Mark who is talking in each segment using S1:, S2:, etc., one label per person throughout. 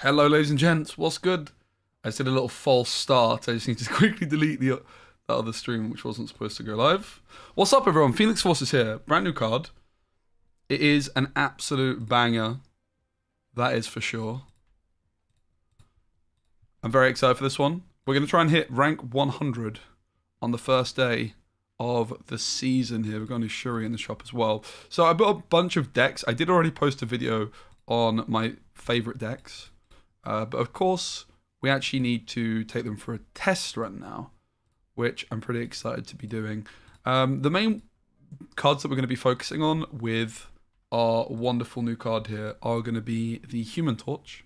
S1: Hello, ladies and gents. What's good? I just did a little false start. I just need to quickly delete the other stream, which wasn't supposed to go live. What's up, everyone? Phoenix Force is here. Brand new card. It is an absolute banger. That is for sure. I'm very excited for this one. We're going to try and hit rank 100 on the first day of the season here. We're going to Shuri in the shop as well. So I bought a bunch of decks. I did already post a video on my favorite decks. But of course, we actually need to take them for a test run now, which I'm pretty excited to be doing. The main cards that we're going to be focusing on with our wonderful new card here are going to be the Human Torch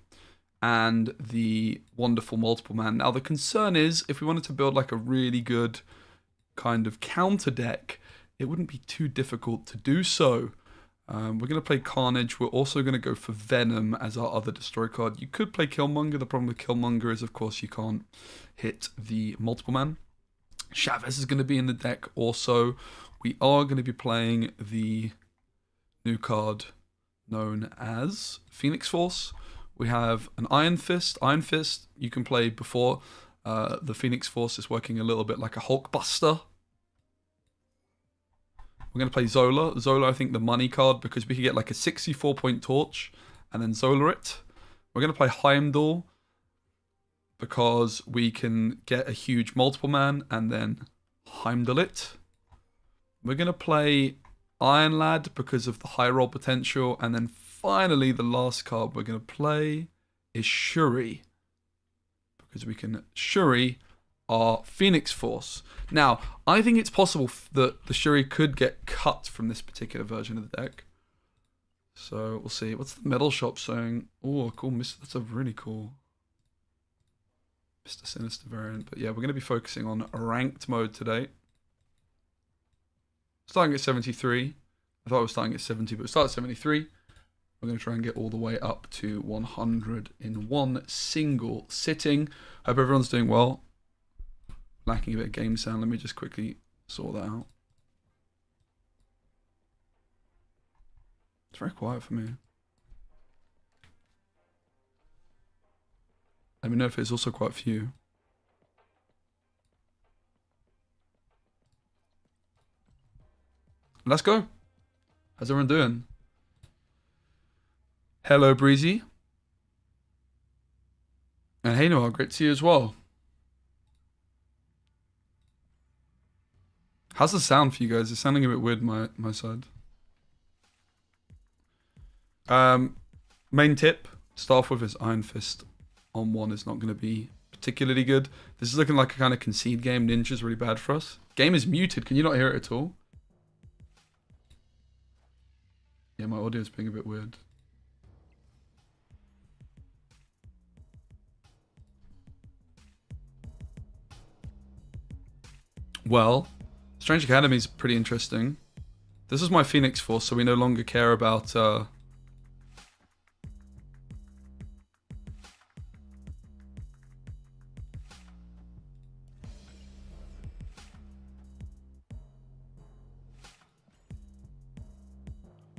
S1: and the wonderful Multiple Man. Now, the concern is, if we wanted to build like a really good kind of counter deck, it wouldn't be too difficult to do so. We're going to play Carnage. We're also going to go for Venom as our other destroy card. You could play Killmonger. The problem with Killmonger is, of course, you can't hit the Multiple Man. Chavez is going to be in the deck also. We are going to be playing the new card known as Phoenix Force. We have an Iron Fist. Iron Fist you can play before the Phoenix Force is working a little bit like a Hulkbuster. We're going to play Zola. Zola, I think, the money card, because we could get like a 64-point torch and then Zola it. We're going to play Heimdall because we can get a huge Multiple Man and then Heimdall it. We're going to play Iron Lad because of the high roll potential. And then finally, the last card we're going to play is Shuri, because we can Shuri our Phoenix Force. Now, I think it's possible that the Shuri could get cut from this particular version of the deck. So we'll see. What's the metal shop saying? Oh, cool. That's a really cool Mr. Sinister variant. But yeah, we're going to be focusing on ranked mode today. Starting at 73. I thought I was starting at 70, but we start at 73. We're going to try and get all the way up to 100 in one single sitting. Hope everyone's doing well. Lacking a bit of game sound. Let me just quickly sort that out. It's very quiet for me. Let me know if it's also quiet for you. Let's go. How's everyone doing? Hello, Breezy. And hey, Noah, great to see you as well. How's the sound for you guys? It's sounding a bit weird my side. Main tip, start off with his Iron Fist on one is not going to be particularly good. This is looking like a kind of concede game. Ninja's really bad for us. Game is muted. Can you not hear it at all? Yeah, my audio is being a bit weird. Well, Strange Academy is pretty interesting. This is my Phoenix Force, so we no longer care about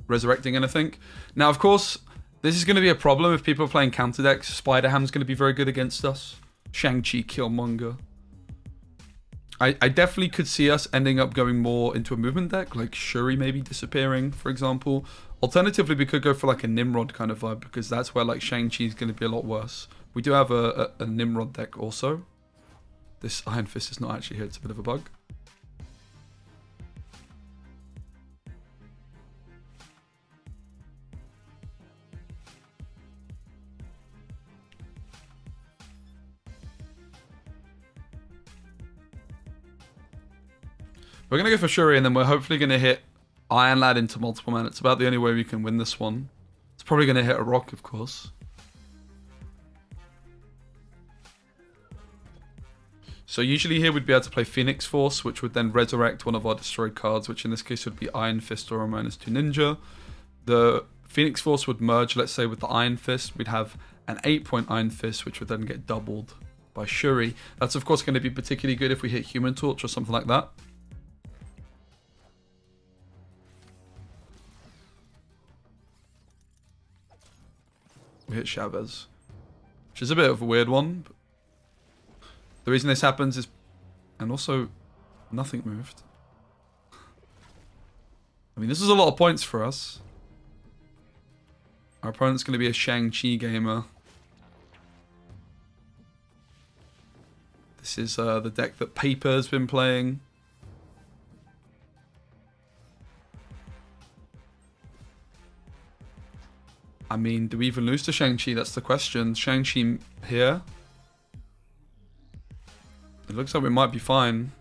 S1: resurrecting anything. Now, of course, this is going to be a problem if people are playing counter decks. Spider-Ham's going to be very good against us. Shang-Chi, Killmonger. I definitely could see us ending up going more into a movement deck, like Shuri maybe disappearing, for example. Alternatively, we could go for like a Nimrod kind of vibe, because that's where like Shang-Chi is going to be a lot worse. We do have a Nimrod deck also. This Iron Fist is not actually here, it's a bit of a bug. We're going to go for Shuri, and then we're hopefully going to hit Iron Lad into Multiple Man. It's about the only way we can win this one. It's probably going to hit a rock, of course. So usually here we'd be able to play Phoenix Force, which would then resurrect one of our destroyed cards, which in this case would be Iron Fist or a -2 Ninja. The Phoenix Force would merge, let's say, with the Iron Fist. We'd have an 8-point Iron Fist, which would then get doubled by Shuri. That's, of course, going to be particularly good if we hit Human Torch or something like that. We hit Chavez. which is a bit of a weird one. The reason this happens is... And also, nothing moved. I mean, this is a lot of points for us. Our opponent's going to be a Shang-Chi gamer. This is the deck that Paper's been playing. I mean, do we even lose to Shang-Chi? That's the question. Shang-Chi here. It looks like we might be fine.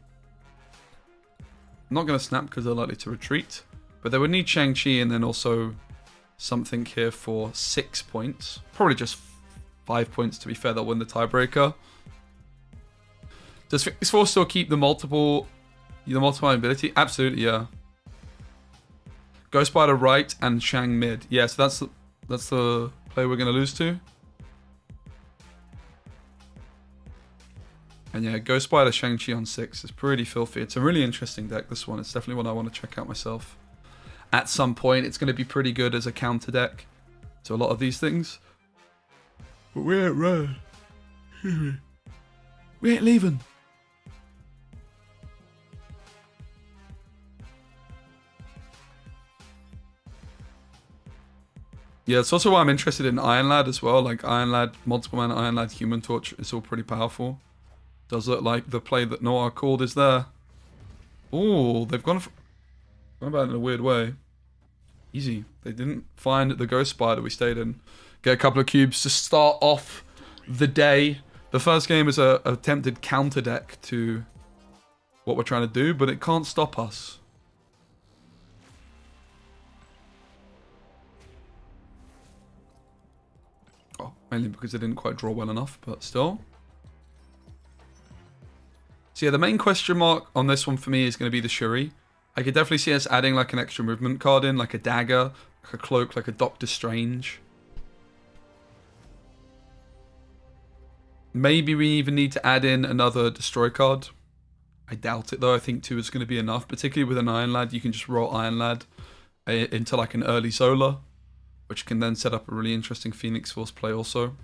S1: I'm not going to snap because they're likely to retreat. But they would need Shang-Chi and then also something here for 6 points. Probably just 5 points to be fair. They'll win the tiebreaker. Does Phoenix Force still keep the multiplying ability? Absolutely, yeah. Ghost Spider right and Shang mid. Yeah, so that's the play we're going to lose to. And yeah, Ghost Spider Shang-Chi on 6 is pretty filthy. It's a really interesting deck, this one. It's definitely one I want to check out myself. At some point, it's going to be pretty good as a counter deck to a lot of these things. But we ain't running. We ain't leaving. Yeah, it's also why I'm interested in Iron Lad as well. Like Iron Lad, Multiple Man, Iron Lad, Human Torch is all pretty powerful. Does look like the play that Noah called is there. Oh, they've gone about it in a weird way. Easy. They didn't find the Ghost Spider we stayed in. Get a couple of cubes to start off the day. The first game is a attempted counter deck to what we're trying to do, but it can't stop us. Oh, mainly because they didn't quite draw well enough, but still. So yeah, the main question mark on this one for me is going to be the Shuri. I could definitely see us adding like an extra movement card in, like a dagger, like a cloak, like a Doctor Strange. Maybe we even need to add in another destroy card. I doubt it though. I think 2 is going to be enough, particularly with an Iron Lad. You can just roll Iron Lad into like an early Zola, which can then set up a really interesting Phoenix Force play also.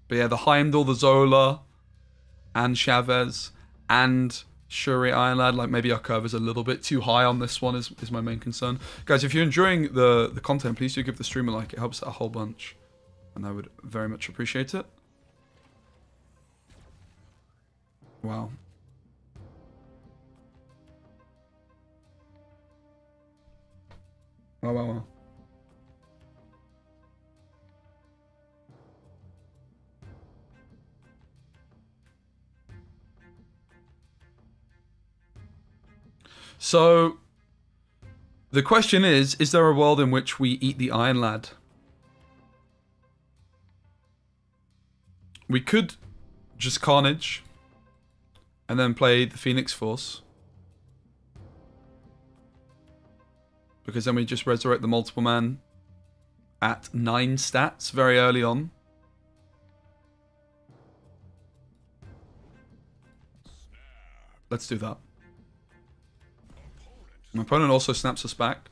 S1: But yeah, the Heimdall, the Zola, and Chavez, and Shuri Iron Lad, like maybe our curve is a little bit too high on this one is my main concern. Guys, if you're enjoying the content, please do give the stream a like. It helps out a whole bunch. And I would very much appreciate it. Wow. Wow, wow, wow. So, the question is there a world in which we eat the Iron Lad? We could just Carnage and then play the Phoenix Force. Because then we just resurrect the Multiple Man at 9 stats very early on. Let's do that. My opponent also snaps us back.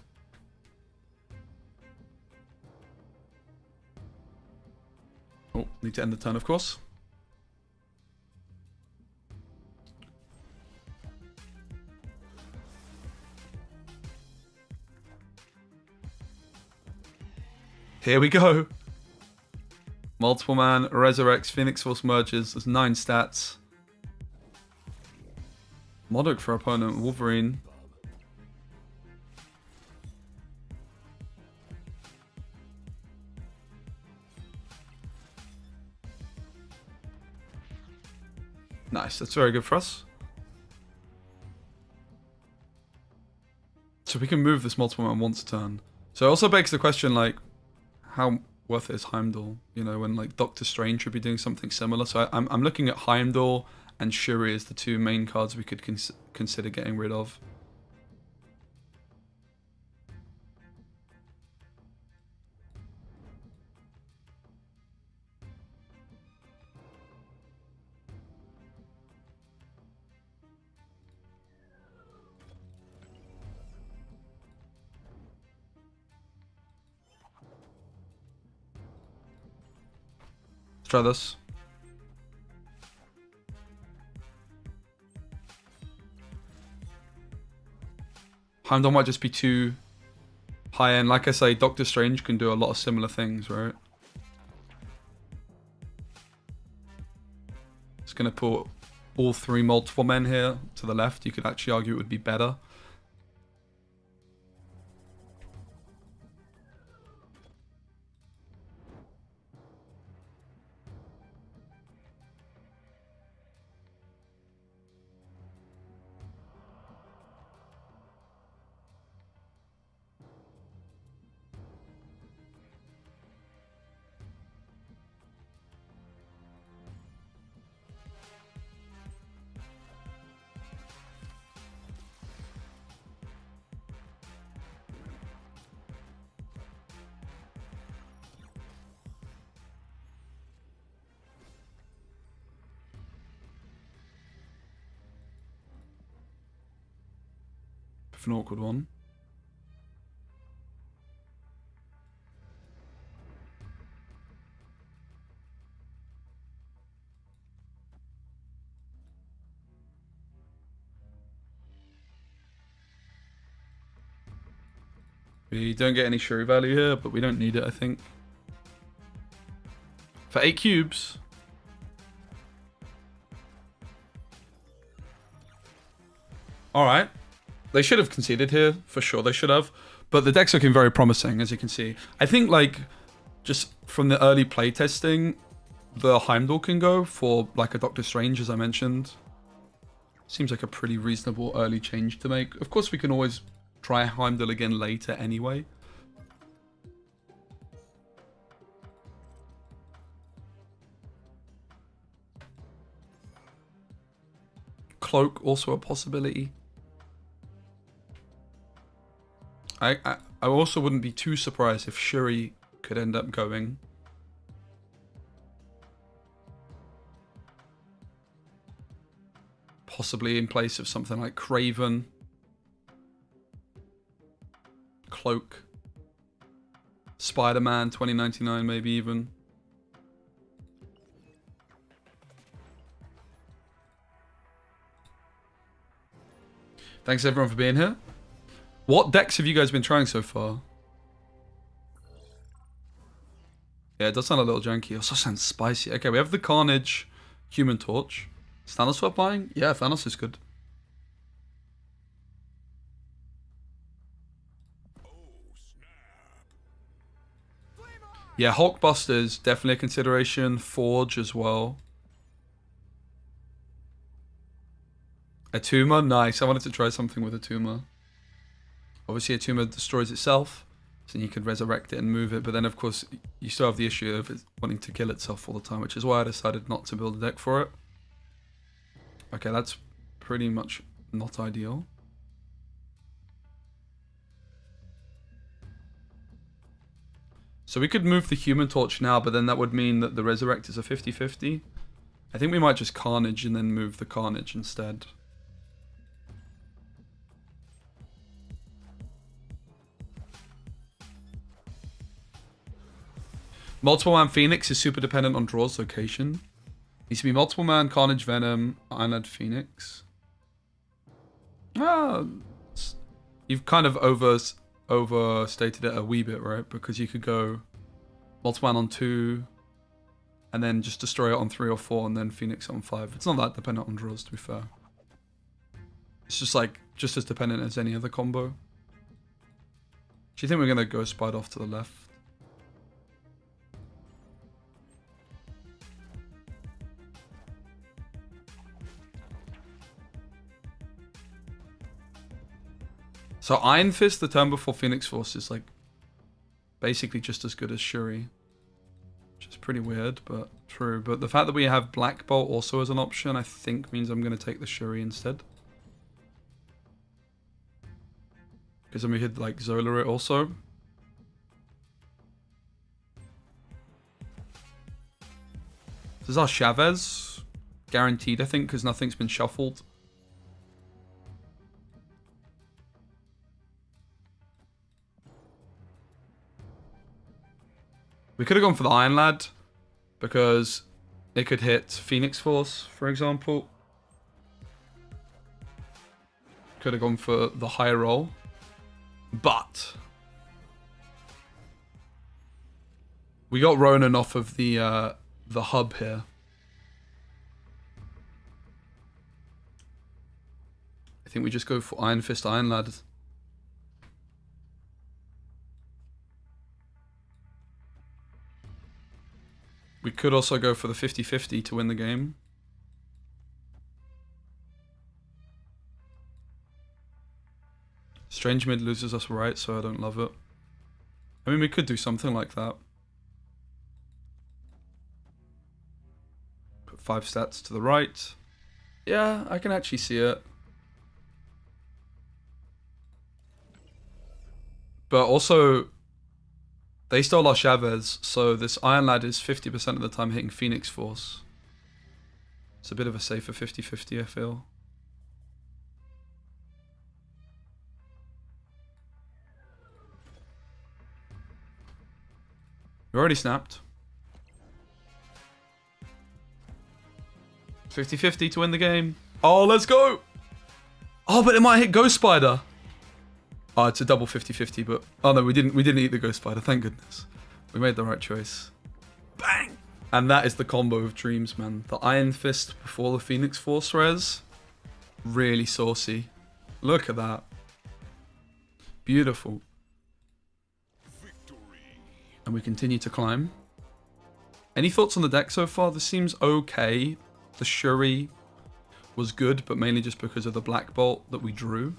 S1: Oh, need to end the turn, of course. Here we go. Multiple Man resurrects, Phoenix Force merges. There's 9 stats. Modok for opponent, Wolverine. Nice, that's very good for us. So we can move this Multiple Man once a turn. So it also begs the question, like, how worth it is Heimdall? You know, when like Doctor Strange should be doing something similar. So I'm looking at Heimdall and Shuri as the 2 main cards we could consider getting rid of. try this. Heimdall might just be too high end. Like I say, Doctor Strange can do a lot of similar things, right? It's going to put all 3 multiple men here to the left. You could actually argue it would be better. An awkward one. We don't get any Shuri value here, but we don't need it, I think. For 8 cubes. Alright. They should have conceded here, for sure, they should have. But the deck's looking very promising, as you can see. I think, like, just from the early playtesting, the Heimdall can go for, like, a Doctor Strange, as I mentioned. Seems like a pretty reasonable early change to make. Of course, we can always try Heimdall again later anyway. Cloak, also a possibility. I also wouldn't be too surprised if Shuri could end up going. Possibly in place of something like Craven. Cloak. Spider-Man 2099 maybe even. Thanks everyone for being here. What decks have you guys been trying so far? Yeah, it does sound a little janky. It also sounds spicy. Okay, we have the Carnage Human Torch. Is Thanos worth buying? Yeah, Thanos is good. Yeah, Hulkbuster's definitely a consideration. Forge as well. A tumor? Nice. I wanted to try something with a tumor. Obviously, a tumor destroys itself, so you could resurrect it and move it. But then, of course, you still have the issue of it wanting to kill itself all the time, which is why I decided not to build a deck for it. Okay, that's pretty much not ideal. So we could move the Human Torch now, but then that would mean that the Resurrect is a 50-50. I think we might just Carnage and then move the Carnage instead. Multiple Man Phoenix is super dependent on draw's location. Needs to be Multiple Man, Carnage, Venom, Ironlad, Phoenix. You've kind of overstated it a wee bit, right? Because you could go Multiple Man on 2, and then just destroy it on 3 or 4, and then Phoenix on 5. It's not that dependent on draws, to be fair. It's just like, just as dependent as any other combo. Do you think we're going to go Spider off to the left? So Iron Fist, the turn before Phoenix Force, is like basically just as good as Shuri. Which is pretty weird, but true. But the fact that we have Black Bolt also as an option, I think means I'm going to take the Shuri instead. Because then we could like Zola it also. This is our Chavez. Guaranteed, I think, because nothing's been shuffled. We could have gone for the Iron Lad, because it could hit Phoenix Force, for example. Could have gone for the high roll, but we got Ronan off of the hub here. I think we just go for Iron Fist, Iron Lad. We could also go for the 50-50 to win the game. Strange mid loses us right, so I don't love it. I mean, we could do something like that. Put 5 stats to the right. Yeah, I can actually see it. But also, they stole our Chavez, so this Iron Lad is 50% of the time hitting Phoenix Force. It's a bit of a safer 50-50, I feel. We already snapped. 50-50 to win the game. Oh, let's go! Oh, but it might hit Ghost Spider. Oh, it's a double 50-50, but... Oh no, we didn't eat the Ghost Spider, thank goodness. We made the right choice. Bang! And that is the combo of dreams, man. The Iron Fist before the Phoenix Force res. Really saucy. Look at that. Beautiful. And we continue to climb. Any thoughts on the deck so far? This seems okay. The Shuri was good, but mainly just because of the Black Bolt that we drew.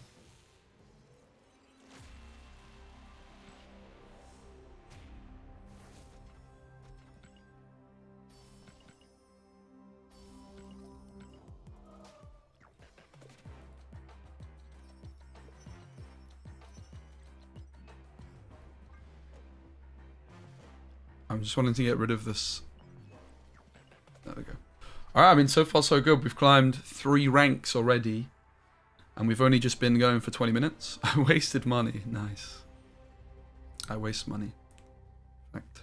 S1: I'm just wanting to get rid of this. There we go. Alright, I mean, so far so good. We've climbed 3 ranks already. And we've only just been going for 20 minutes. I wasted money. Nice. I waste money. Fact.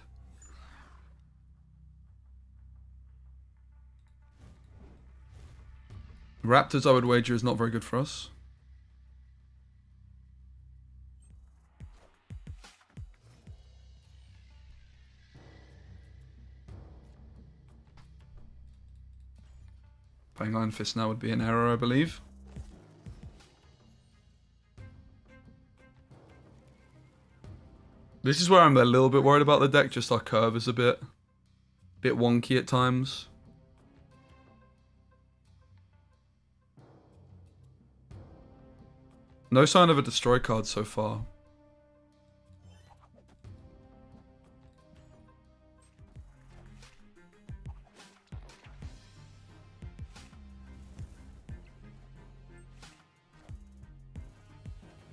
S1: Raptors, I would wager, is not very good for us. Playing Iron Fist now would be an error, I believe. This is where I'm a little bit worried about the deck, just our curve is a bit wonky at times. No sign of a destroy card so far.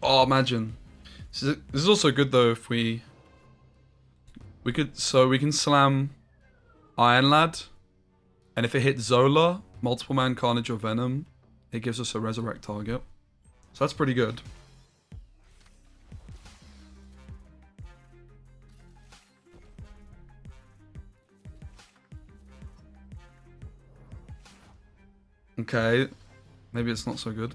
S1: Oh, imagine. This is also good though if we can slam Iron Lad, and if it hits Zola, Multiple Man, Carnage, or Venom, it gives us a resurrect target. So that's pretty good. Okay, maybe it's not so good.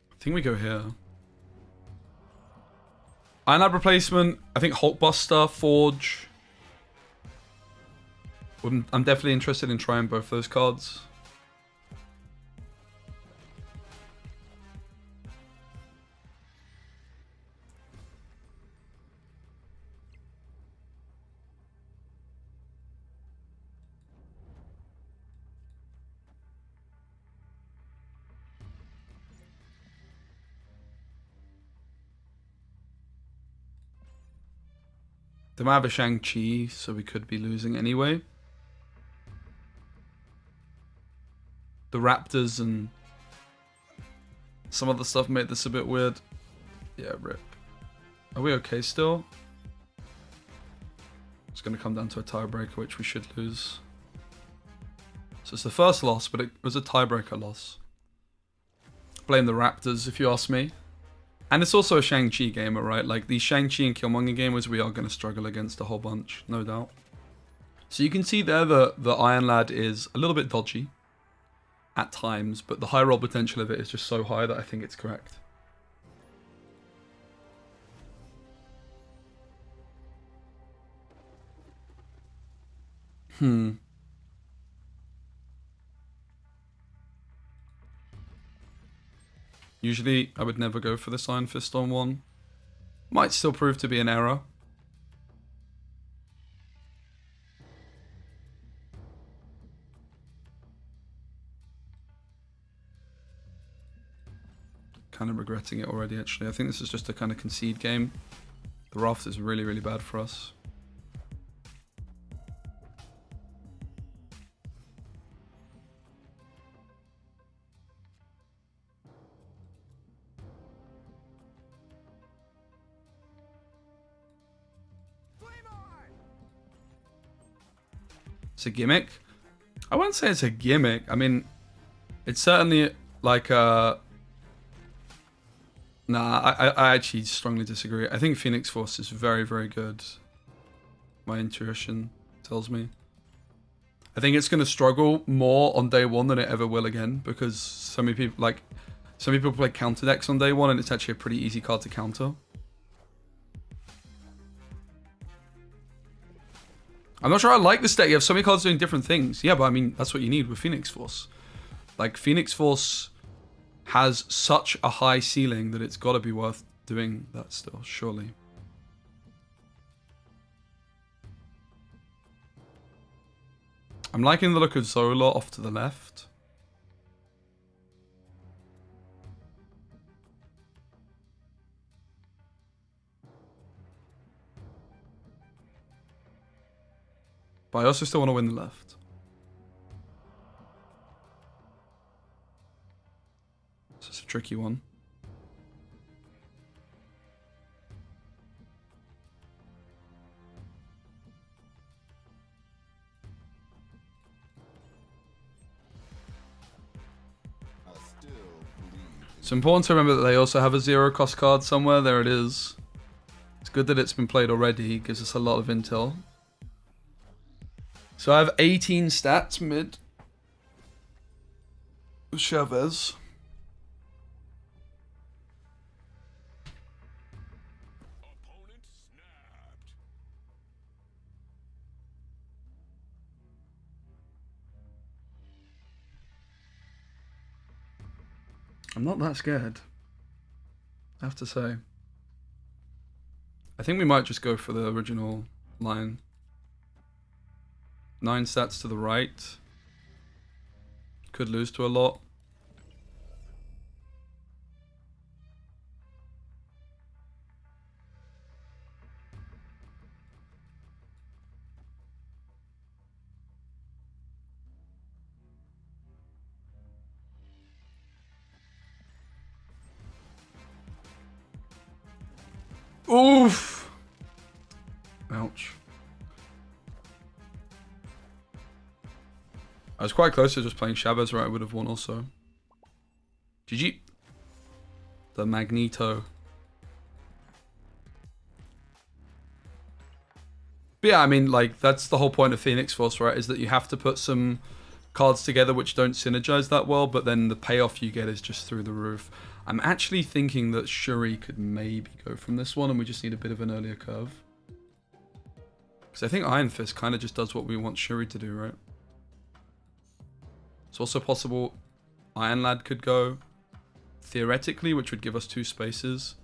S1: I think we go here. Iron Lad replacement. I think Hulkbuster, Forge. I'm definitely interested in trying both those cards. They might have a Shang-Chi, so we could be losing anyway. The Raptors and some other stuff made this a bit weird. Yeah, rip. Are we okay still? It's going to come down to a tiebreaker, which we should lose. So it's the first loss, but it was a tiebreaker loss. Blame the Raptors, if you ask me. And it's also a Shang-Chi gamer, right? Like, these Shang-Chi and Killmonger gamers, we are going to struggle against a whole bunch, no doubt. So you can see there that the Iron Lad is a little bit dodgy at times, but the high roll potential of it is just so high that I think it's correct. Usually, I would never go for this Iron Fist on one. Might still prove to be an error. Kind of regretting it already, actually. I think this is just a kind of concede game. The raft is really, really bad for us. It's a gimmick. I wouldn't say it's a gimmick. I mean, it's certainly like a... Nah, I actually strongly disagree. I think Phoenix Force is very, very good. My intuition tells me. I think it's going to struggle more on day one than it ever will again, because so many people, like, some people play counter decks on day one, and it's actually a pretty easy card to counter. I'm not sure I like this deck. You have so many cards doing different things. Yeah, but I mean, that's what you need with Phoenix Force. Like, Phoenix Force has such a high ceiling that it's got to be worth doing that still, surely. I'm liking the look of Zola off to the left. But I also still want to win the left. So it's a tricky one. It's important to remember that they also have a zero cost card somewhere. There it is. It's good that it's been played already. It gives us a lot of intel. So I have 18 stats mid. Chavez. I'm not that scared, I have to say. I think we might just go for the original line. 9 stats to the right. Could lose to a lot. Oof! Ouch. I was quite close to just playing Chavez where I would have won also. GG. The Magneto. But yeah, I mean, like, that's the whole point of Phoenix Force, right? Is that you have to put some cards together which don't synergize that well, but then the payoff you get is just through the roof. I'm actually thinking that Shuri could maybe go from this one, and we just need a bit of an earlier curve. Because I think Iron Fist kind of just does what we want Shuri to do, right? It's also possible Iron Lad could go, theoretically, which would give us 2 spaces.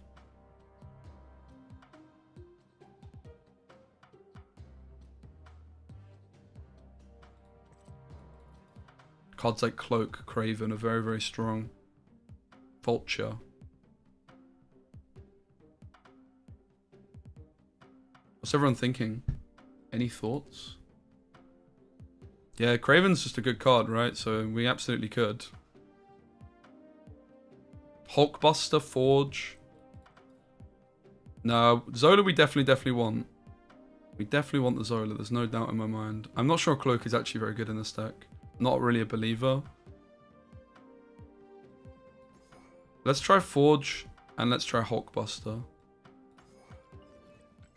S1: Cards like Cloak, Craven are very, very strong. Vulture. What's everyone thinking? Any thoughts? Yeah, Craven's just a good card, right? So we absolutely could. Hulkbuster, Forge. No, Zola we definitely want. We definitely want the Zola, there's no doubt in my mind. I'm not sure Cloak is actually very good in this deck. Not really a believer. Let's try Forge and let's try Hulkbuster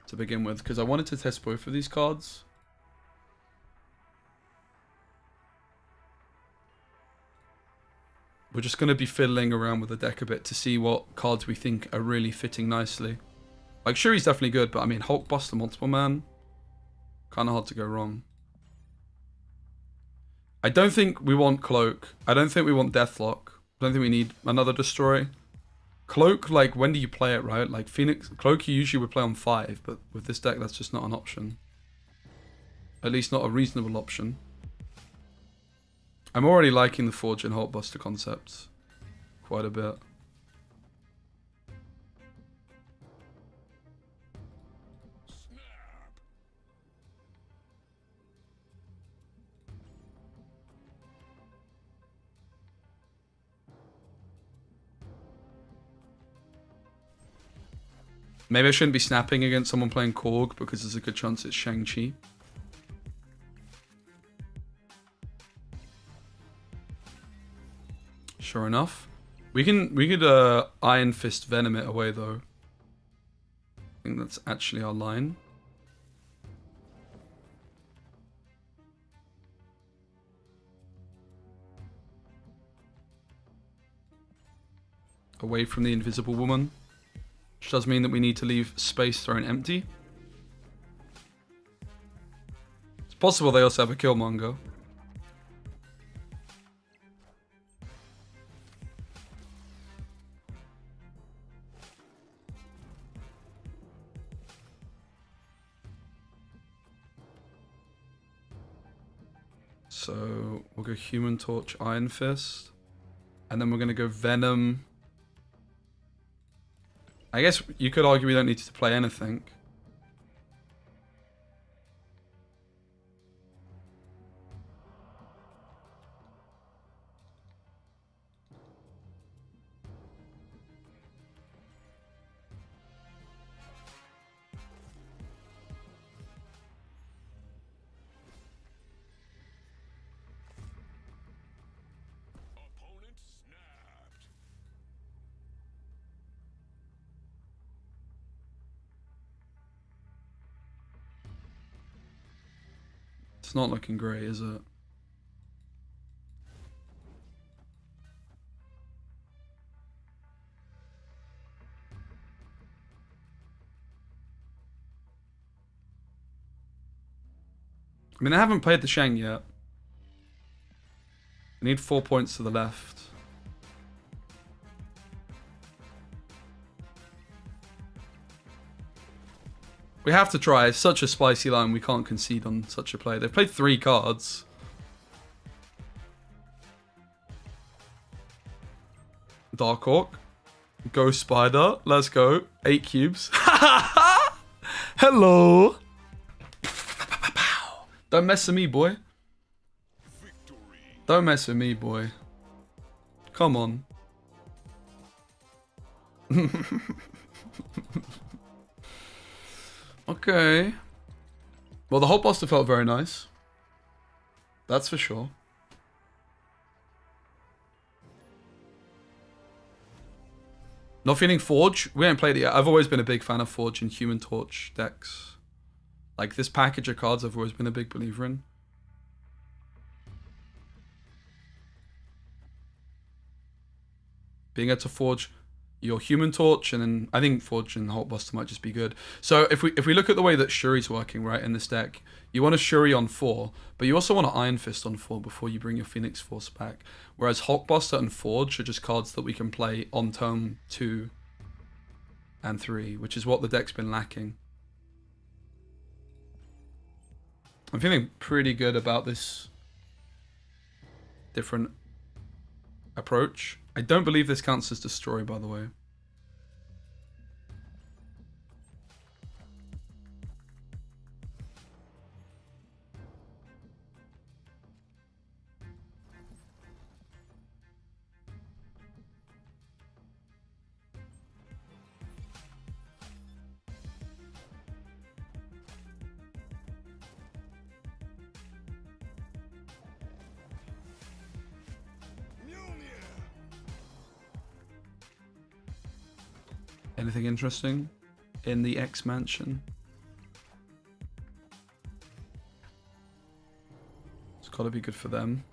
S1: to begin with, because I wanted to test both of these cards. We're just going to be fiddling around with the deck a bit to see what cards we think are really fitting nicely. Like, Shuri's definitely good, but I mean, Hulkbuster Multiple Man, kind of hard to go wrong. I don't think we want Cloak. I don't think we want Deathlock. I don't think we need another Destroy. Cloak, like, when do you play it, right? Like, Phoenix, Cloak you usually would play on 5, but with this deck, that's just not an option. At least not a reasonable option. I'm already liking the Forge and Hulkbuster concepts quite a bit. Maybe I shouldn't be snapping against someone playing Korg because there's a good chance it's Shang-Chi. Sure enough. We could Iron Fist Venom it away though. I think that's actually our line. Away from the Invisible Woman. Which does mean that we need to leave Space Throne empty. It's possible they also have a Killmonger. So we'll go Human Torch, Iron Fist. And then we're going to go Venom. I guess you could argue we don't need to play anything. It's not looking great, is it? I mean, I haven't played the Shang yet. I need 4 points to the left. We have to try. It's such a spicy line. We can't concede on such a play. They've played 3 cards. Dark Hawk. Ghost Spider. Let's go. 8 cubes. Hello. Don't mess with me, boy. Don't mess with me, boy. Come on. Okay. Well, the Hulkbuster felt very nice. That's for sure. Not feeling Forge? We haven't played it yet. I've always been a big fan of Forge and Human Torch decks. Like, this package of cards I've always been a big believer in. Being able to Forge your Human Torch, and then I think Forge and Hulkbuster might just be good. So if we look at the way that Shuri's working, right, in this deck, you want a Shuri on 4, but you also want an Iron Fist on 4 before you bring your Phoenix Force back. Whereas Hulkbuster and Forge are just cards that we can play on turn 2 and 3, which is what the deck's been lacking. I'm feeling pretty good about this different approach. I don't believe this counts as Destroy, by the way. Anything interesting in the X Mansion? It's got to be good for them.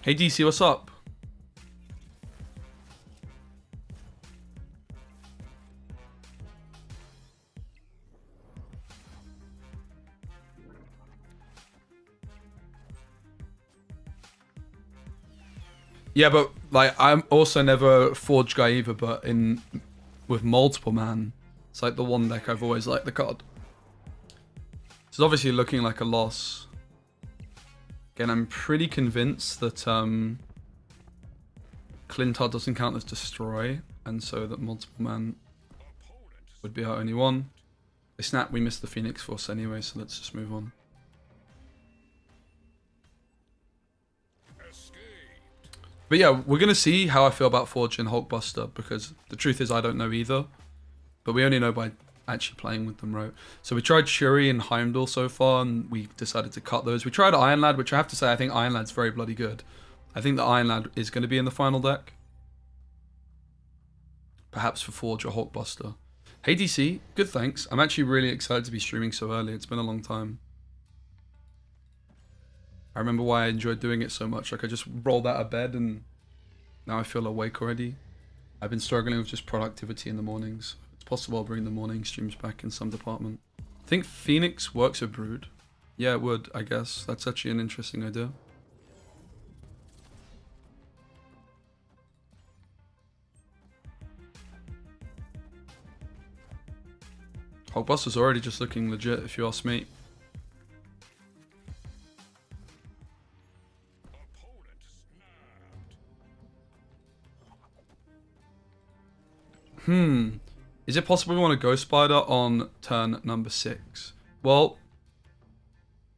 S1: Hey DC, what's up? Yeah, but like I'm also never a Forge guy either, but with multiple man, it's like the one deck I've always liked the card. It's obviously looking like a loss. Again, I'm pretty convinced that Clintar doesn't count as destroy, and so that multiple man would be our only one. They snap, we missed the Phoenix Force anyway, so let's just move on. But yeah, we're going to see how I feel about Forge and Hulkbuster, because the truth is I don't know either. But we only know by actually playing with them, right? So we tried Shuri and Heimdall so far, and we decided to cut those. We tried Iron Lad, which I have to say I think Iron Lad's very bloody good. I think the Iron Lad is going to be in the final deck. Perhaps for Forge or Hulkbuster. Hey DC, good thanks. I'm actually really excited to be streaming so early. It's been a long time. I remember why I enjoyed doing it so much. Like I just rolled out of bed and now I feel awake already. I've been struggling with just productivity in the mornings. It's possible I'll bring the morning streams back in some department. I think Phoenix works with Brood. Yeah, it would, I guess. That's actually an interesting idea. Hulkbuster's already just looking legit, if you ask me. Is it possible we want to Ghost Spider on turn number 6? Well,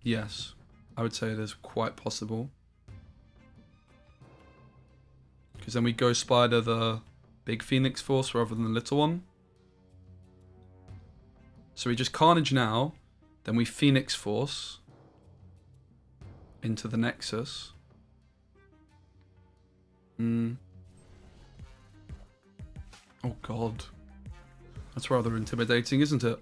S1: yes. I would say it is quite possible. Because then we Ghost Spider the big Phoenix Force rather than the little one. So we just Carnage now, then we Phoenix Force into the Nexus. Oh god. That's rather intimidating, isn't it?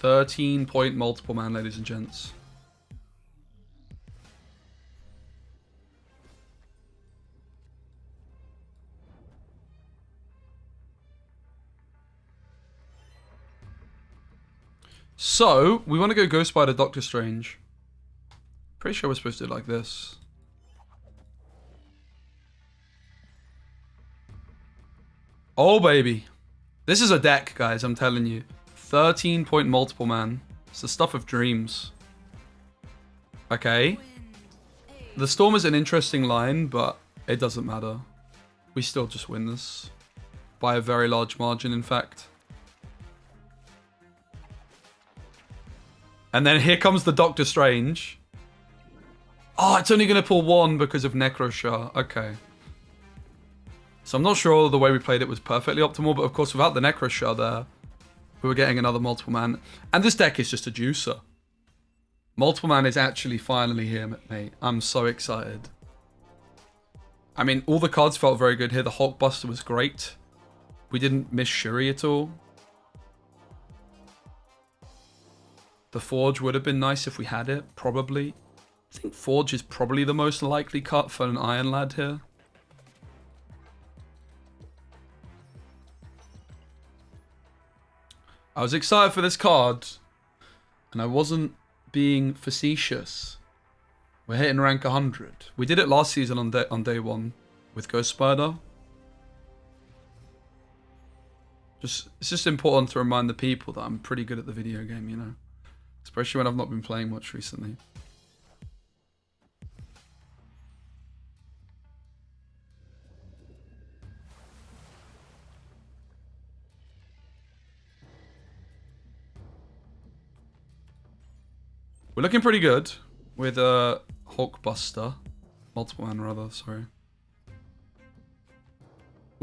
S1: .13 multiple man, ladies and gents. So, we want to go Ghost Spider Doctor Strange. Pretty sure we're supposed to do it like this. Oh, baby. This is a deck, guys, I'm telling you. 13 multiple man. It's the stuff of dreams. Okay. The Storm is an interesting line, but it doesn't matter. We still just win this. By a very large margin, in fact. And then here comes the Doctor Strange. Oh, it's only going to pull one because of Necroshah. Okay. So I'm not sure the way we played it was perfectly optimal, but of course without the Necroshah there, we were getting another multiple man. And this deck is just a juicer. Multiple man is actually finally here, mate. I'm so excited. I mean, all the cards felt very good here. The Hulkbuster was great. We didn't miss Shuri at all. The Forge would have been nice if we had it, probably. I think Forge is probably the most likely cut for an Iron Lad here. I was excited for this card, and I wasn't being facetious. We're hitting rank 100. We did it last season on day 1 with Ghost Spider. It's just important to remind the people that I'm pretty good at the video game, you know. Especially when I've not been playing much recently. We're looking pretty good with a Hulkbuster. Multiple man, rather, sorry.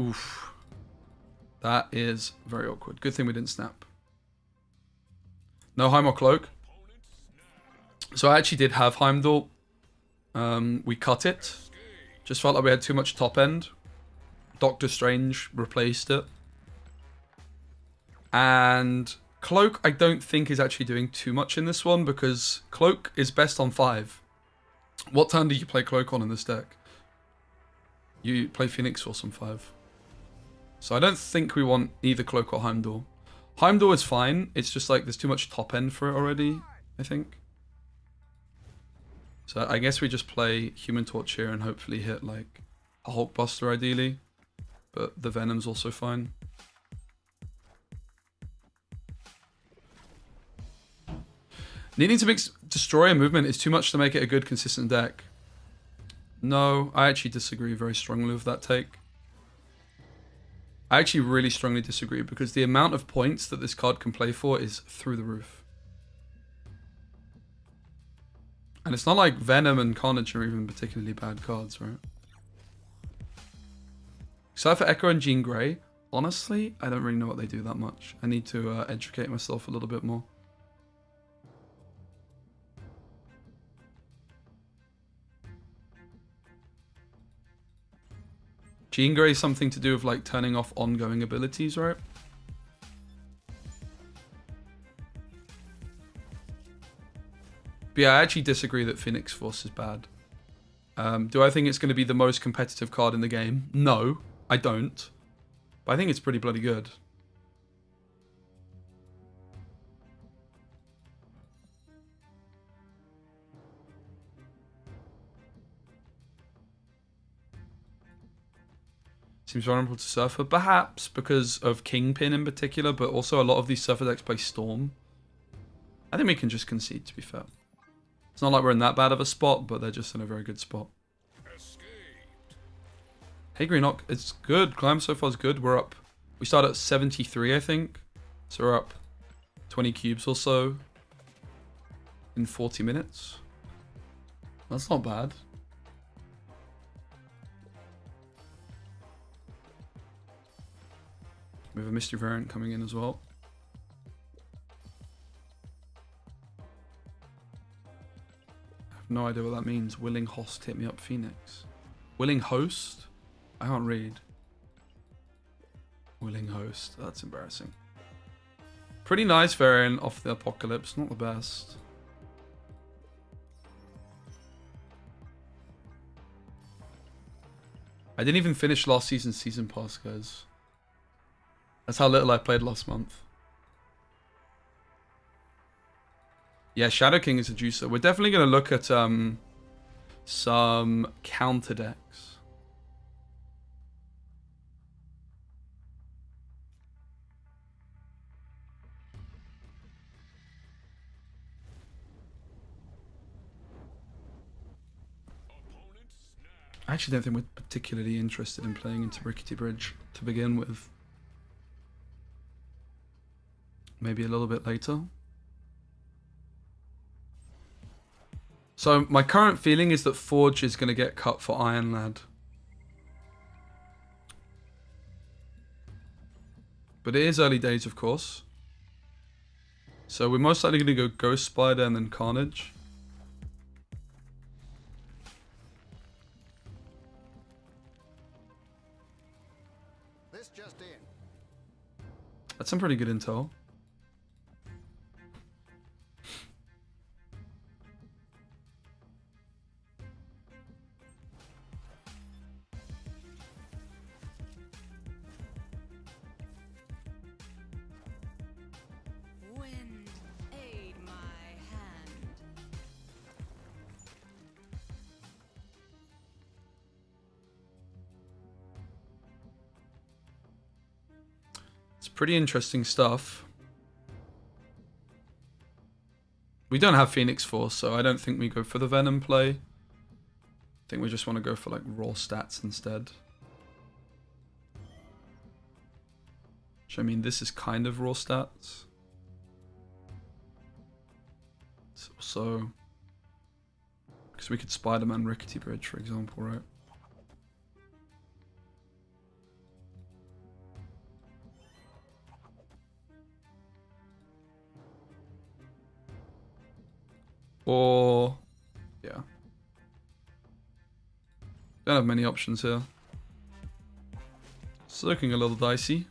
S1: Oof. That is very awkward. Good thing we didn't snap. No Heim or Cloak. So I actually did have Heimdall. We cut it. Just felt like we had too much top end. Doctor Strange replaced it. And Cloak, I don't think is actually doing too much in this one because Cloak is best on 5. What turn do you play Cloak on in this deck? You play Phoenix Force on 5. So I don't think we want either Cloak or Heimdall. Heimdall is fine. It's just like there's too much top end for it already, I think. So I guess we just play Human Torch here and hopefully hit like a Hulkbuster ideally. But the Venom's also fine. Needing to mix Destroyer movement is too much to make it a good consistent deck. No, I actually disagree very strongly with that take. I actually really strongly disagree because the amount of points that this card can play for is through the roof. And it's not like Venom and Carnage are even particularly bad cards, right? Except for Echo and Jean Grey, honestly, I don't really know what they do that much. I need to educate myself a little bit more. Jean Grey is something to do with like turning off ongoing abilities, right? But yeah, I actually disagree that Phoenix Force is bad. Do I think it's going to be the most competitive card in the game? No, I don't. But I think it's pretty bloody good. Seems vulnerable to Surfer, perhaps because of Kingpin in particular, but also a lot of these Surfer decks play Storm. I think we can just concede, to be fair. It's not like we're in that bad of a spot, but they're just in a very good spot. Hey Greenock, it's good. Climb so far is good. We're up. We start at 73, I think. So we're up 20 cubes or so in 40 minutes. That's not bad. We have a mystery variant coming in as well. I have no idea what that means. Willing host hit me up Phoenix. Willing host? I can't read. Willing host. That's embarrassing. Pretty nice variant off the Apocalypse. Not the best. I didn't even finish last season's season pass, guys. That's how little I played last month. Yeah, Shadow King is a juicer. We're definitely going to look at some counter decks. I actually don't think we're particularly interested in playing into Rickety Bridge to begin with. Maybe a little bit later. So my current feeling is that Forge is going to get cut for Iron Lad. But it is early days, of course. So we're most likely going to go Ghost Spider and then Carnage.
S2: This just in.
S1: That's some pretty good intel. Pretty interesting stuff. We don't have Phoenix Force, so I don't think we go for the Venom play. I think we just want to go for like raw stats instead. Which I mean, this is kind of raw stats. So, because we could Spider-Man Rickety Bridge, for example, right? Or, yeah. Don't have many options here. It's looking a little dicey.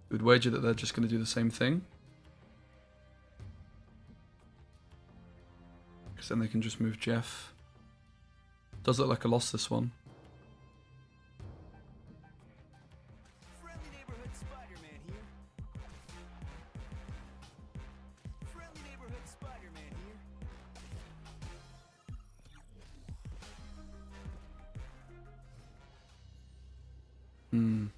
S1: We'd wager that they're just going to do the same thing. Because then they can just move Jeff. Does look like I lost this one.
S3: Friendly neighborhood Spider-Man here. Friendly neighborhood Spider-Man here.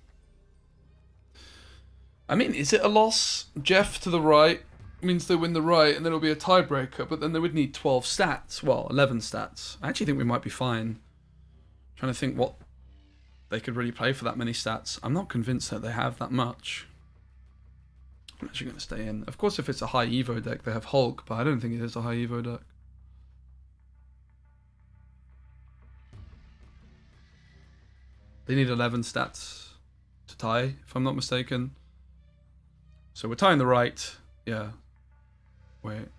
S1: I mean, is it a loss? Jeff to the right means they win the right, and then it'll be a tiebreaker, but then they would need 12 stats. Well, 11 stats. I actually think we might be fine. Trying to think what they could really play for that many stats. I'm not convinced that they have that much. I'm actually going to stay in. Of course, if it's a high Evo deck, they have Hulk, but I don't think it is a high Evo deck. They need 11 stats to tie, if I'm not mistaken. So we're tying the right. Yeah. Wait.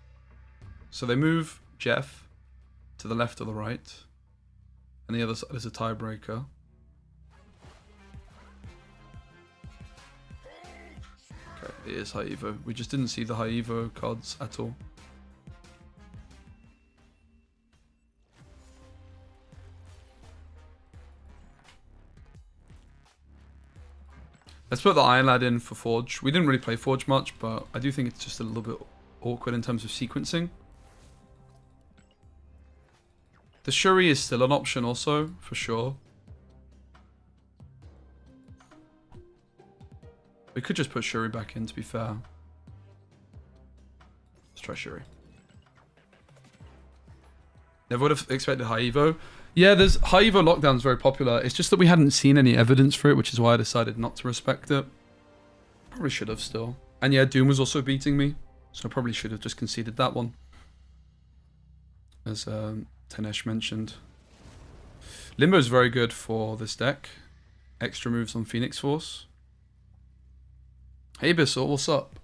S1: So they move Jeff to the left or the right. And the other side is a tiebreaker. Okay, it is high Evo. We just didn't see the high Evo cards at all. Let's put the Iron Lad in for Forge. We didn't really play Forge much, but I do think it's just a little bit awkward in terms of sequencing. The Shuri is still an option also, for sure. We could just put Shuri back in, to be fair. Let's try Shuri. Never would have expected high Evo. Yeah, there's high Evo lockdown's very popular. It's just that we hadn't seen any evidence for it, which is why I decided not to respect it. Probably should have still. And yeah, Doom was also beating me, so I probably should have just conceded that one. As Tanesh mentioned. Limbo is very good for this deck. Extra moves on Phoenix Force. Hey Bissell, what's up?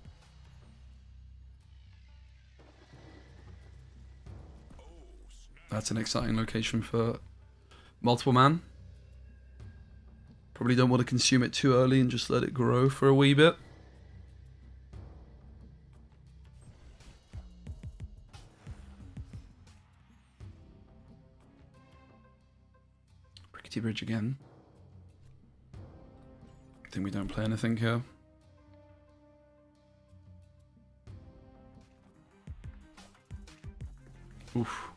S1: That's an exciting location for multiple man. Probably don't want to consume it too early and just let it grow for a wee bit. Rickety Bridge again. I think we don't play anything here. Oof.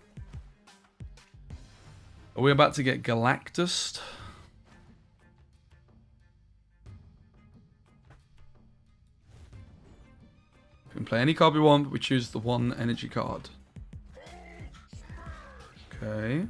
S1: Are we about to get Galactus? We can play any card we want, but we choose the one energy card. Okay.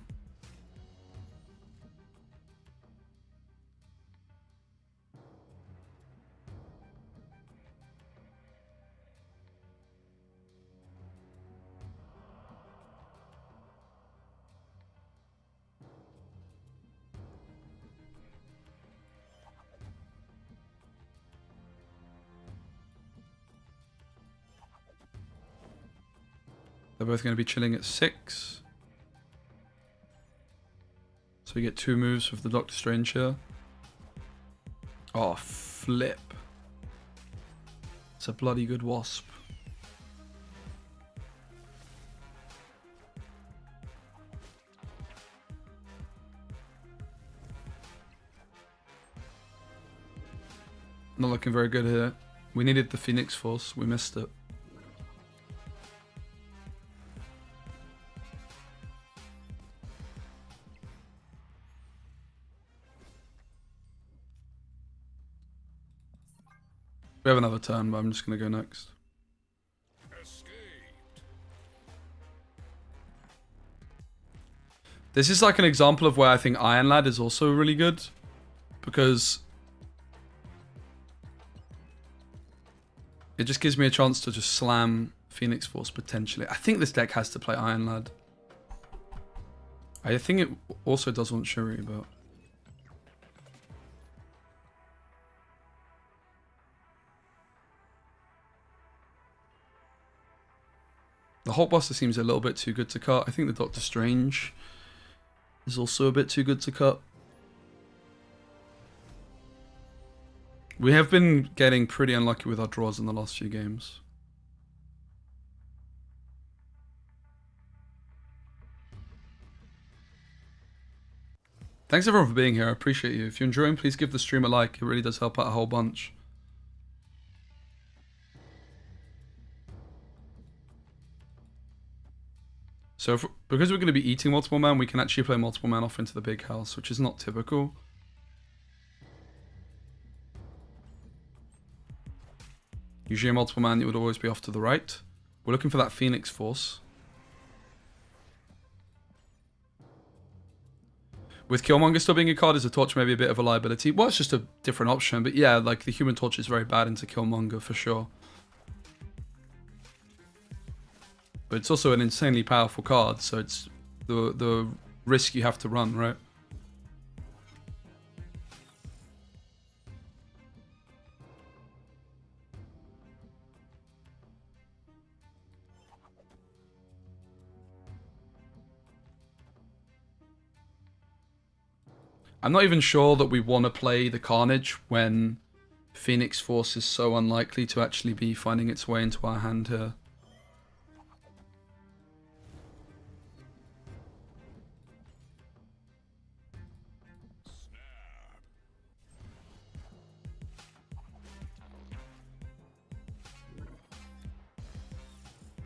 S1: They're both going to be chilling at 6. So we get 2 moves with the Doctor Strange here. Oh, flip. It's a bloody good wasp. Not looking very good here. We needed the Phoenix Force. We missed it. We have another turn, but I'm just going to go next. This is like an example of where I think Iron Lad is also really good. Because it just gives me a chance to just slam Phoenix Force potentially. I think this deck has to play Iron Lad. I think it also does want Shuri, but... The Hulkbuster seems a little bit too good to cut. I think the Doctor Strange is also a bit too good to cut. We have been getting pretty unlucky with our draws in the last few games. Thanks everyone for being here. I appreciate you. If you're enjoying, please give the stream a like. It really does help out a whole bunch. So because we're going to be eating multiple man, we can actually play multiple man off into the big house, which is not typical. Usually a multiple man, it would always be off to the right. We're looking for that Phoenix Force. With Killmonger still being a card, is the Torch maybe a bit of a liability? Well, it's just a different option. But yeah, like the Human Torch is very bad into Killmonger for sure. But it's also an insanely powerful card, so it's the risk you have to run, right? I'm not even sure that we want to play the Carnage when Phoenix Force is so unlikely to actually be finding its way into our hand here.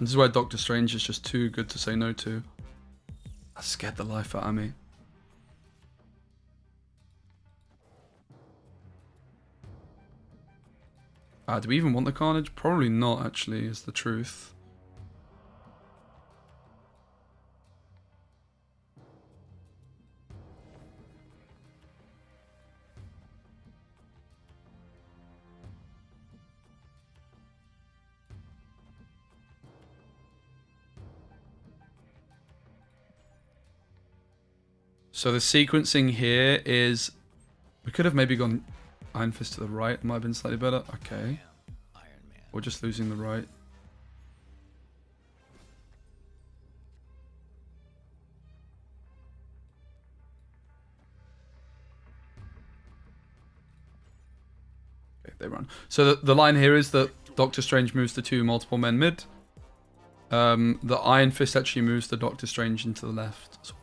S1: This is why Doctor Strange is just too good to say no to. That scared the life out of me. Do we even want the Carnage? Probably not, actually, is the truth. So the sequencing here is... We could have maybe gone Iron Fist to the right. It might have been slightly better. Okay. We're just losing the right. Okay, they run. So the line here is that Doctor Strange moves the two multiple men mid. The Iron Fist actually moves the Doctor Strange into the left. So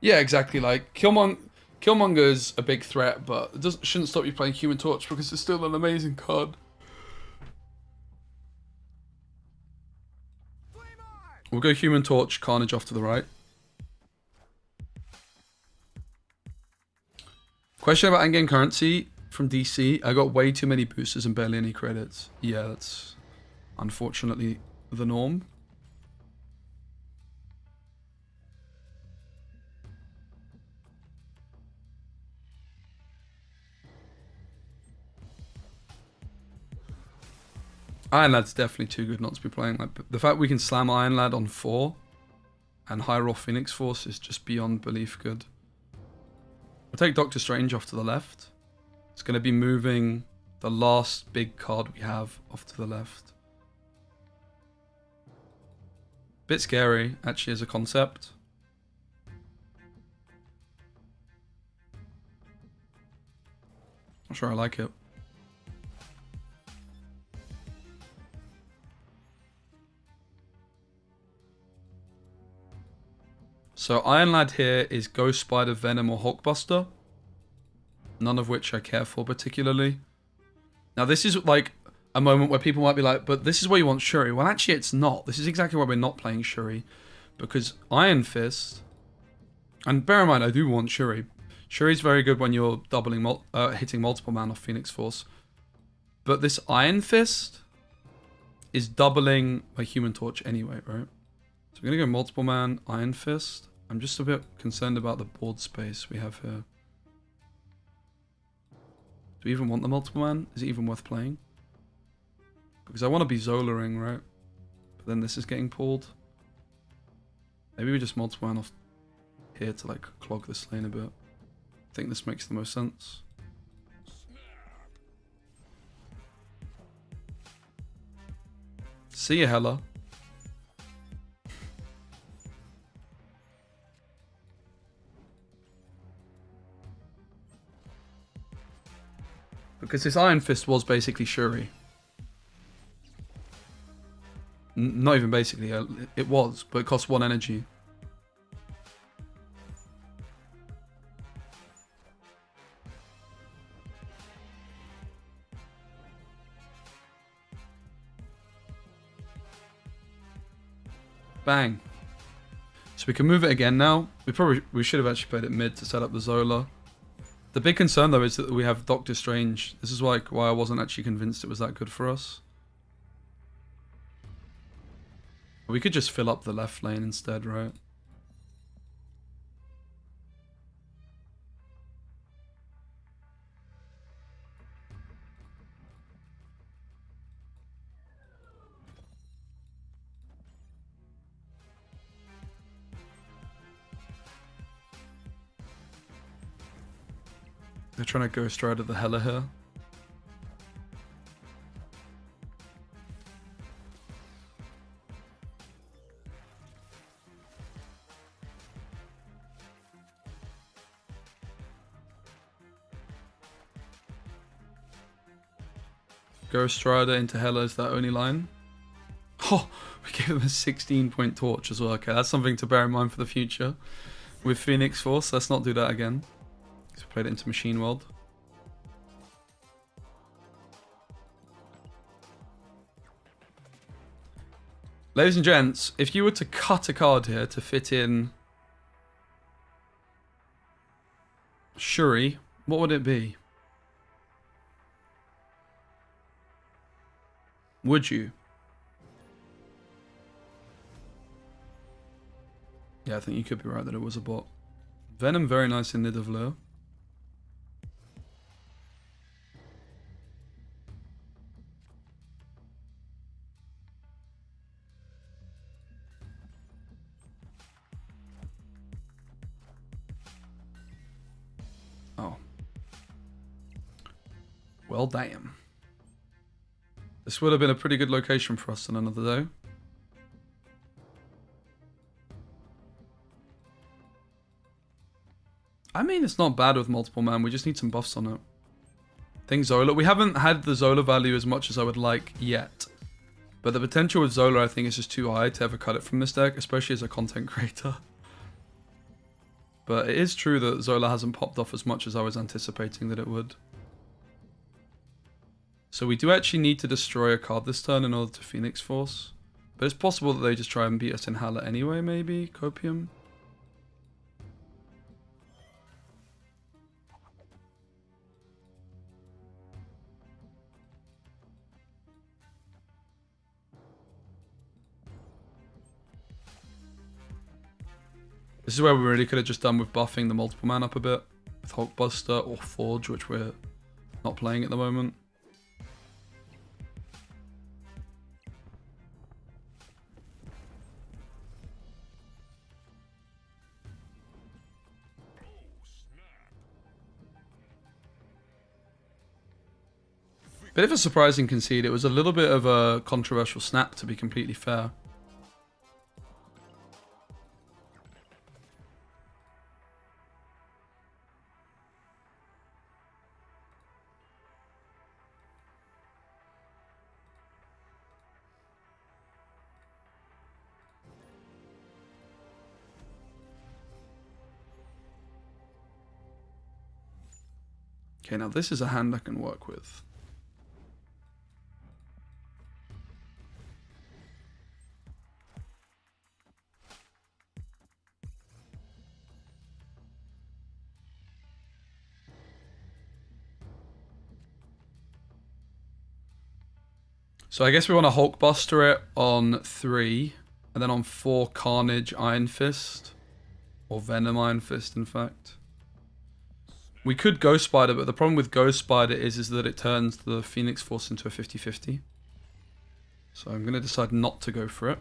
S1: yeah, exactly. Like Killmonger's a big threat, but it shouldn't stop you playing Human Torch because it's still an amazing card. We'll go Human Torch, Carnage off to the right. Question about endgame currency from DC. I got way too many boosters and barely any credits. Yeah, that's unfortunately the norm. Iron Lad's definitely too good not to be playing. Like the fact we can slam Iron Lad on 4 and high roll Phoenix Force is just beyond belief good. We'll take Doctor Strange off to the left. It's going to be moving the last big card we have off to the left. Bit scary, actually, as a concept. Not sure I like it. So Iron Lad here is Ghost Spider, Venom, or Hulkbuster. None of which I care for particularly. Now this is like a moment where people might be like, but this is where you want Shuri. Well, actually it's not. This is exactly why we're not playing Shuri. Because Iron Fist And bear in mind, I do want Shuri. Shuri's very good when you're doubling, hitting multiple man off Phoenix Force. But this Iron Fist is doubling my Human Torch anyway, right? So we're going to go multiple man, Iron Fist. I'm just a bit concerned about the board space we have here. Do we even want the multiple man? Is it even worth playing? Because I want to be Zolaring, right? But then this is getting pulled. Maybe we just multiple man off here to like clog this lane a bit. I think this makes the most sense. See ya, Hela. Because this Iron Fist was basically Shuri. Not even basically, it was, but it cost 1 energy. Bang. So we can move it again now. We should have actually played it mid to set up the Zola. The big concern though is that we have Doctor Strange. This is why I wasn't actually convinced it was that good for us. We could just fill up the left lane instead, right? They're trying to go straight at the Hela here. Ghost Rider into Hela is that only line. Oh, we gave them a 16-point torch as well. Okay, that's something to bear in mind for the future. With Phoenix Force, let's not do that again. So we played it into Machine World. Ladies and gents, if you were to cut a card here to fit in Shuri, what would it be? Would you? Yeah, I think you could be right that it was a bot. Venom, very nice in Nidavellir. Oh. Well, damn. This would have been a pretty good location for us on another day. I mean, it's not bad with multiple man. We just need some buffs on it. I think Zola. We haven't had the Zola value as much as I would like yet. But the potential with Zola, I think, is just too high to ever cut it from this deck, especially as a content creator. But it is true that Zola hasn't popped off as much as I was anticipating that it would. So we do actually need to destroy a card this turn in order to Phoenix Force. But it's possible that they just try and beat us in Hala anyway, maybe? Copium? This is where we really could have just done with buffing the multiple man up a bit. With Hulkbuster or Forge, which we're not playing at the moment. Bit of a surprising concede. It was a little bit of a controversial snap, to be completely fair. Okay, now this is a hand I can work with. So I guess we want to Hulkbuster it on 3, and then on 4 Carnage Iron Fist, or Venom Iron Fist, in fact. We could Ghost Spider, but the problem with Ghost Spider is that it turns the Phoenix Force into a 50-50. So I'm going to decide not to go for it.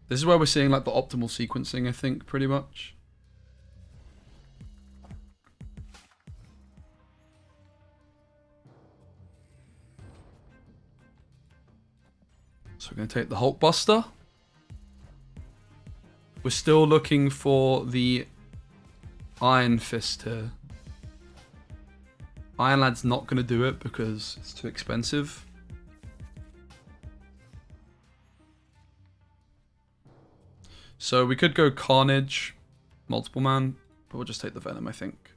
S1: This is where we're seeing like the optimal sequencing, I think, pretty much. So we're going to take the Hulkbuster. We're still looking for the Iron Fist here. Iron Lad's not going to do it because it's too expensive. So we could go Carnage, Multiple Man, but we'll just take the Venom, I think.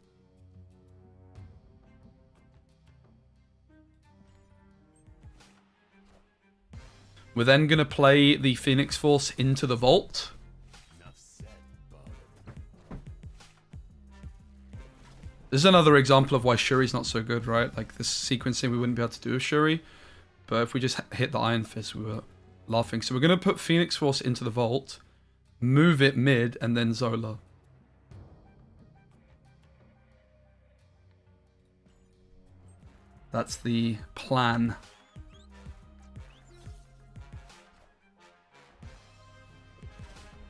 S1: We're then going to play the Phoenix Force into the Vault. This is another example of why Shuri's not so good, right? Like this sequencing we wouldn't be able to do with Shuri. But if we just hit the Iron Fist, we were laughing. So we're going to put Phoenix Force into the Vault, move it mid, and then Zola. That's the plan.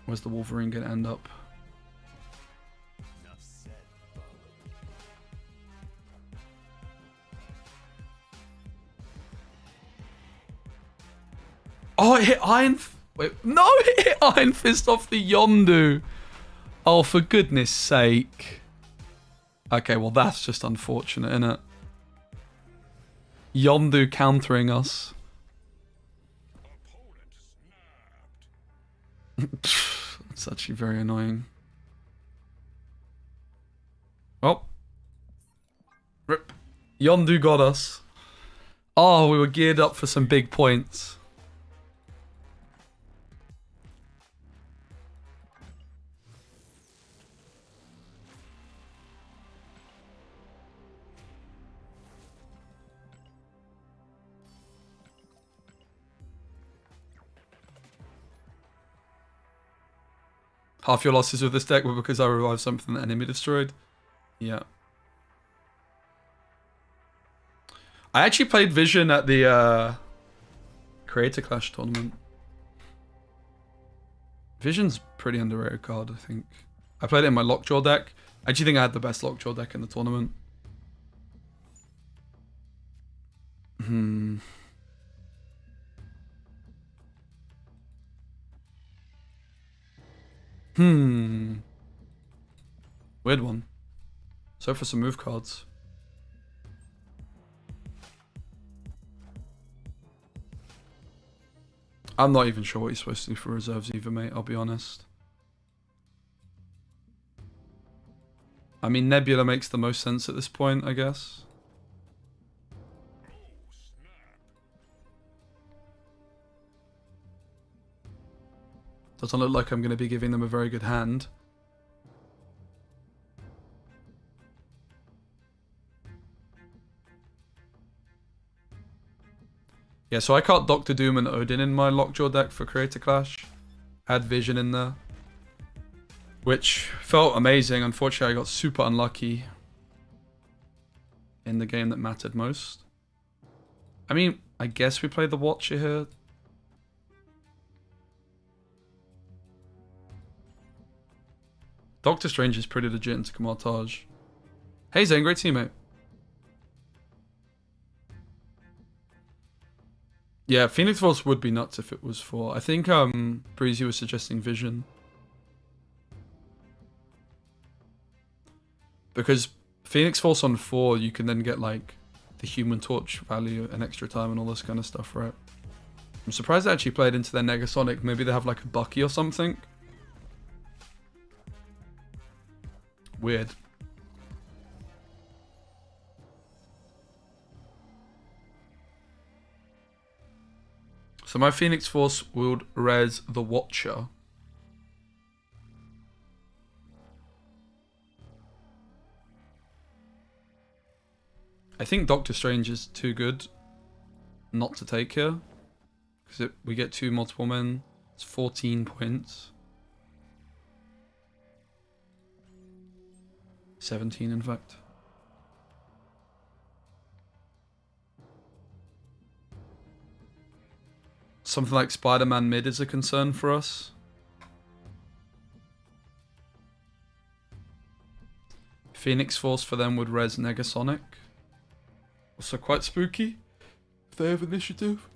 S1: Where's the Wolverine going to end up? Oh, it hit Iron... Wait, no, it hit Iron Fist off the Yondu. Oh, for goodness sake. Okay, well, that's just unfortunate, isn't it? Yondu countering us. It's actually very annoying. Oh. Rip. Yondu got us. Oh, we were geared up for some big points. Half your losses with this deck were because I revived something the enemy destroyed. Yeah. I actually played Vision at the Creator Clash tournament. Vision's pretty underrated card, I think. I played it in my Lockjaw deck. I actually think I had the best Lockjaw deck in the tournament. Weird one. So for some move cards. I'm not even sure what you're supposed to do for reserves either, mate, I'll be honest. I mean, Nebula makes the most sense at this point, I guess. Doesn't look like I'm going to be giving them a very good hand. Yeah, so I caught Doctor Doom and Odin in my Lockjaw deck for Creator Clash. Had Vision in there. Which felt amazing. Unfortunately, I got super unlucky in the game that mattered most. I mean, I guess we played the Watcher here. Doctor Strange is pretty legit into Kamartage. Hey Zane, great teammate. Yeah, Phoenix Force would be nuts if it was for... I think Breezy was suggesting Vision. Because Phoenix Force on 4, you can then get like the Human Torch value and extra time and all this kind of stuff, right? I'm surprised they actually played into their Negasonic. Maybe they have like a Bucky or something. Weird. So my Phoenix Force would res the Watcher. I think Doctor Strange is too good not to take here. Because we get 2 multiple men. It's 14 points. 17, in fact. Something like Spider-Man mid is a concern for us. Phoenix Force for them would res Negasonic. Also quite spooky if they have initiative.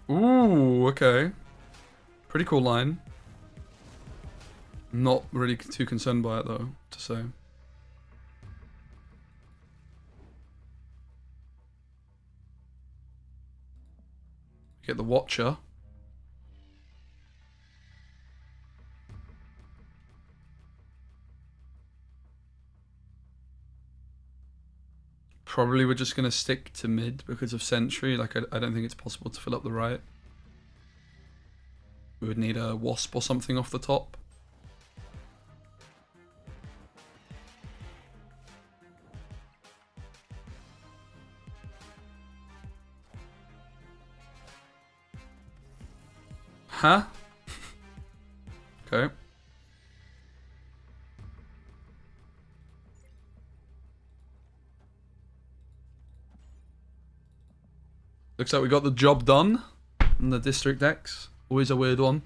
S1: Ooh, okay. Pretty cool line. Not really too concerned by it though, to say. Get the Watcher. Probably we're just going to stick to mid because of Sentry. Like, I don't think it's possible to fill up the right. We would need a Wasp or something off the top. Huh? Okay. Looks like we got the job done in the District X. Always a weird one.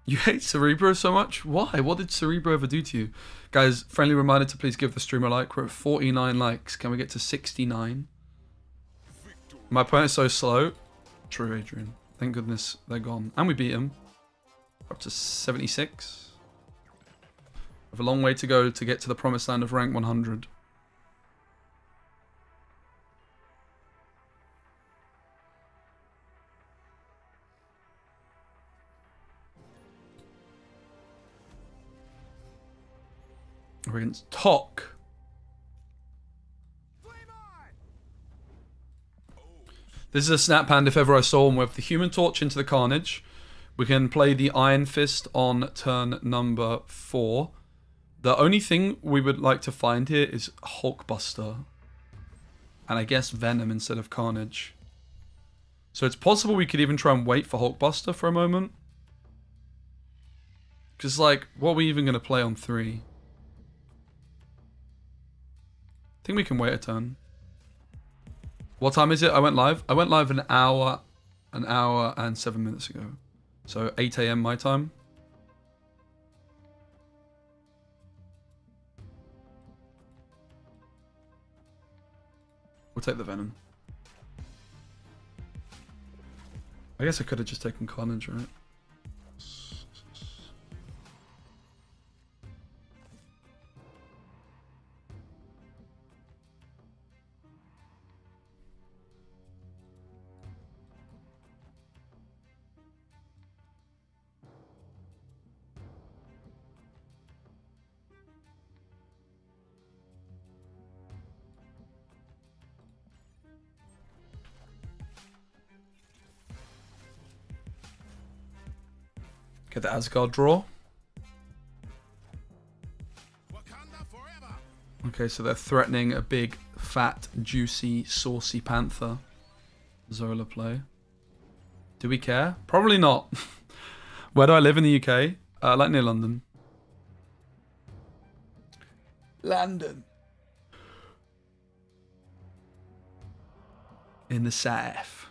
S1: You hate Cerebro so much? Why? What did Cerebro ever do to you? Guys, friendly reminder to please give the stream a like. We're at 49 likes. Can we get to 69? My opponent's so slow. True, Adrian. Thank goodness they're gone. And we beat him. Up to 76. We have a long way to go to get to the promised land of rank 100. We're against Tok. This is a snap hand if ever I saw one. With the Human Torch into the Carnage. We can play the Iron Fist on turn number 4. The only thing we would like to find here is Hulkbuster. And I guess Venom instead of Carnage. So it's possible we could even try and wait for Hulkbuster for a moment. Because, like, what are we even going to play on 3? I think we can wait a turn. What time is it? I went live. I went live an hour and 7 minutes ago. So 8 AM my time. We'll take the Venom. I guess I could have just taken Carnage, right? Get the Asgard draw. Okay, so they're threatening a big, fat, juicy, saucy panther. Zola play. Do we care? Probably not. Where do I live in the UK? Like near London. London. In the south.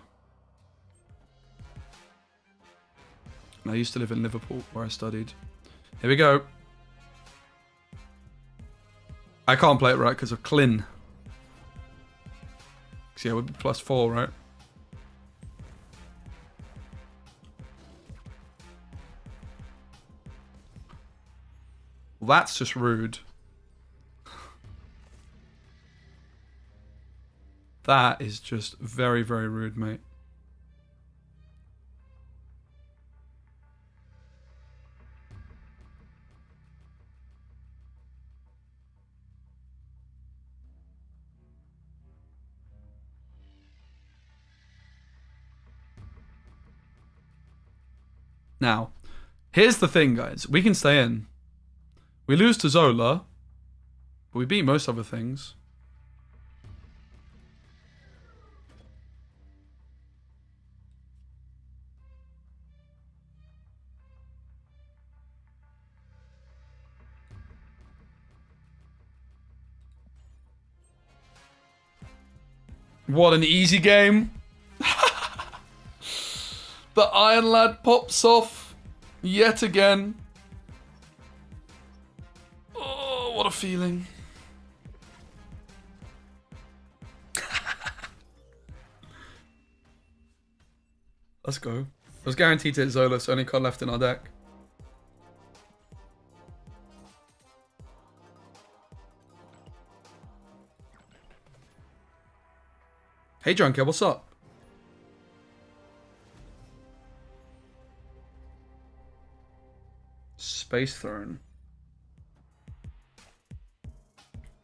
S1: I used to live in Liverpool, where I studied. Here we go. I can't play it right because of Clin. So yeah, it would be +4, right? That's just rude. That is just very, very rude, mate. Now, here's the thing, guys. We can stay in. We lose to Zola, but we beat most other things. What an easy game. The Iron Lad pops off yet again. Oh, what a feeling. Let's go. I was guaranteed to hit Zola, so only card left in our deck. Hey, Junker, what's up? Space Throne.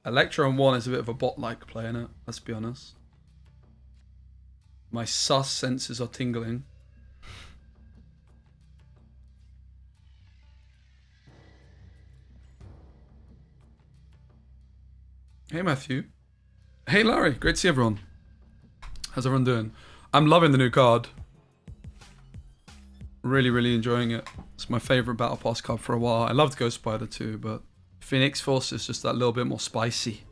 S1: Electro on 1 is a bit of a bot-like play, innit? Let's be honest. My sus senses are tingling. Hey, Matthew. Hey, Larry. Great to see everyone. How's everyone doing? I'm loving the new card. Really, really enjoying it. It's my favorite Battle Pass card for a while. I loved Ghost Spider too, but Phoenix Force is just that little bit more spicy.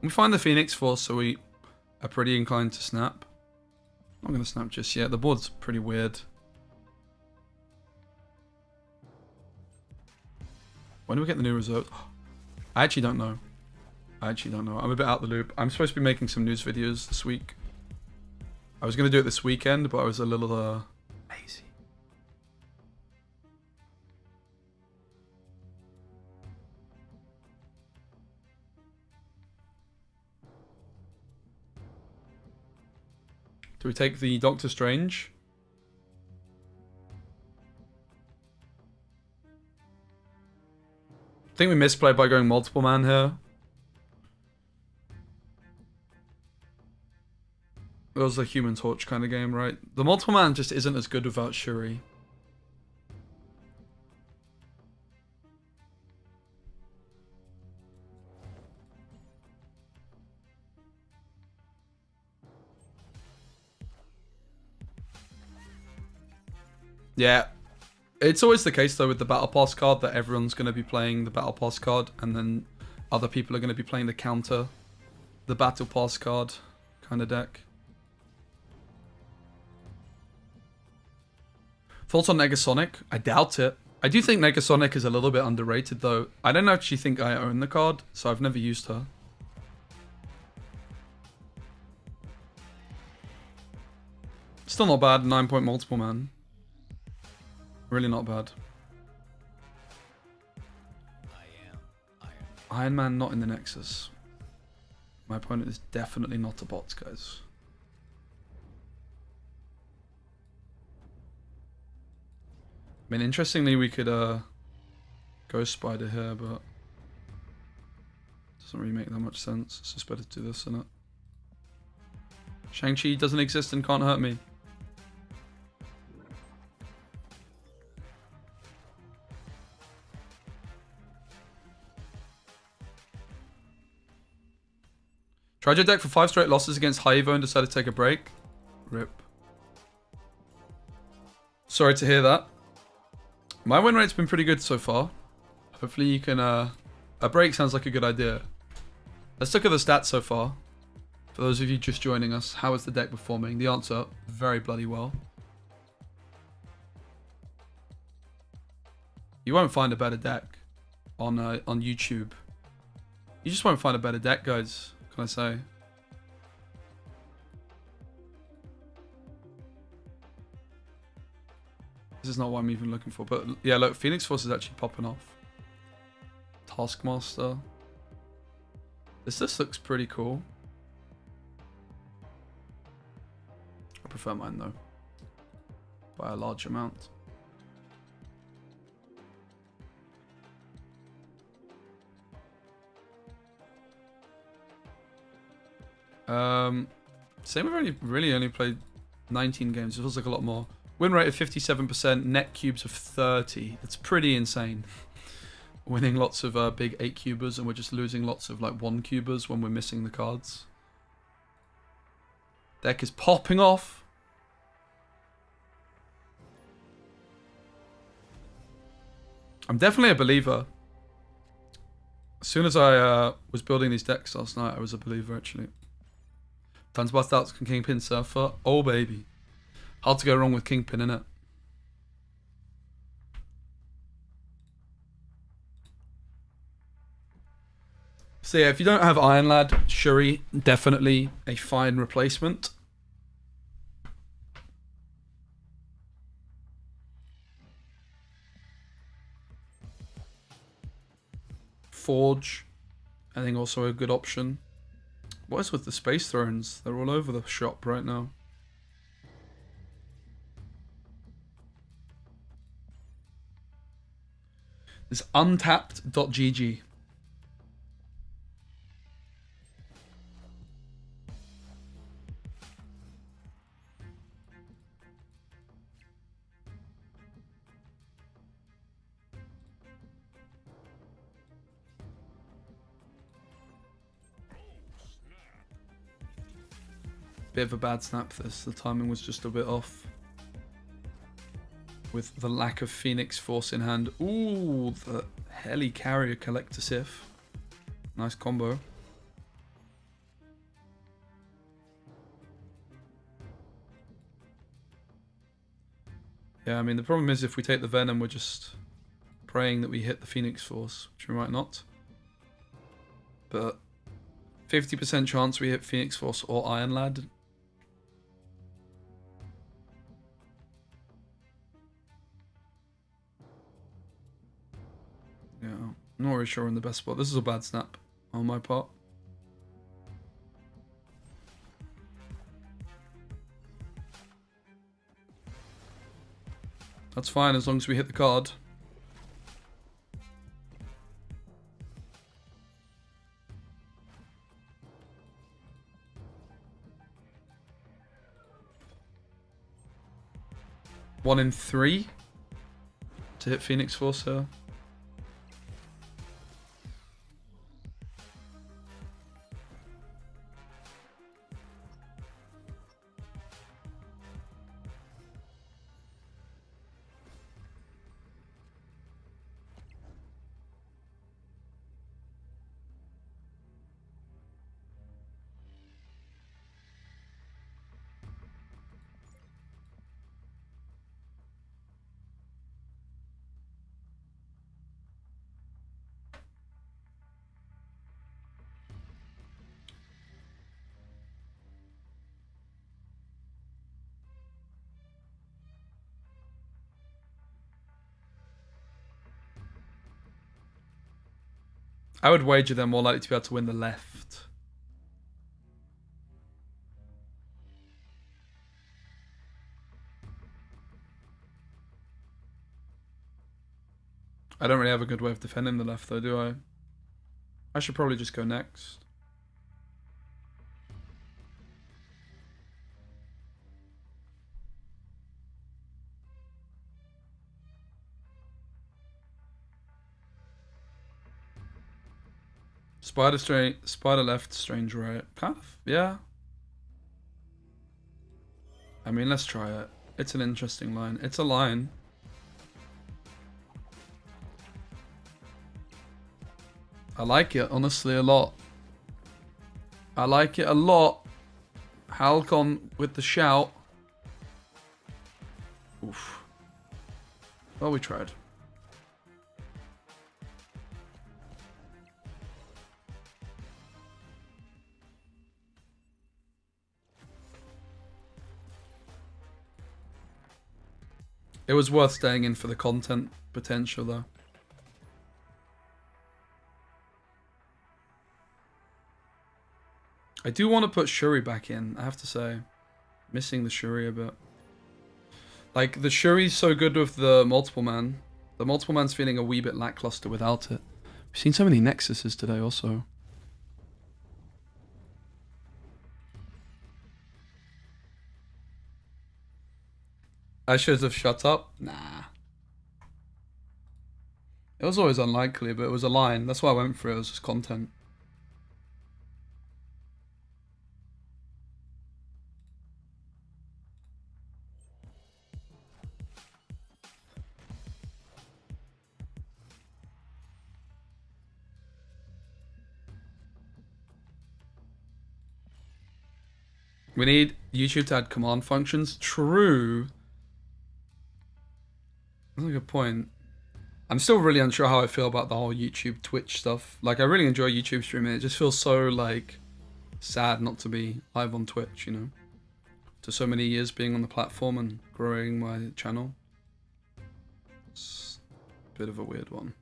S1: We find the Phoenix Force, so we are pretty inclined to snap. I'm not going to snap just yet. The board's pretty weird. When do we get the new reserves? I actually don't know. I'm a bit out the loop. I'm supposed to be making some news videos this week. I was going to do it this weekend, but I was a little lazy. Do we take the Doctor Strange? I think we misplayed by going multiple man here. It was a Human Torch kind of game, right? The multiple man just isn't as good without Shuri. Yeah. It's always the case, though, with the Battle Pass card that everyone's going to be playing the Battle Pass card, and then other people are going to be playing the counter, the Battle Pass card kind of deck. Thoughts on Negasonic? I doubt it. I do think Negasonic is a little bit underrated, though. I don't actually think I own the card, so I've never used her. Still not bad, 9-point multiple man. Really not bad. Iron Man not in the Nexus. My opponent is definitely not a bot, guys. I mean, interestingly, we could Ghost Spider here, but doesn't really make that much sense. It's just better to do this, isn't it? Shang-Chi doesn't exist and can't hurt me. Tried your deck for 5 straight losses against High Evo and decided to take a break. RIP. Sorry to hear that. My win rate's been pretty good so far. Hopefully you can... a break sounds like a good idea. Let's look at the stats so far. For those of you just joining us, how is the deck performing? The answer, very bloody well. You won't find a better deck on YouTube. You just won't find a better deck, guys. What can I say? This is not what I'm even looking for. But yeah, look, Phoenix Force is actually popping off. Taskmaster. This looks pretty cool. I prefer mine though. By a large amount. Same, we've really only played 19 games. It feels like a lot more. Win rate of 57%, net cubes of 30. That's pretty insane. Winning lots of big 8 cubers, and we're just losing lots of like 1 cubers when we're missing the cards. Deck is popping off. I'm definitely a believer. As soon as I was building these decks last night, I was a believer actually. Tons bust outs Kingpin Surfer. Oh baby. Hard to go wrong with Kingpin, innit? So yeah, if you don't have Iron Lad, Shuri, definitely a fine replacement. Forge, I think also a good option. What is with the Space Thrones? They're all over the shop right now. There's untapped.gg. Bit of a bad snap this. The timing was just a bit off. With the lack of Phoenix Force in hand. Ooh, the Heli Carrier Collector Sif. Nice combo. Yeah, I mean, the problem is if we take the Venom, we're just praying that we hit the Phoenix Force, which we might not. But 50% chance we hit Phoenix Force or Iron Lad. Yeah, not really sure in the best spot. This is a bad snap on my part. That's fine as long as we hit the card. One in 3 to hit Phoenix Force here. I would wager they're more likely to be able to win the left. I don't really have a good way of defending the left though, do I? I should probably just go next. Spider left, strange right. Kind of, yeah. I mean, let's try it. It's an interesting line. It's a line. I like it, honestly, a lot. I like it a lot. Halcon with the shout. Oof. Well, we tried. It was worth staying in for the content potential, though. I do want to put Shuri back in, I have to say. Missing the Shuri a bit. Like, the Shuri's so good with the multiple man. The multiple man's feeling a wee bit lackluster without it. We've seen so many Nexuses today also. I should have shut up. Nah. It was always unlikely, but it was a line. That's why I went for it. It was just content. We need YouTube to add command functions. True. That's a good point. I'm still really unsure how I feel about the whole YouTube Twitch stuff. Like, I really enjoy YouTube streaming. It just feels so, like, sad not to be live on Twitch, you know? After so many years being on the platform and growing my channel. It's a bit of a weird one.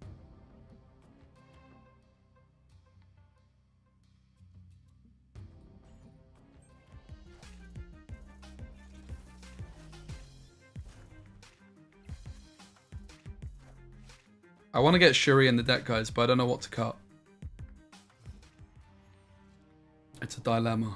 S1: I want to get Shuri in the deck, guys, but I don't know what to cut. It's a dilemma.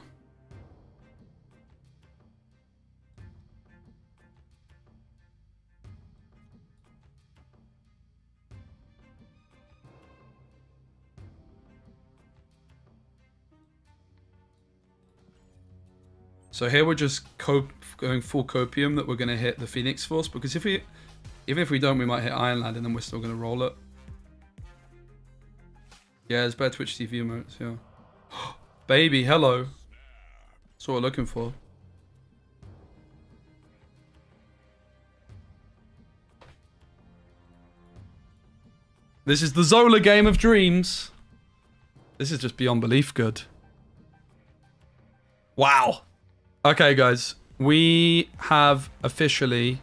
S1: So here we're just going full copium that we're going to hit the Phoenix Force, because even if we don't, we might hit Iron Lad and then we're still going to roll it. Yeah, there's better Twitch TV emotes, yeah. Baby, hello. That's what we're looking for. This is the Zola game of dreams. This is just beyond belief good. Wow. Okay, guys. We have officially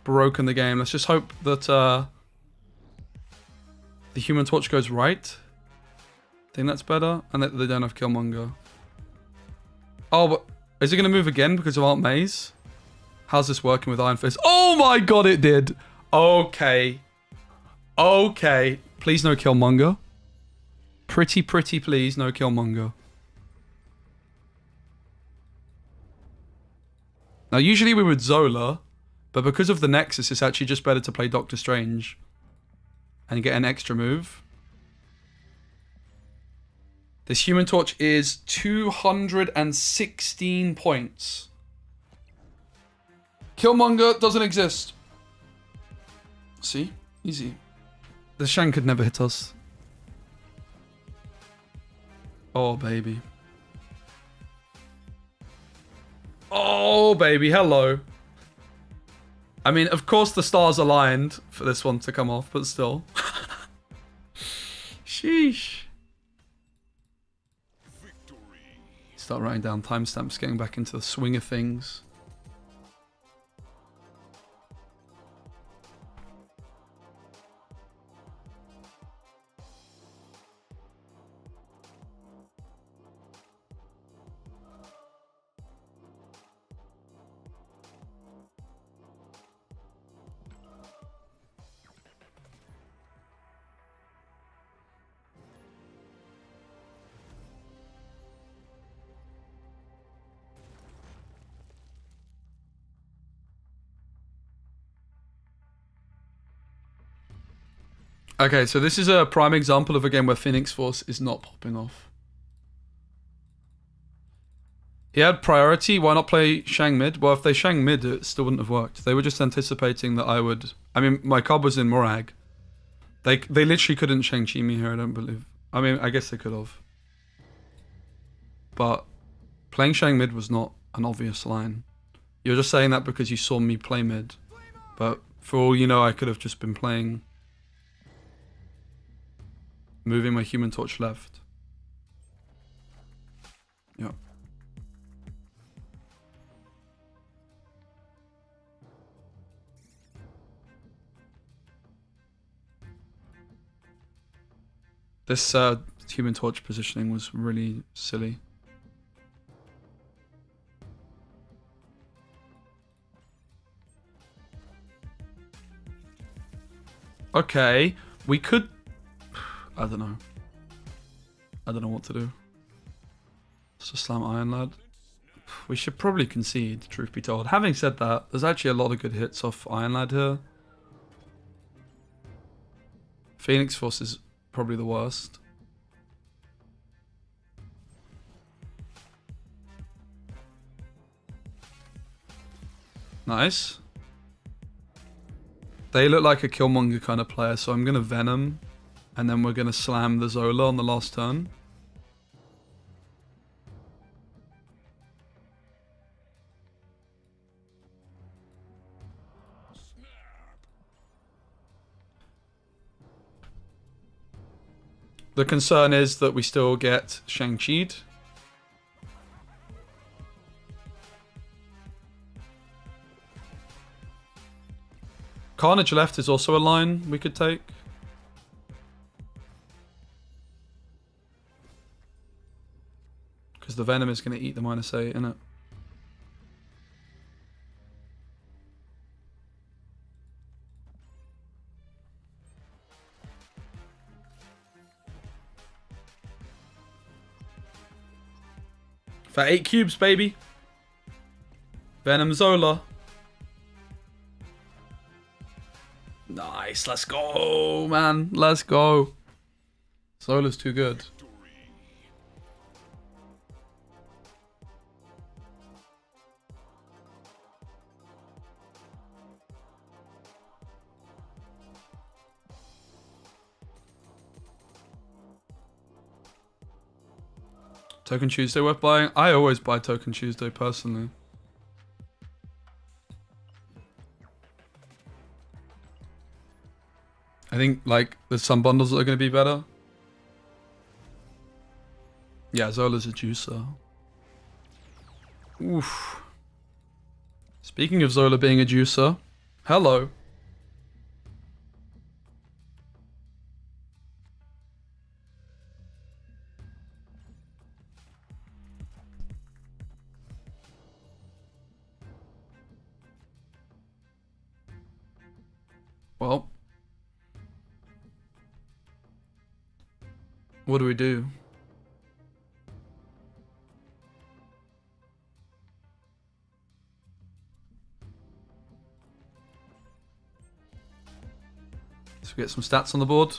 S1: broken the game. Let's just hope that the Human Torch goes right. I think that's better. And that they don't have Killmonger. Oh, but is it going to move again because of Aunt May's? How's this working with Iron Fist? Oh my god, it did. Okay. Okay. Please no Killmonger. Pretty please no Killmonger. Now, usually we would Zola, but because of the Nexus, it's actually just better to play Doctor Strange and get an extra move. This Human Torch is 216 points. Killmonger doesn't exist. See? Easy. The Shang could never hit us. Oh, baby. Oh, baby. Hello. I mean, of course the stars aligned for this one to come off, but still. Sheesh. Victory. Start writing down timestamps, getting back into the swing of things. Okay, so this is a prime example of a game where Phoenix Force is not popping off. He had priority, why not play Shang mid? Well, if they Shang mid, it still wouldn't have worked. They were just anticipating that I would... I mean, my card was in Morag. They literally couldn't Shang-Chi me here, I don't believe. I mean, I guess they could have. But playing Shang mid was not an obvious line. You're just saying that because you saw me play mid. But for all you know, I could have just been playing... moving my Human Torch left. Yeah. This Human Torch positioning was really silly. Okay, we could... I don't know. I don't know what to do. Let's just slam Iron Lad. We should probably concede, truth be told. Having said that, there's actually a lot of good hits off Iron Lad here. Phoenix Force is probably the worst. Nice. They look like a Killmonger kind of player, so I'm going to Venom. And then we're going to slam the Zola on the last turn. The concern is that we still get Shang-Chi'd. Carnage left is also a line we could take. Because the Venom is going to eat the -8, innit? For 8 cubes, baby. Venom Zola. Nice, let's go, man. Let's go. Zola's too good. Token Tuesday worth buying? I always buy Token Tuesday personally. I think like there's some bundles that are going to be better. Yeah, Zola's a juicer. Oof. Speaking of Zola being a juicer, hello. Well, what do we do? Let's get some stats on the board.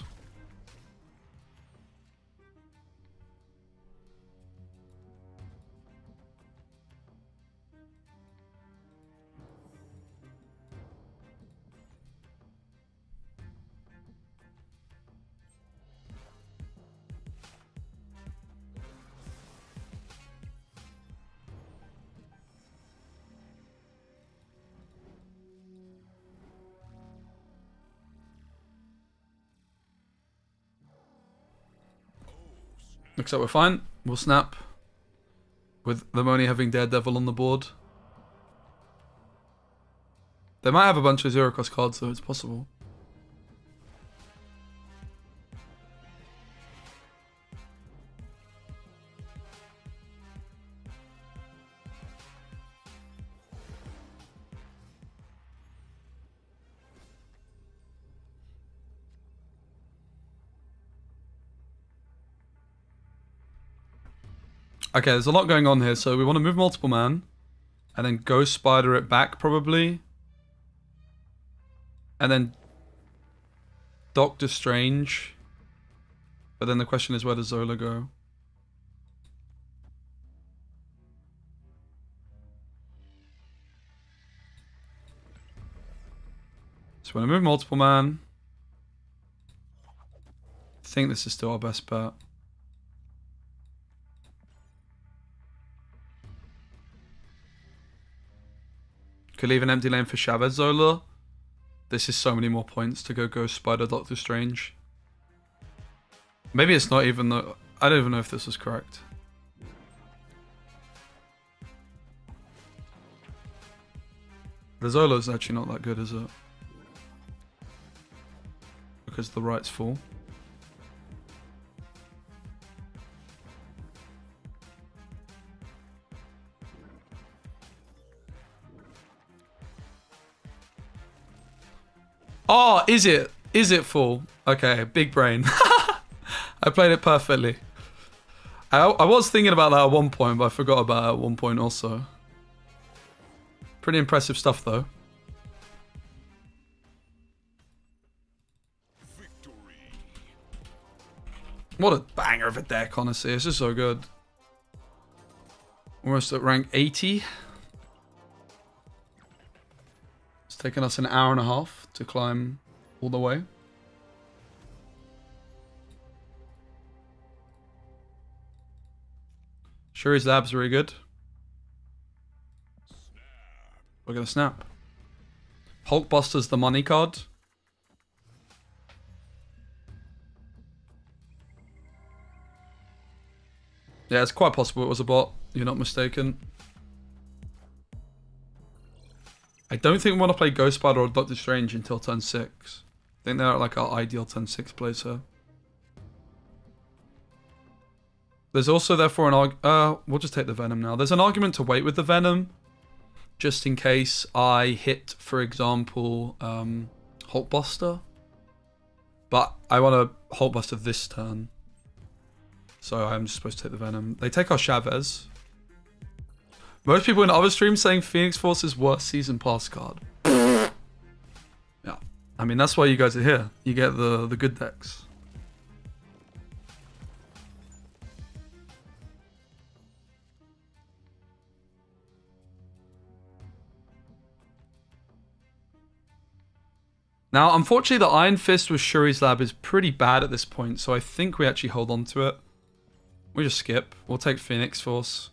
S1: Looks like we're fine. We'll snap. With them only having Daredevil on the board. They might have a bunch of zero cost cards, so it's possible. Okay, there's a lot going on here, so we want to move multiple man, and then Ghost Spider it back probably, and then Doctor Strange, but then the question is where does Zola go? So we want to move multiple man. I think this is still our best bet. Could leave an empty lane for Chavez Zola. This is so many more points to go Ghost Spider Doctor Strange. Maybe it's not even the... I don't even know if this was correct. The Zola is actually not that good, is it? Because the right's full. is it? Is it full? Okay, big brain. I played it perfectly. I was thinking about that at one point, but I forgot about it at one point also. Pretty impressive stuff, though.
S3: Victory.
S1: What a banger of a deck, honestly. It's just so good. Almost at rank 80. It's taken us an hour and a half to climb all the way. Shuri's Lab's really good. We're gonna snap. Hulkbuster's the money card. Yeah, it's quite possible it was a bot. You're not mistaken. I don't think we want to play Ghost Spider or Doctor Strange until turn 6. I think they're like our ideal turn 6 plays here. There's also therefore an argument. We'll just take the Venom now. There's an argument to wait with the Venom, just in case I hit, for example, Hulkbuster. But I want to Hulkbuster this turn, so I'm just supposed to take the Venom. They take our Chavez. Most people in other streams saying Phoenix Force's worst season pass card. Yeah, I mean that's why you guys are here. You get the good decks. Now, unfortunately, the Iron Fist with Shuri's Lab is pretty bad at this point, so I think we actually hold on to it. We just skip. We'll take Phoenix Force.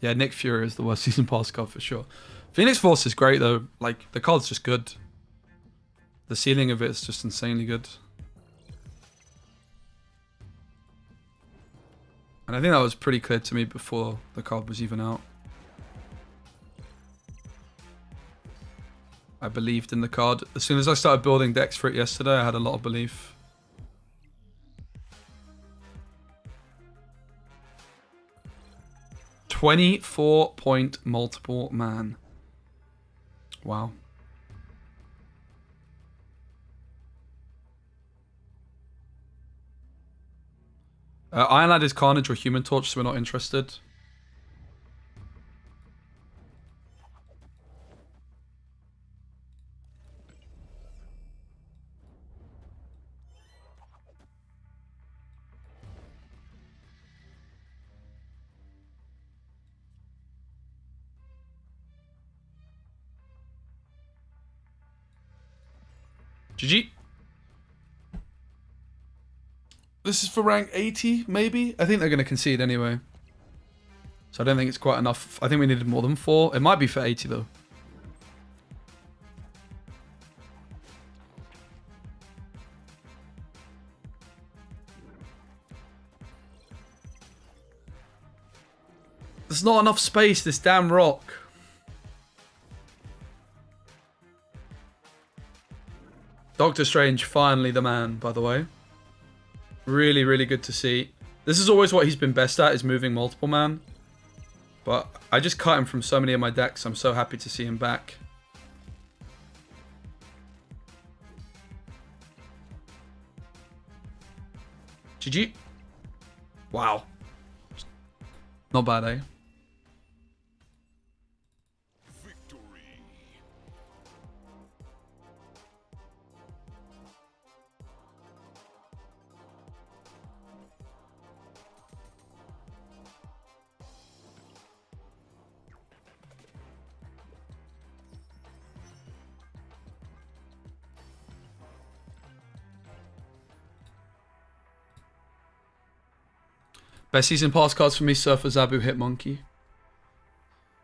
S1: Yeah, Nick Fury is the worst season pass card for sure. Phoenix Force is great, though. Like, the card's just good. The ceiling of it is just insanely good. And I think that was pretty clear to me before the card was even out. I believed in the card. As soon as I started building decks for it yesterday, I had a lot of belief. .24 multiple man. Wow. Iron Lad is Carnage or Human Torch, so we're not interested. GG. This is for rank 80, maybe? I think they're going to concede anyway. So I don't think it's quite enough. I think we needed more than 4. It might be for 80, though. There's not enough space, this damn rock. Doctor Strange, finally the man, by the way. Really, really good to see. This is always what he's been best at, is moving multiple man. But I just cut him from so many of my decks. I'm so happy to see him back. GG. Wow. Not bad, eh? Best season pass cards for me, Surfer, Zabu, Hitmonkey.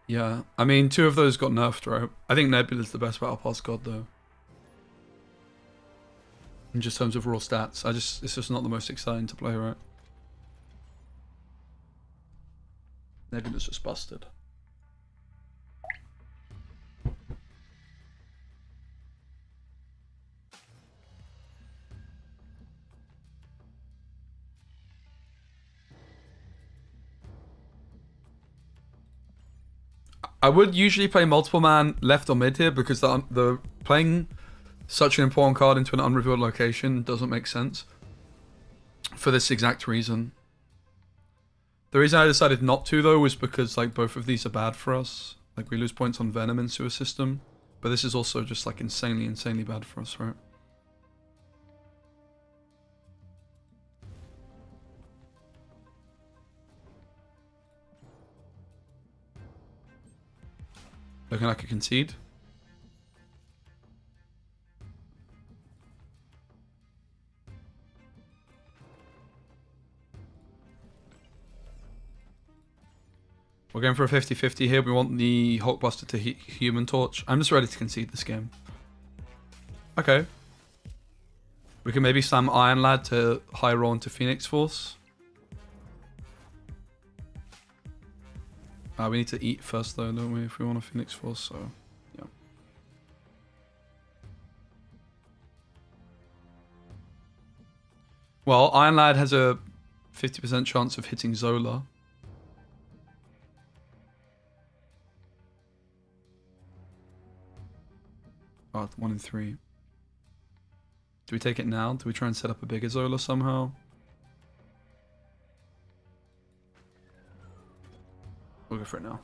S1: Yeah, I mean, 2 of those got nerfed, right? I think Nebula's the best battle pass card, though. In just terms of raw stats. It's just not the most exciting to play, right? Nebula's just busted. I would usually play multiple man left or mid here because the playing Such an important card into an unrevealed location doesn't make sense. For this exact reason. The reason I decided not to, though, was because, like, both of these are bad for us. Like, we lose points on Venom and Sewer System. But this is also just, like, insanely, insanely bad for us, right? Looking like a concede. We're going for a 50-50 here. We want the Hulkbuster to Human Torch. I'm just ready to concede this game. Okay. We can maybe slam Iron Lad to high roll into Phoenix Force. We need to eat first though, don't we, if we want a Phoenix Force, so yeah. Well, Iron Lad has a 50% chance of hitting Zola. Oh, 1 in 3. Do we take it now? Do we try and set up a bigger Zola somehow? We'll go for it now.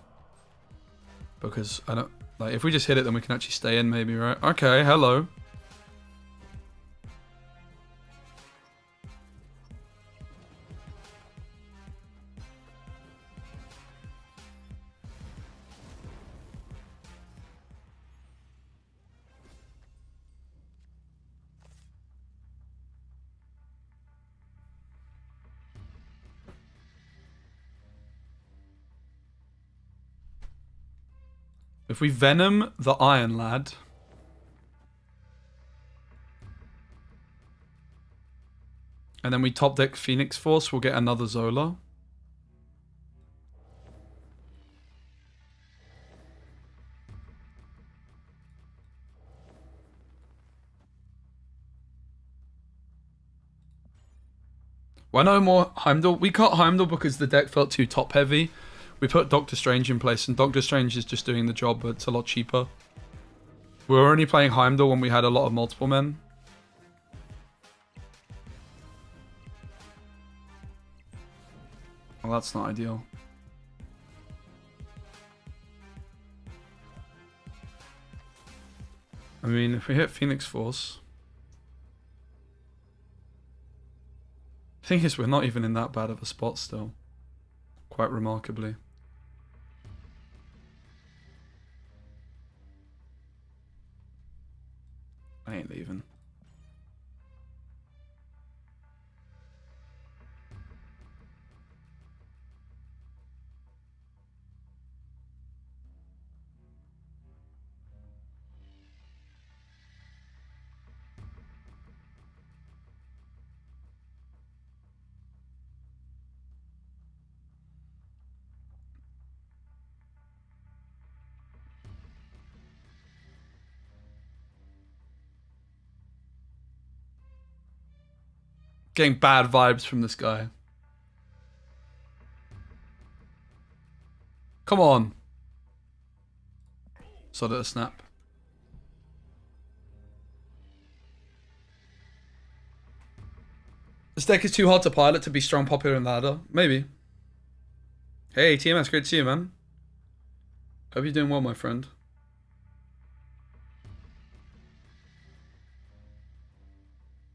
S1: Because I don't... Like, if we just hit it, then we can actually stay in maybe, right? Okay, hello. If we Venom the Iron Lad... and then we top deck Phoenix Force, we'll get another Zola. Why no more Heimdall? We cut Heimdall because the deck felt too top heavy. We put Doctor Strange in place, and Doctor Strange is just doing the job, but it's a lot cheaper. We were only playing Heimdall when we had a lot of multiple men. Well, that's not ideal. I mean, if we hit Phoenix Force... The thing is, we're not even in that bad of a spot still. Quite remarkably. I ain't leaving. Getting bad vibes from this guy. Come on. Sod it a snap. This deck is too hard to pilot to be strong, popular, and ladder. Maybe. Hey, TMS, great to see you, man. Hope you're doing well, my friend.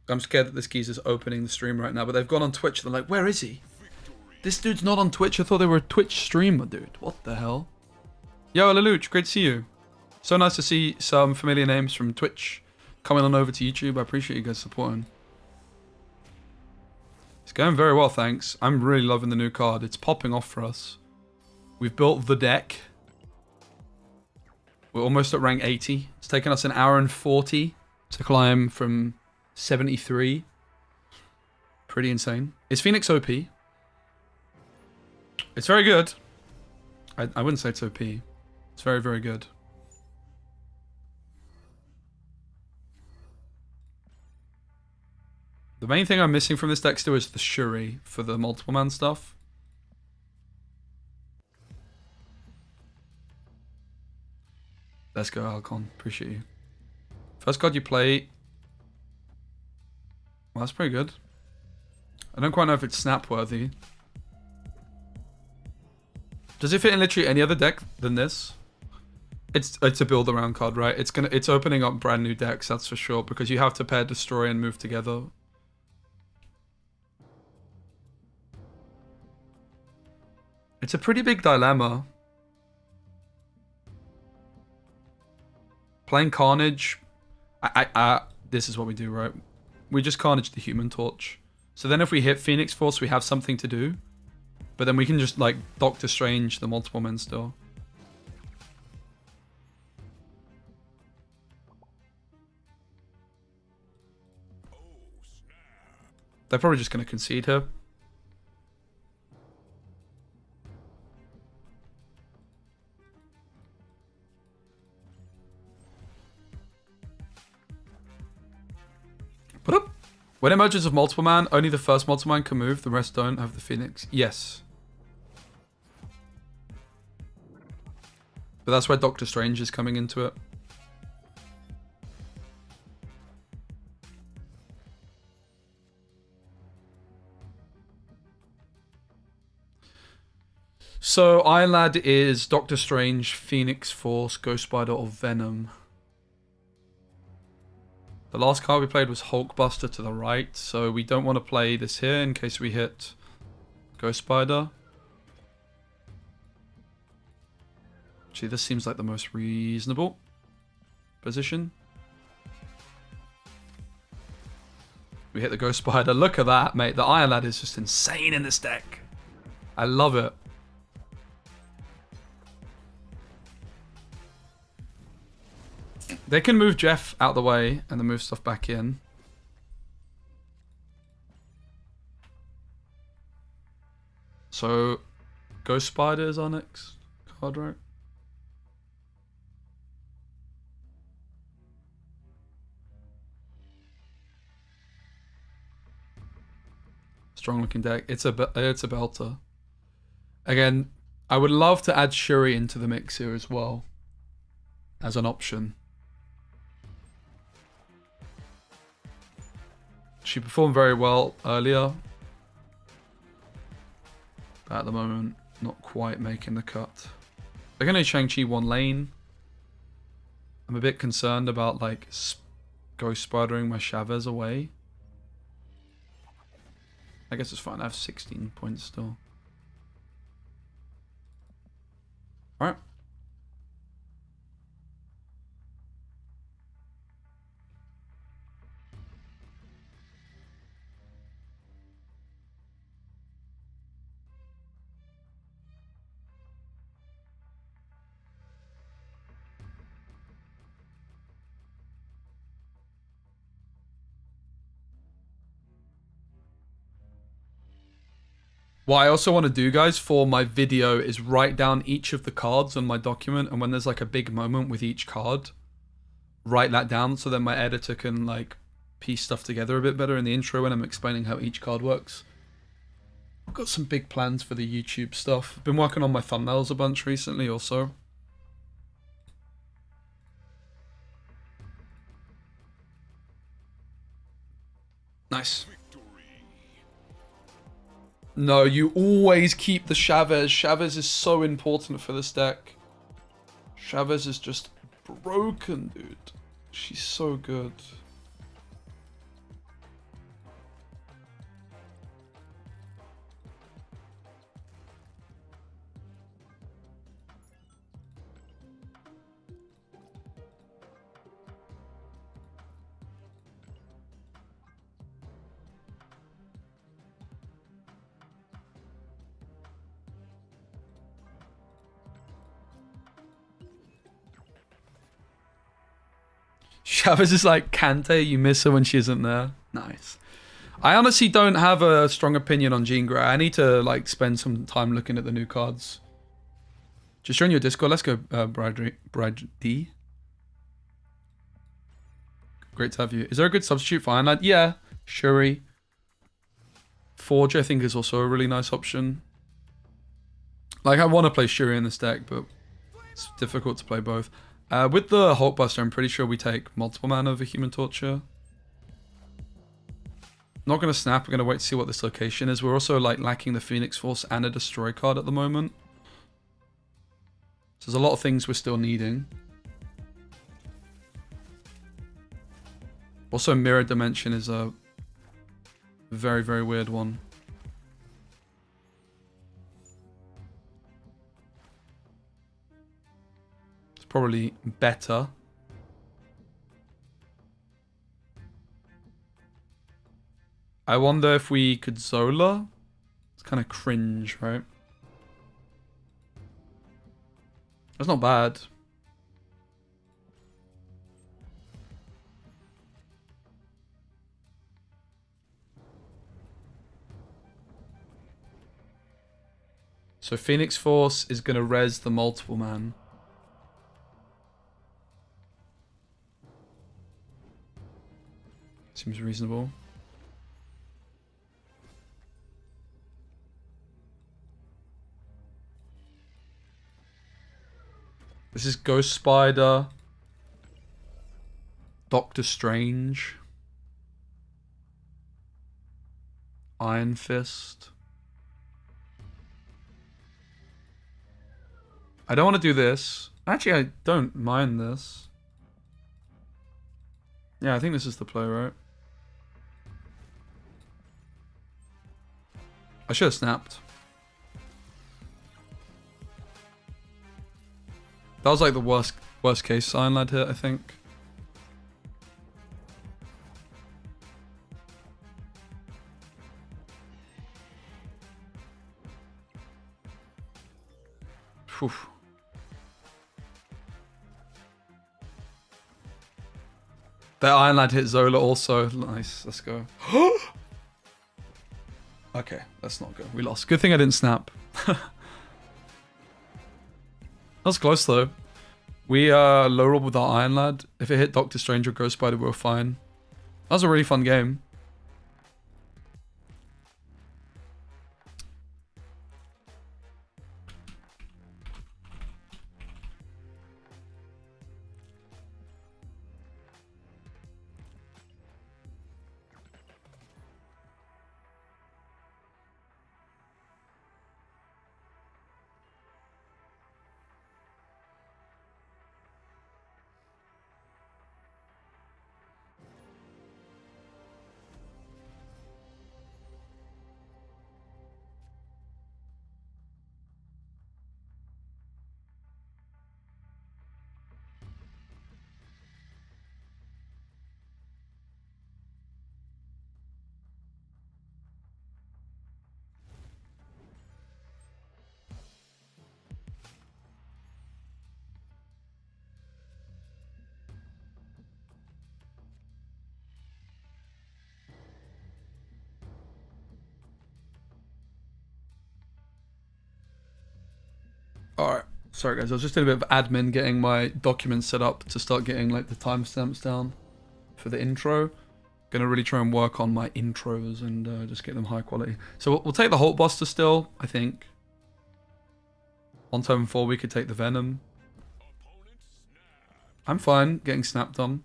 S1: I'm scared that this geezer's opening the stream right now, but they've gone on Twitch. They're like, where is he? This dude's not on Twitch. I thought they were a Twitch streamer, dude. What the hell? Yo, Lelouch, great to see you. So nice to see some familiar names from Twitch coming on over to YouTube. I appreciate you guys supporting. It's going very well, thanks. I'm really loving the new card. It's popping off for us. We've built the deck. We're almost at rank 80. It's taken us an hour and 40 to climb from 73. Pretty insane. Is Phoenix OP? It's very good. I wouldn't say it's OP. It's very, very good. The main thing I'm missing from this deck still is the Shuri for the multiple man stuff. Let's go, Alcon. Appreciate you. First card you play. Well, that's pretty good. I don't quite know if it's snap worthy. Does it fit in literally any other deck than this? It's a build around card, right? It's opening up brand new decks, that's for sure, because you have to pair destroy and move together. It's a pretty big dilemma. Playing Carnage. This is what we do, right? We just Carnage the Human Torch. So then if we hit Phoenix Force, we have something to do. But then we can just, like, Doctor Strange the multiple men still. They're probably just going to concede here. Put up. When it merges with multiple man, only the first multiple man can move. The rest don't have the Phoenix. Yes. But that's where Doctor Strange is coming into it. So Iron Lad is Doctor Strange, Phoenix Force, Ghost Spider, or Venom. The last card we played was Hulkbuster to the right, so we don't want to play this here in case we hit Ghost Spider. Actually, this seems like the most reasonable position. We hit the Ghost Spider. Look at that, mate. The Iron Lad is just insane in this deck. I love it. They can move Jeff out the way and then move stuff back in. So, Ghost Spider is our next card, right? Strong looking deck. It's a belter. Again, I would love to add Shuri into the mix here as well as an option. She performed very well earlier, but at the moment, not quite making the cut. They're going to Shang-Chi one lane. I'm a bit concerned about, like, Ghost Spidering my Chavez away. I guess it's fine. I have 16 points still. Alright. What I also want to do, guys, for my video is write down each of the cards on my document, and when there's like a big moment with each card, write that down so then my editor can like piece stuff together a bit better in the intro when I'm explaining how each card works. I've got some big plans for the YouTube stuff. I've been working on my thumbnails a bunch recently also. Nice. No, you always keep the Chavez. Chavez is so important for this deck. Chavez is just broken, dude. She's so good. Chavez is like Kante, you miss her when she isn't there. Nice. I honestly don't have a strong opinion on Jean Grey. I need to like spend some time looking at the new cards. Just join your Discord. Let's go, Brad D. Great to have you. Is there a good substitute for Iron Lad? Yeah, Shuri. Forge, I think, is also a really nice option. Like, I want to play Shuri in this deck, but it's difficult to play both. With the Hulkbuster, I'm pretty sure we take multiple mana over Human Torture. Not going to snap. We're going to wait to see what this location is. We're also like lacking the Phoenix Force and a Destroy card at the moment. So there's a lot of things we're still needing. Also, Mirror Dimension is a very, very weird one. It's probably better. I wonder if we could Zola. It's kind of cringe, right? That's not bad. So Phoenix Force is going to res the multiple man. Seems reasonable. This is Ghost Spider, Doctor Strange, Iron Fist. I don't want to do this. Actually, I don't mind this. Yeah, I think this is the play, right? I should have snapped. That was like the worst case sign lad hit, I think. Whew. That Iron Lad hit Zola also. Nice, let's go. Okay, that's not good. We lost. Good thing I didn't snap. That was close though. We low rolled with our Iron Lad. If it hit Doctor Strange or Ghost Spider, we were fine. That was a really fun game. Alright, sorry guys, I was just doing a bit of admin getting my documents set up to start getting like the timestamps down for the intro. Gonna really try and work on my intros and just get them high quality. So we'll take the Hulkbuster still, I think. On turn 4 we could take the Venom. I'm fine getting snapped on.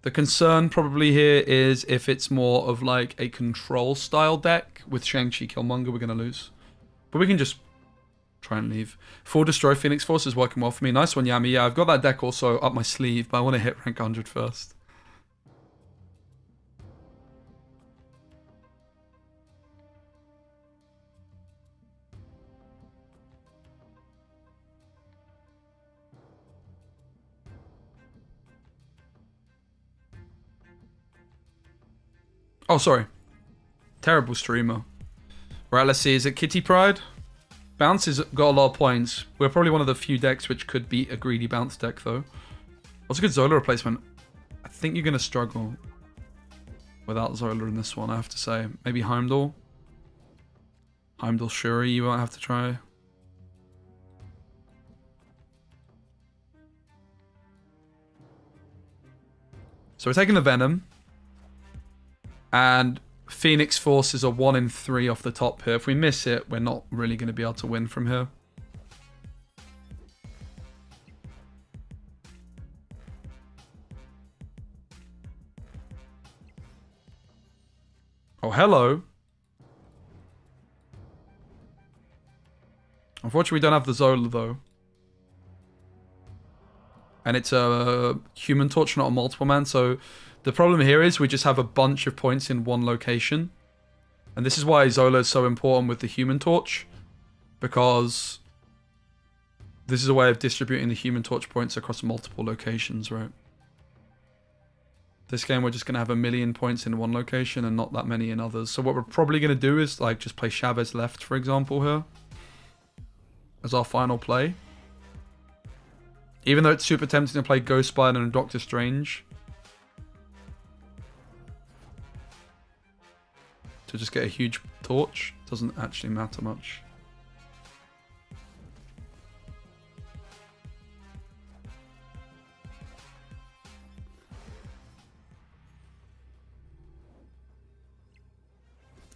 S1: The concern probably here is if it's more of like a control style deck with Shang-Chi Killmonger, we're gonna lose. But we can just try and leave. Full Destroy Phoenix Force is working well for me. Nice one, Yami. Yeah, I've got that deck also up my sleeve, but I want to hit rank 100 first. Oh, sorry. Terrible streamer. Right, let's see. Is it Kitty Pride? Bounce has got a lot of points. We're probably one of the few decks which could beat a greedy bounce deck, though. What's a good Zola replacement? I think you're going to struggle without Zola in this one, I have to say. Maybe Heimdall? Heimdall Shuri, you might have to try. So we're taking the Venom. And Phoenix Force is a 1 in 3 off the top here. If we miss it, we're not really going to be able to win from here. Oh, hello. Unfortunately, we don't have the Zola, though. And it's a human torch, not a multiple man. So the problem here is we just have a bunch of points in one location. And this is why Zola is so important with the human torch. Because this is a way of distributing the human torch points across multiple locations, right? This game, we're just going to have 1 million points in one location and not that many in others. So what we're probably going to do is like just play Chavez left, for example, here. As our final play. Even though it's super tempting to play Ghost Spider and Doctor Strange. To just get a huge torch. Doesn't actually matter much.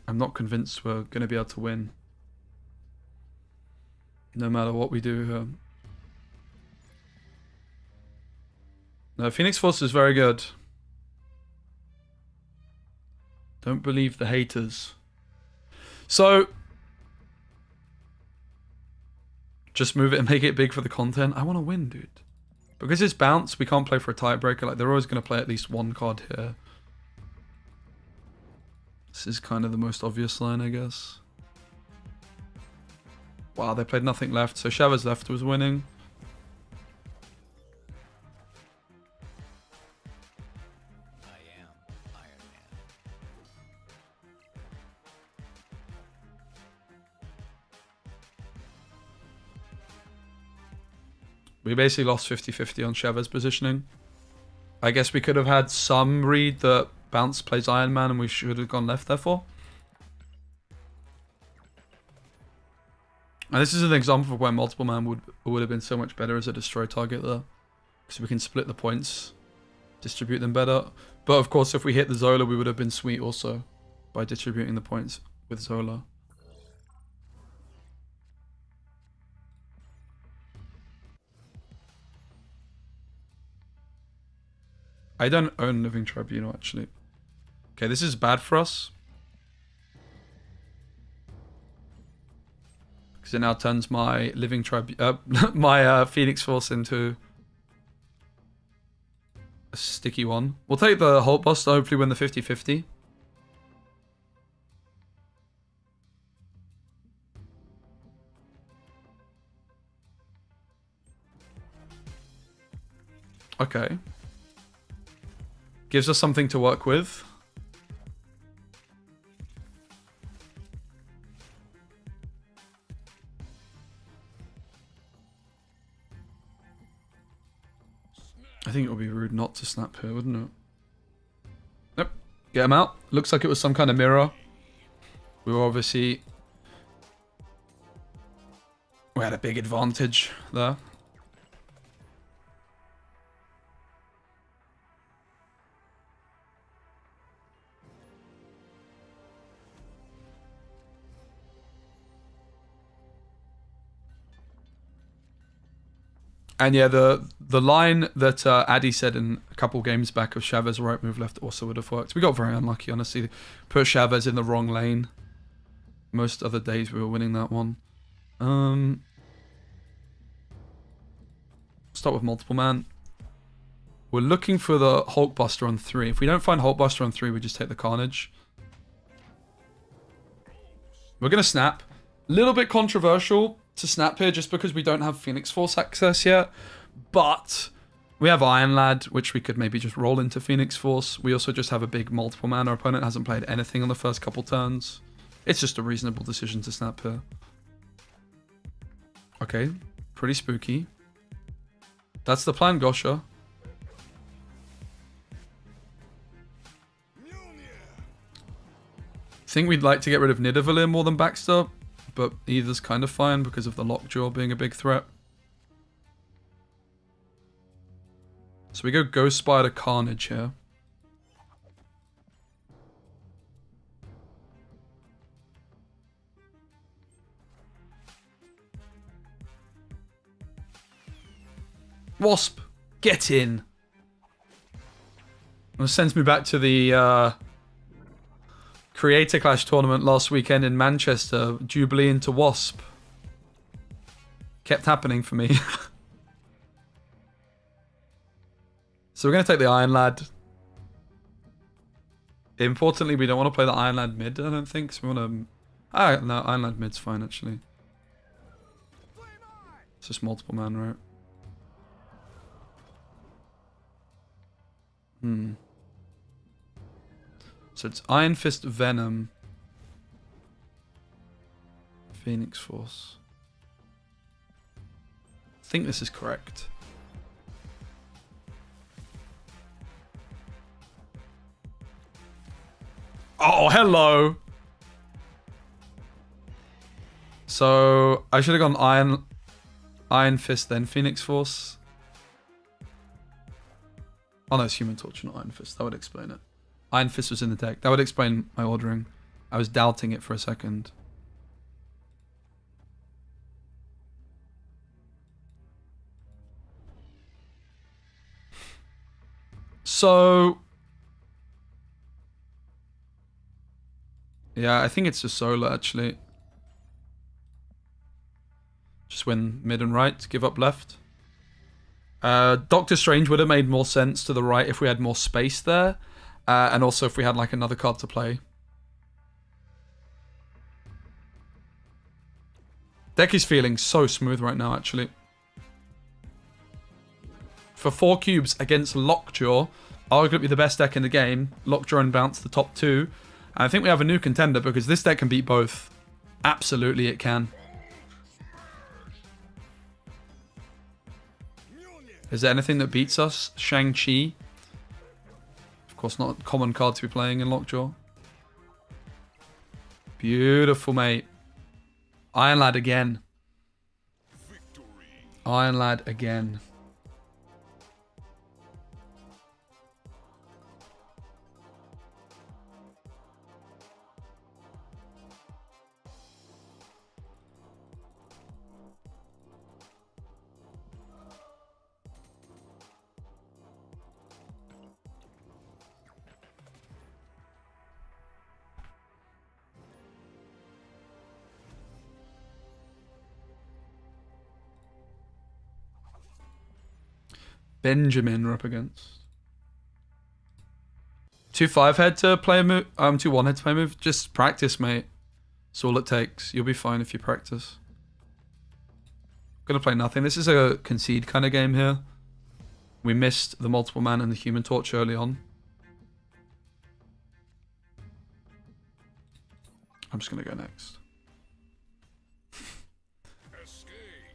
S1: I'm not convinced we're going to be able to win. No matter what we do here. No, Phoenix Force is very good. Don't believe the haters. So, just move it and make it big for the content. I want to win, dude. Because it's bounce, we can't play for a tiebreaker. Like, they're always going to play at least one card here. This is kind of the most obvious line, I guess. Wow, they played nothing left. So Chavez left was winning.
S3: I am Iron Man.
S1: We basically lost 50-50 on Chavez positioning. I guess we could have had some read that Bounce plays Iron Man and we should have gone left, therefore. And this is an example of where multiple man would have been so much better as a destroy target there. Because we can split the points, distribute them better. But of course, if we hit the Zola, we would have been sweet also by distributing the points with Zola. I don't own Living Tribunal, actually. Okay, this is bad for us. Because it now turns my Living my Phoenix Force into a sticky one. We'll take the Hulk boss to hopefully win the 50-50. Okay. Gives us something to work with. I think it would be rude not to snap here, wouldn't it? Nope. Get him out. Looks like it was some kind of mirror. We were obviously... We had a big advantage there. And yeah, the line that Addy said in a couple games back of Chavez right move left also would have worked. We got very unlucky, honestly. Put Chavez in the wrong lane. Most other days we were winning that one. Start with multiple man. We're looking for the Hulkbuster on 3. If we don't find Hulkbuster on 3, we just take the Carnage. We're going to snap. A little bit controversial to snap here just because we don't have Phoenix Force access yet, but we have Iron Lad, which we could maybe just roll into Phoenix Force. We also just have a big multiple man. Our opponent hasn't played anything on the first couple turns. It's just a reasonable decision to snap here. Okay, pretty spooky. That's the plan, Gosha. Think we'd like to get rid of Nidavellir more than Baxter, but either's kind of fine because of the Lockjaw being a big threat. So we go Ghost Spider Carnage here. Wasp, get in. And it sends me back to the Creator Clash tournament last weekend in Manchester. Jubilee into Wasp. Kept happening for me. So we're going to take the Iron Lad. Importantly, we don't want to play the Iron Lad mid, I don't think. So we want to... Ah, no, Iron Lad mid's fine, actually. It's just multiple man, right? So it's Iron Fist, Venom, Phoenix Force. I think this is correct. Oh, hello! So I should have gone Iron Fist, then Phoenix Force. Oh no, it's Human Torch, not Iron Fist. That would explain it. Iron Fist was in the deck. That would explain my ordering. I was doubting it for a second. So... yeah, I think it's just solo, actually. Just win mid and right, give up left. Doctor Strange would have made more sense to the right if we had more space there. And also if we had like another card to play. Deck is feeling so smooth right now, actually. For 4 cubes against Lockjaw, arguably the best deck in the game. Lockjaw and Bounce the top 2. And I think we have a new contender because this deck can beat both. Absolutely it can. Is there anything that beats us? Shang-Chi. Of course, not a common card to be playing in Lockjaw. Beautiful, mate. Iron Lad again. Iron Lad again. Benjamin we're up against. 2-5 head to play a move. 2-1 head to play a move. Just practice, mate. That's all it takes. You'll be fine if you practice. Gonna play nothing. This is a concede kind of game here. We missed the multiple man and the Human Torch early on. I'm just gonna go next.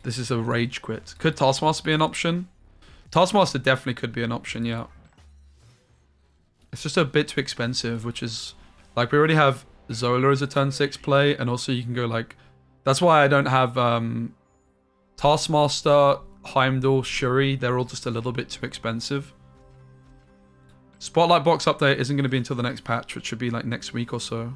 S1: This is a rage quit. Could Taskmaster be an option? Taskmaster definitely could be an option, yeah. It's just a bit too expensive, which is... like, we already have Zola as a turn 6 play, and also you can go, like... that's why I don't have Taskmaster, Heimdall, Shuri. They're all just a little bit too expensive. Spotlight box update isn't going to be until the next patch, which should be, like, next week or so.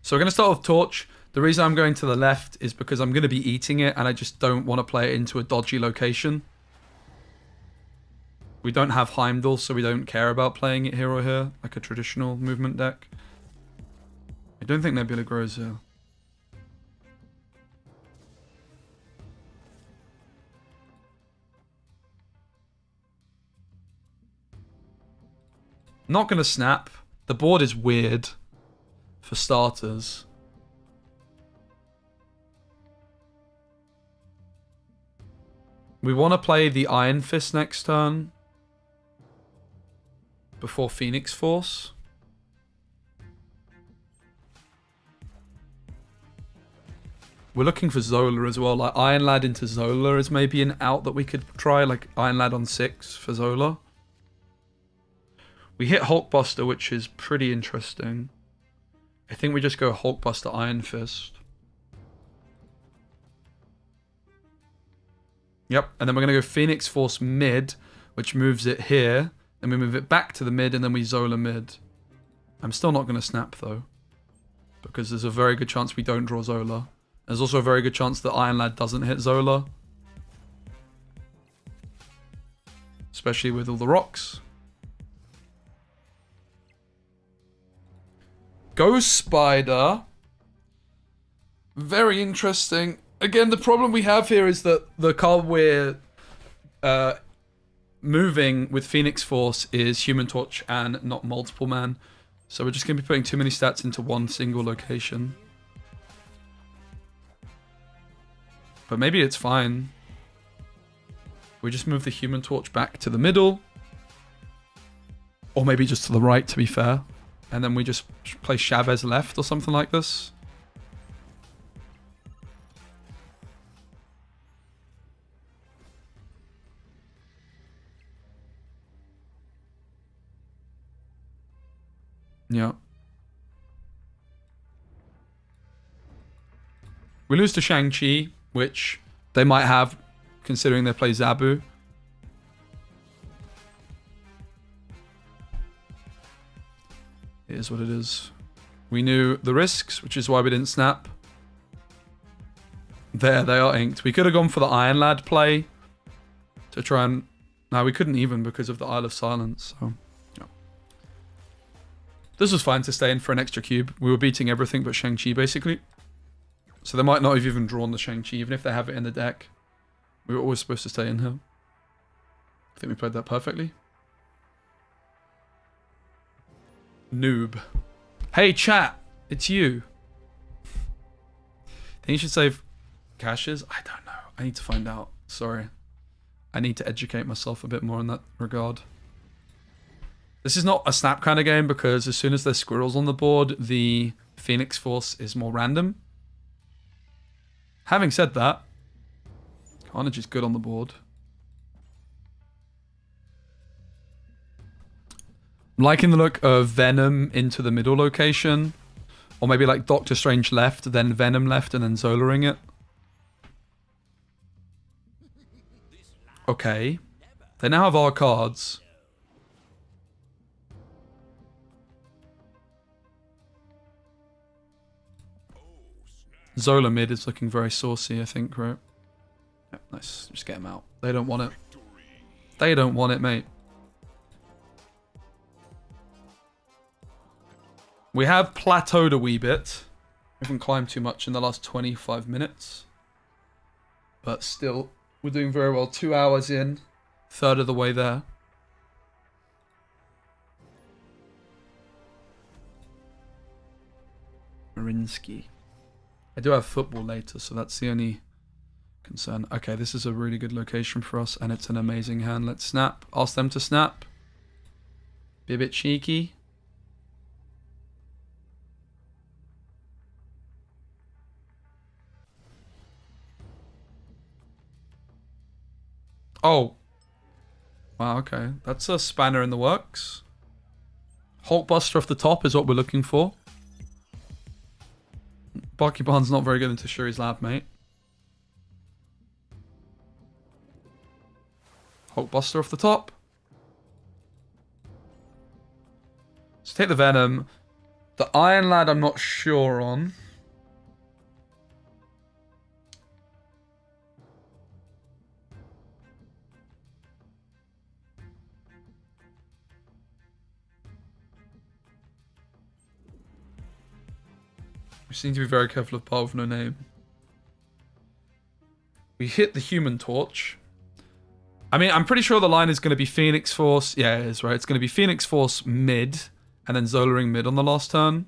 S1: So we're going to start with Torch. The reason I'm going to the left is because I'm going to be eating it and I just don't want to play it into a dodgy location. We don't have Heimdall, so we don't care about playing it here or here, like a traditional movement deck. I don't think Nebula grows here. Not going to snap. The board is weird. For starters. We want to play the Iron Fist next turn. Before Phoenix Force. We're looking for Zola as well. Like Iron Lad into Zola is maybe an out that we could try. Like Iron Lad on 6 for Zola. We hit Hulkbuster, which is pretty interesting. I think we just go Hulkbuster Iron Fist. Yep, and then we're going to go Phoenix Force mid, which moves it here. Then we move it back to the mid, and then we Zola mid. I'm still not going to snap, though, because there's a very good chance we don't draw Zola. There's also a very good chance that Iron Lad doesn't hit Zola. Especially with all the rocks. Ghost Spider. Very interesting. Again, the problem we have here is that the card we're moving with Phoenix Force is Human Torch and not Multiple Man. So we're just going to be putting too many stats into one single location. But maybe it's fine. We just move the Human Torch back to the middle. Or maybe just to the right, to be fair. And then we just play Chavez left or something like this. Yeah. We lose to Shang-Chi, which they might have, considering they play Zabu. It is what it is. We knew the risks, which is why we didn't snap. There, they are inked. We could have gone for the Iron Lad play to try and... No, we couldn't even because of the Isle of Silence. So, yeah. This was fine to stay in for an extra cube. We were beating everything but Shang-Chi, basically. So they might not have even drawn the Shang-Chi, even if they have it in the deck. We were always supposed to stay in here. I think we played that perfectly. Noob. Hey, chat. It's you. Think you should save caches? I don't know. I need to find out. Sorry. I need to educate myself a bit more in that regard. This is not a snap kind of game because as soon as there's squirrels on the board, the Phoenix Force is more random. Having said that, Carnage is good on the board. I'm liking the look of Venom into the middle location. Or maybe like Doctor Strange left, then Venom left, and then Zolaring it. Okay. They now have our cards. Zola mid is looking very saucy, I think, right? Yep, nice. Just get him out. They don't want it. They don't want it, mate. We have plateaued a wee bit. We haven't climbed too much in the last 25 minutes. But still, we're doing very well. 2 hours in. Third of the way there. Marinsky. I do have football later, so that's the only concern. Okay, this is a really good location for us, and it's an amazing hand. Let's snap. Ask them to snap. Be a bit cheeky. Oh. Wow, okay. That's a spanner in the works. Hulkbuster off the top is what we're looking for. Bucky Barnes not very good into Shuri's lab, mate. Hulkbuster off the top. Let's take the Venom. The Iron Lad I'm not sure on. We just need to be very careful of Power with No Name. We hit the Human Torch. I mean, I'm pretty sure the line is going to be Phoenix Force. Yeah, it is, right? It's going to be Phoenix Force mid, and then Zolaring mid on the last turn.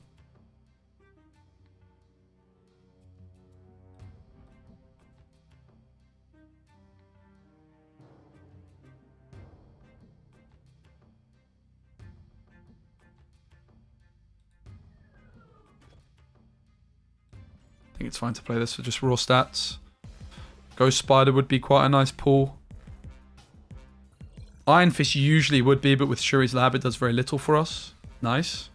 S1: I think it's fine to play this for just raw stats. Ghost Spider would be quite a nice pull. Iron Fist usually would be, but with Shuri's Lab it does very little for us. Nice.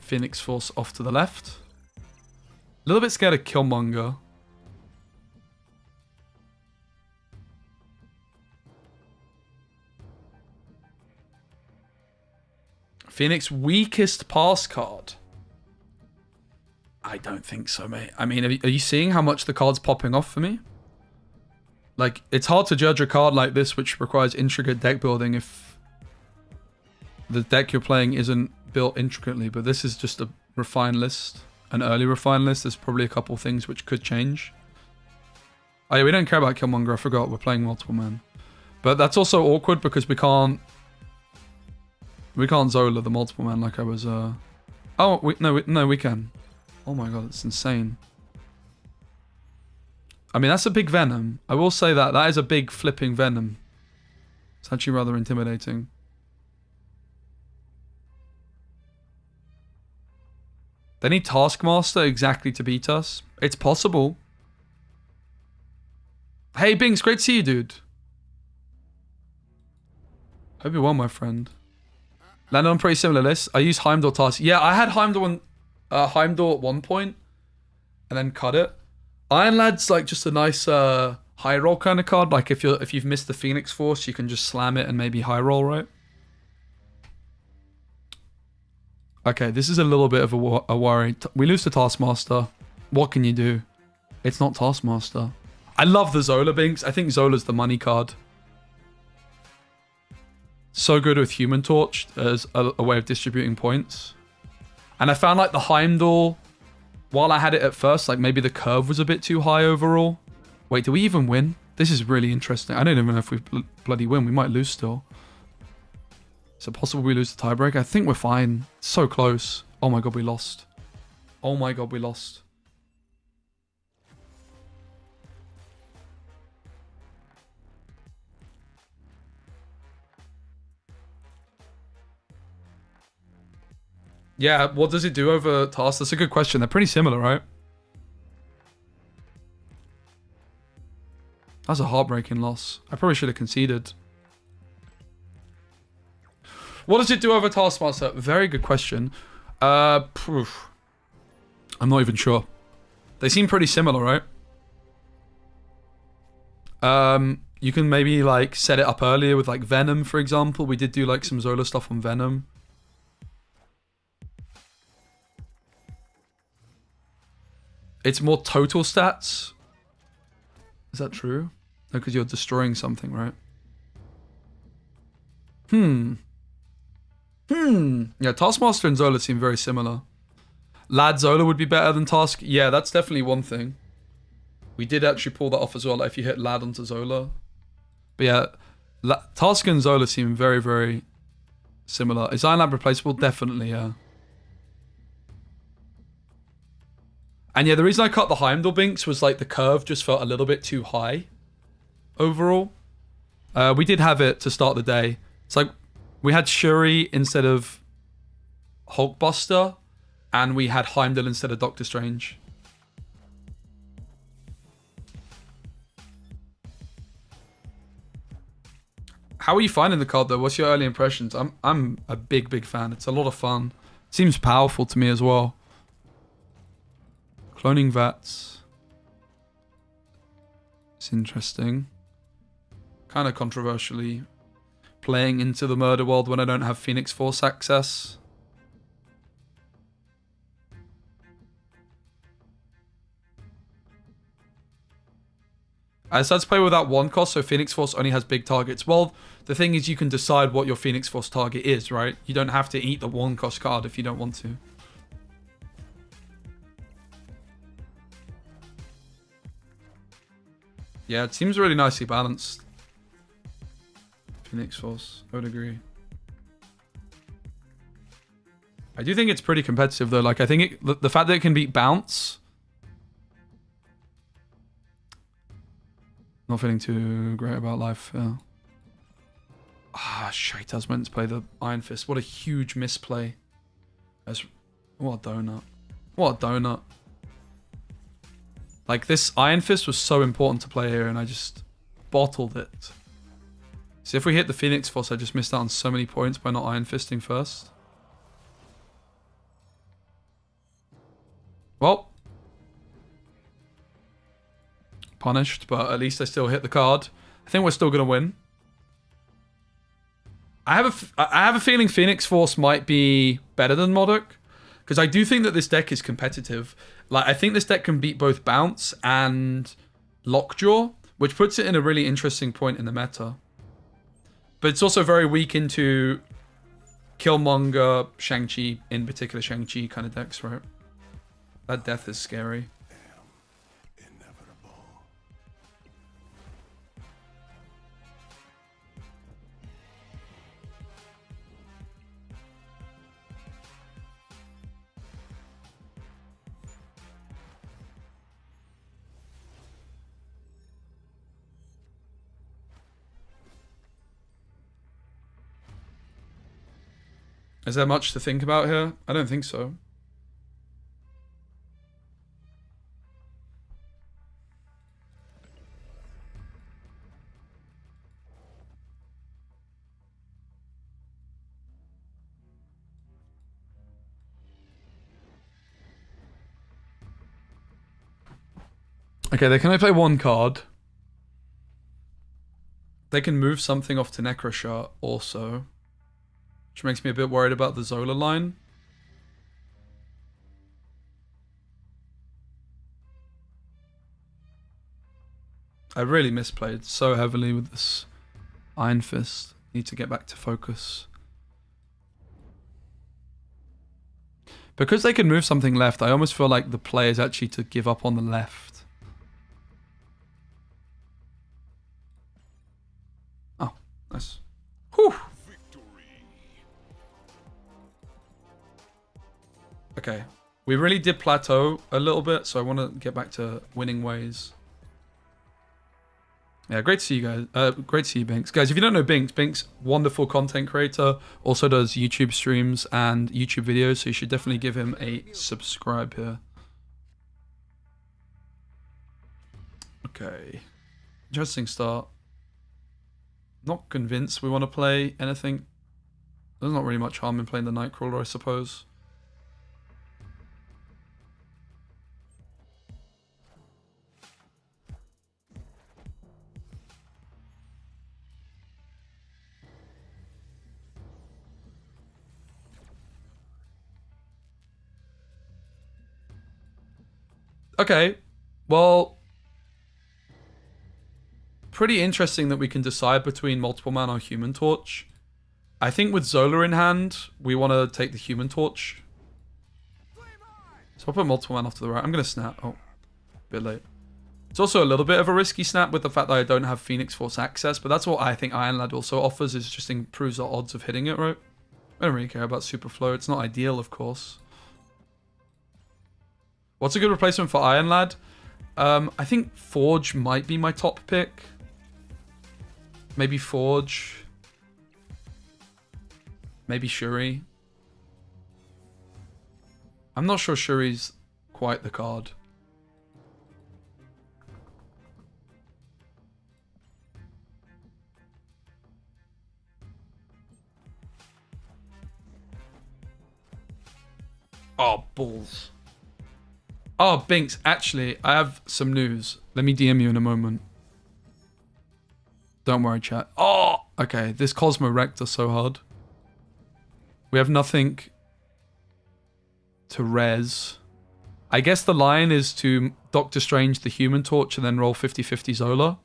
S1: Phoenix Force off to the left. A little bit scared of Killmonger. Phoenix weakest pass card. I don't think so, mate. I mean, are you seeing how much the card's popping off for me? Like, it's hard to judge a card like this, which requires intricate deck building, if the deck you're playing isn't built intricately. But this is just a refined list, an early refined list. There's probably a couple things which could change. Oh yeah, we don't care about Killmonger. I forgot we're playing multiple man. But that's also awkward because we can't Zola the multiple man like I was. Oh, no, we can. Oh my god, it's insane. I mean, that's a big Venom. I will say that. That is a big flipping Venom. It's actually rather intimidating. They need Taskmaster exactly to beat us. It's possible. Hey, Binks, great to see you, dude. Hope you're well, my friend. Landed on pretty similar lists. I use Heimdall Task. Yeah, I had Heimdall at one point, and then cut it. Iron Lad's like just a nice high roll kind of card. Like if you've missed the Phoenix Force, you can just slam it and maybe high roll, right? Okay, this is a little bit of a worry. We lose to Taskmaster. What can you do? It's not Taskmaster. I love the Zola, Binks. I think Zola's the money card. So good with Human Torch as a way of distributing points. And I found like the Heimdall, while I had it at first, like maybe the curve was a bit too high overall. Wait, do we even win? This is really interesting. I don't even know if we bloody win. We might lose still. Is it possible we lose the tiebreak? I think we're fine. So close. Oh my god, we lost. Oh my god, we lost. Yeah, what does it do over Task? That's a good question. They're pretty similar, right? That's a heartbreaking loss. I probably should have conceded. What does it do over Taskmaster? Very good question. I'm not even sure. They seem pretty similar, right? You can maybe like set it up earlier with like Venom, for example. We did do like some Zola stuff on Venom. It's more total stats. Is that true? No, because you're destroying something, right? Yeah, Taskmaster and Zola seem very similar. Lad Zola would be better than Task. Yeah, that's definitely one thing. We did actually pull that off as well, like if you hit Lad onto Zola. But yeah, Task and Zola seem very, very similar. Is Iron Lad replaceable? Definitely, yeah. And yeah, the reason I cut the Heimdall Binks was like the curve just felt a little bit too high overall. We did have it to start the day. It's like we had Shuri instead of Hulkbuster, and we had Heimdall instead of Doctor Strange. How are you finding the card though? What's your early impressions? I'm a big fan. It's a lot of fun. Seems powerful to me as well. Cloning Vats. It's interesting. Kind of controversially playing into the murder world when I don't have Phoenix Force access. I decided to play without one cost, so Phoenix Force only has big targets. Well, the thing is you can decide what your Phoenix Force target is, right? You don't have to eat the one cost card if you don't want to. Yeah, it seems really nicely balanced. Phoenix Force, I would agree. I do think it's pretty competitive though. Like I think the fact that it can beat Bounce. Not feeling too great about life. Yeah. Ah, shit! I was meant to play the Iron Fist. What a huge misplay. What a donut. What a donut. Like, this Iron Fist was so important to play here, and I just bottled it. So if we hit the Phoenix Force, I just missed out on so many points by not Iron Fisting first. Well, punished, but at least I still hit the card. I think we're still going to win. I have a feeling Phoenix Force might be better than Modok, because I do think that this deck is competitive. Like, I think this deck can beat both Bounce and Lockjaw, which puts it in a really interesting point in the meta. But it's also very weak into Killmonger, Shang-Chi, in particular Shang-Chi kind of decks, right? That death is scary. Is there much to think about here? I don't think so. Okay, they can only play one card. They can move something off to Necroshot also, which makes me a bit worried about the Zola line. I really misplayed so heavily with this Iron Fist. Need to get back to focus. Because they can move something left, I almost feel like the play is actually to give up on the left. Oh, nice. Whew. Okay, we really did plateau a little bit, so I want to get back to winning ways. Yeah, great to see you guys. Great to see you, Binks. Guys, if you don't know Binks, wonderful content creator, also does YouTube streams and YouTube videos, so you should definitely give him a subscribe here. Okay, interesting start. Not convinced we want to play anything. There's not really much harm in playing the Nightcrawler, I suppose. Okay, well, pretty interesting that we can decide between Multiple Man or Human Torch. I think with Zola in hand, we want to take the Human Torch. So I'll put Multiple Man off to the right. I'm going to snap. Oh, a bit late. It's also a little bit of a risky snap with the fact that I don't have Phoenix Force access, but that's what I think Iron Lad also offers, is just improves our odds of hitting it, right? I don't really care about Super Flow. It's not ideal, of course. What's a good replacement for Iron Lad? I think Forge might be my top pick. Maybe Forge. Maybe Shuri. I'm not sure Shuri's quite the card. Oh, balls. Oh, Binks, actually, I have some news. Let me DM you in a moment. Don't worry, chat. Oh, okay. This Cosmo wrecked us so hard. We have nothing to res. I guess the line is to Doctor Strange the Human Torch and then roll 50-50 Zola.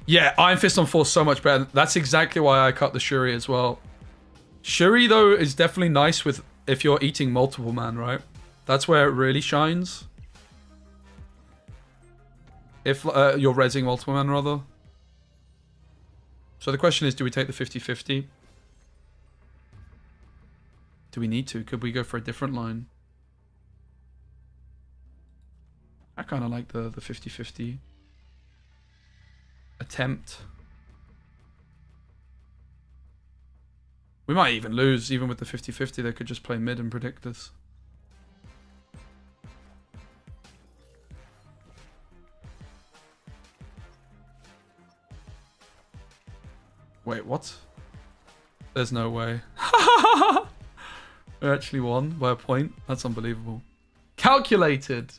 S1: Yeah, Iron Fist on 4 is so much better. That's exactly why I cut the Shuri as well. Shuri, though, is definitely nice with if you're eating Multiple Man, right? That's where it really shines. If you're rezzing Multiple Man, rather. So the question is, do we take the 50-50? Do we need to? Could we go for a different line? I kind of like the 50-50 attempt. We might even lose, even with the 50-50. They could just play mid and predict this. Wait, what? There's no way. We actually won by a point. That's unbelievable. Calculated.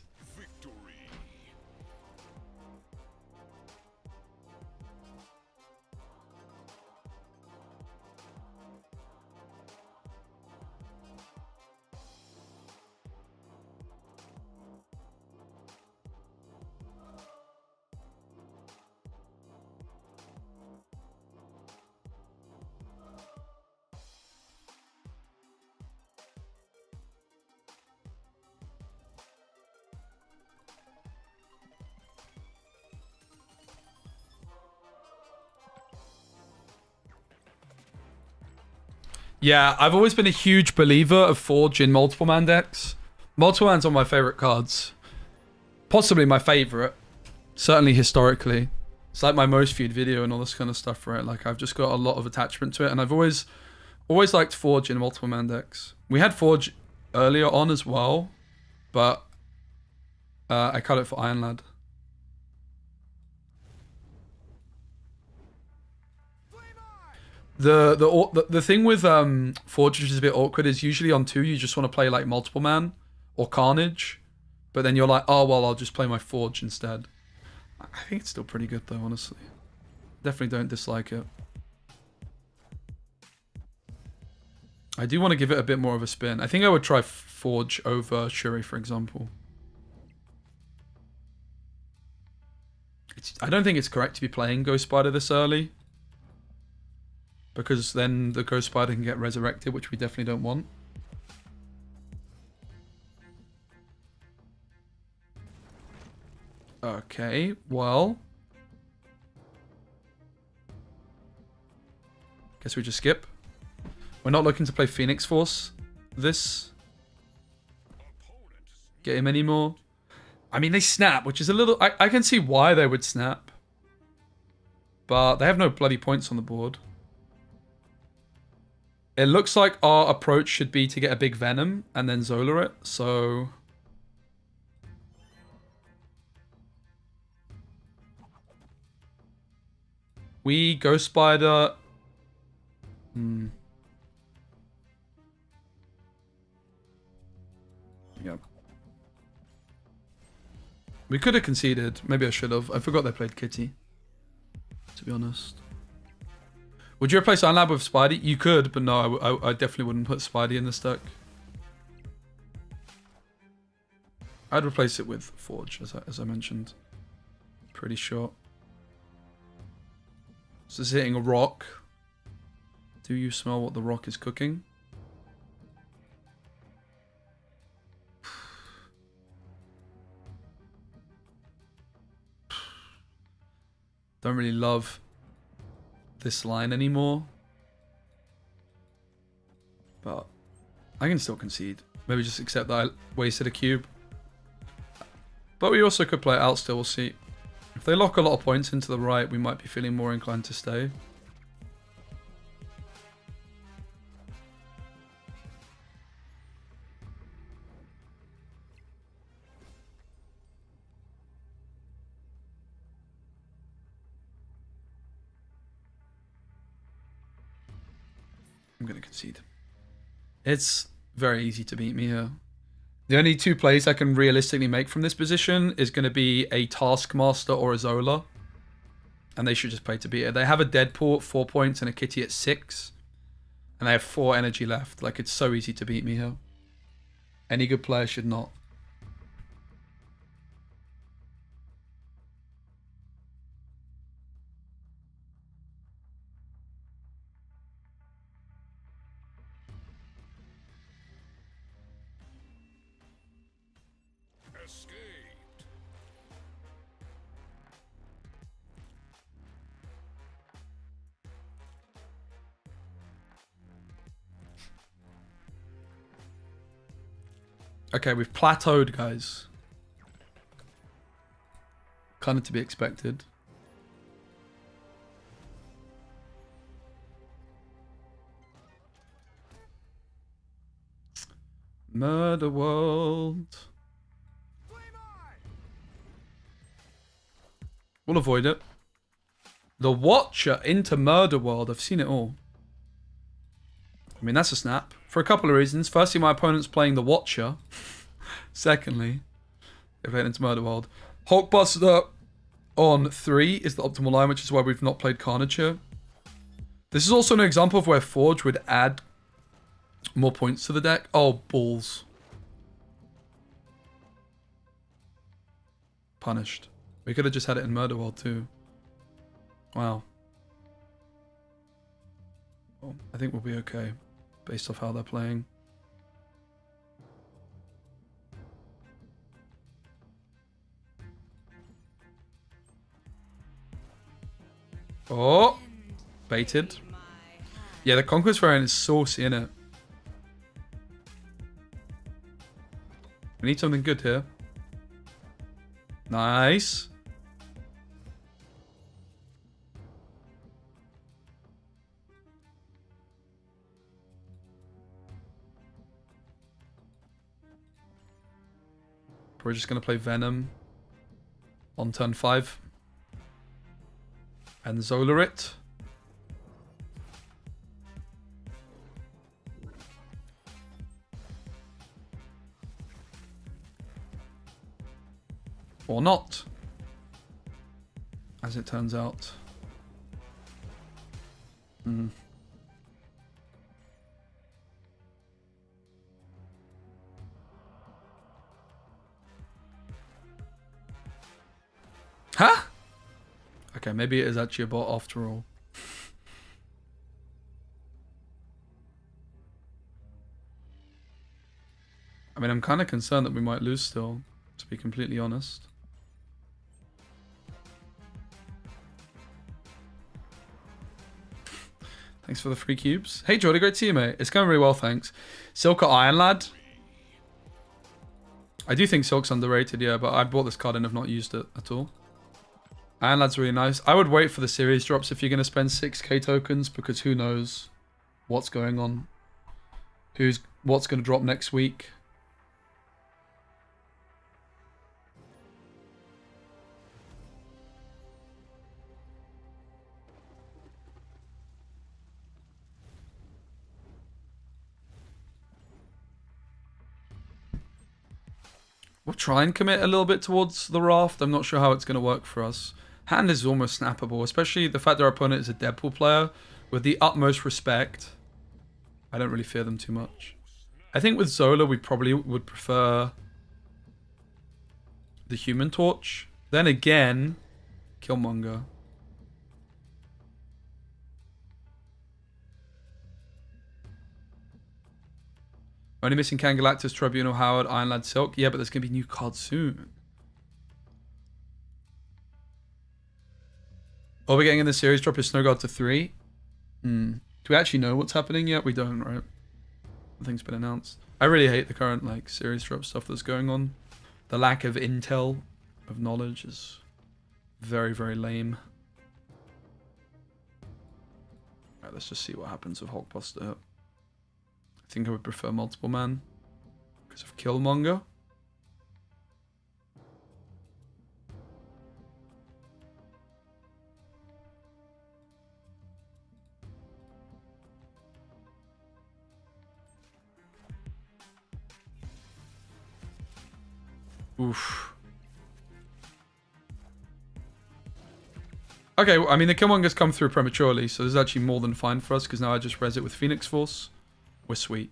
S1: Yeah, I've always been a huge believer of Forge in multiple man decks. Multiple man's one of my favorite cards. Possibly my favorite. Certainly historically. It's like my most viewed video and all this kind of stuff, right? Like I've just got a lot of attachment to it, and I've always liked Forge in multiple man decks. We had Forge earlier on as well, but I cut it for Iron Lad. The thing with Forge, which is a bit awkward, is usually on 2 you just want to play like multiple man or Carnage, but then you're like, oh well, I'll just play my Forge instead. I think it's still pretty good though, honestly. Definitely don't dislike it. I do want to give it a bit more of a spin. I think I would try Forge over Shuri, for example. I don't think it's correct to be playing Ghost Spider this early, because then the Ghost Spider can get resurrected, which we definitely don't want. Okay, well. Guess we just skip. We're not looking to play Phoenix Force this. Get him anymore. I mean, they snap, which is a little... I can see why they would snap. But they have no bloody points on the board. It looks like our approach should be to get a big Venom and then Zola it, so... We Ghost Spider... Yeah. We could have conceded. Maybe I should have. I forgot they played Kitty, to be honest. Would you replace Iron Lad with Spidey? You could, but no, I definitely wouldn't put Spidey in this deck. I'd replace it with Forge, as I mentioned. Pretty sure. So this is hitting a rock. Do you smell what the rock is cooking? Don't really love this line anymore, but I can still concede. Maybe just accept that I wasted a cube. But we also could play it out still, we'll see. If they lock a lot of points into the right, we might be feeling more inclined to stay. I'm going to concede. It's very easy to beat me here. The only 2 plays I can realistically make from this position is going to be a Taskmaster or a Zola. And they should just play to beat it. They have a Deadpool at 4 points and a Kitty at 6. And they have 4 energy left. Like, it's so easy to beat me here. Any good player should not. Okay, we've plateaued, guys. Kind of to be expected. Murder World. We'll avoid it. The Watcher into Murder World. I've seen it all. I mean, that's a snap. For a couple of reasons. Firstly, my opponent's playing The Watcher. Secondly, they played into Murder World. Hulkbuster on 3 is the optimal line, which is why we've not played Carnage here. This is also an example of where Forge would add more points to the deck. Oh, balls. Punished. We could have just had it in Murder World too. Wow. Well, I think we'll be okay based off how they're playing. Oh, baited. Yeah, the Conquest variant is saucy, innit? We need something good here. Nice. We're just going to play Venom on turn 5. And Zola it. Or not. As it turns out. Huh? Okay, maybe it is actually a bot after all. I mean, I'm kind of concerned that we might lose still, to be completely honest. Thanks for the free cubes. Hey, Jordy, great to see you, mate. It's going really well, thanks. Silka Iron Lad. I do think Silk's underrated, yeah, but I bought this card and have not used it at all. Iron Lad's really nice. I would wait for the series drops if you're going to spend 6k tokens, because who knows what's going on. What's going to drop next week. We'll try and commit a little bit towards the Raft. I'm not sure how it's going to work for us. Hand is almost snappable, especially the fact that our opponent is a Deadpool player. With the utmost respect, I don't really fear them too much. I think with Zola, we probably would prefer the Human Torch. Then again, Killmonger. Only missing Kang Galactus, Tribunal, Howard, Iron Lad, Silk. Yeah, but there's going to be new cards soon. All we're getting in the series drop is Snow God to 3. Do we actually know what's happening yet? We don't, right? Nothing's been announced. I really hate the current like series drop stuff that's going on. The lack of intel, of knowledge is very, very lame. Alright, let's just see what happens with Hulkbuster. I think I would prefer multiple man because of Killmonger. Oof. Okay, well, I mean, the Killmonger's come through prematurely, so this is actually more than fine for us, because now I just res it with Phoenix Force. We're sweet.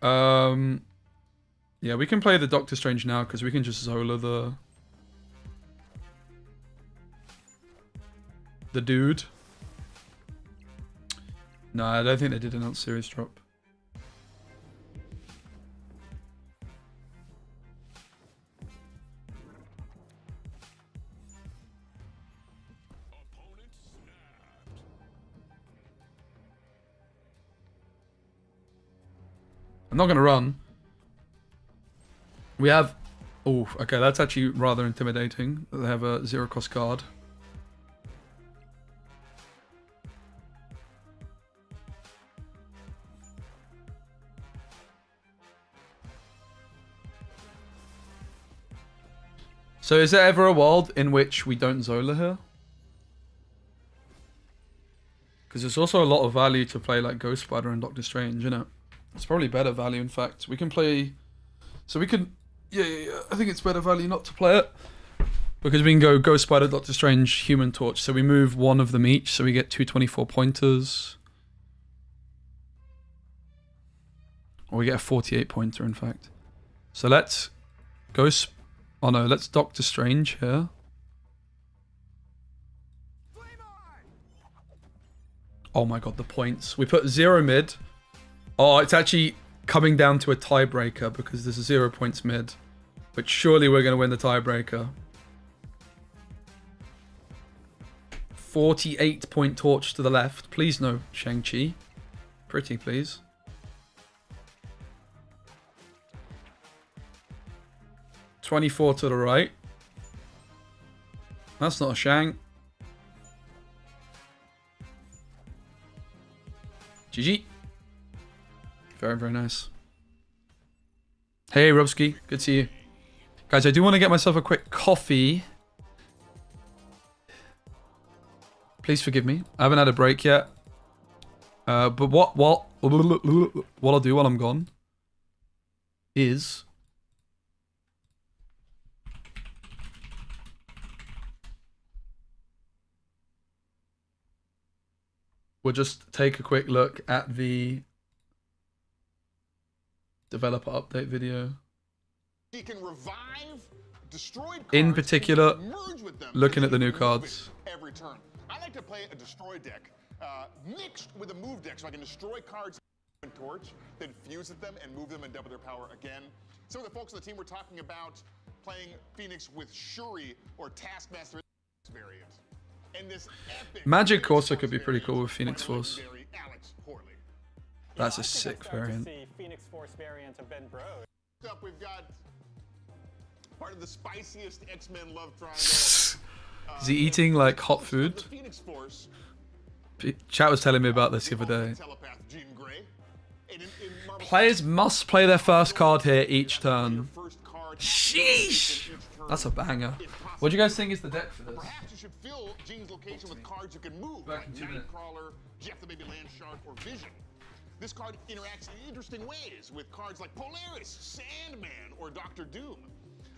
S1: Yeah, we can play the Doctor Strange now, because we can just Zola the dude. No, I don't think they did announce series drop. I'm not going to run. We have... Oh, okay, that's actually rather intimidating. They have a 0-cost card. So is there ever a world in which we don't Zola here? Because there's also a lot of value to play like Ghost Spider and Doctor Strange, you know? It's probably better value, in fact. We can play... So we can... Yeah. I think it's better value not to play it. Because we can go Ghost Spider, Doctor Strange, Human Torch. So we move one of them each, so we get 224 pointers. Or we get a 48 pointer, in fact. So let's... Oh no, let's Doctor Strange here. Oh my god, the points. We put 0 mid. Oh, it's actually coming down to a tiebreaker because there's a 0 points mid. But surely we're going to win the tiebreaker. 48 point torch to the left. Please no, Shang-Chi. Pretty, please. $24 to the right. That's not a Shang. GG. Very, very nice. Hey, Robski. Good to see you. Guys, I do want to get myself a quick coffee. Please forgive me. I haven't had a break yet. But what I'll do while I'm gone is... We'll just take a quick look at the developer update video.
S4: He can revive destroyed cards,
S1: in particular,
S4: merge with them,
S1: looking at the new cards.
S4: Every turn. I like to play a destroy deck mixed with a move deck, so I can destroy cards and torch, then fuse at them and move them and double their power again. Some of the folks on the team were talking about playing Phoenix with Shuri or Taskmaster variant. And this epic
S1: Magic also could be pretty cool with Phoenix Force. That's a sick variant.
S5: Phoenix Force variant of Ben Bro.
S4: Up, we've got part of the spiciest X-Men love triangle.
S1: Is he eating like hot food?
S4: Phoenix Force.
S1: Chat was telling me about this the other day.
S4: Telepath Jean Grey.
S1: Players must play their first card here each turn. Sheesh! That's a banger. What do you guys think is the deck for this?
S4: Perhaps you should fill Jean's location with cards you can move, like Nightcrawler, Jeff the Baby Land Shark, or Vision. This card interacts in interesting ways with cards like Polaris, Sandman, or Doctor Doom.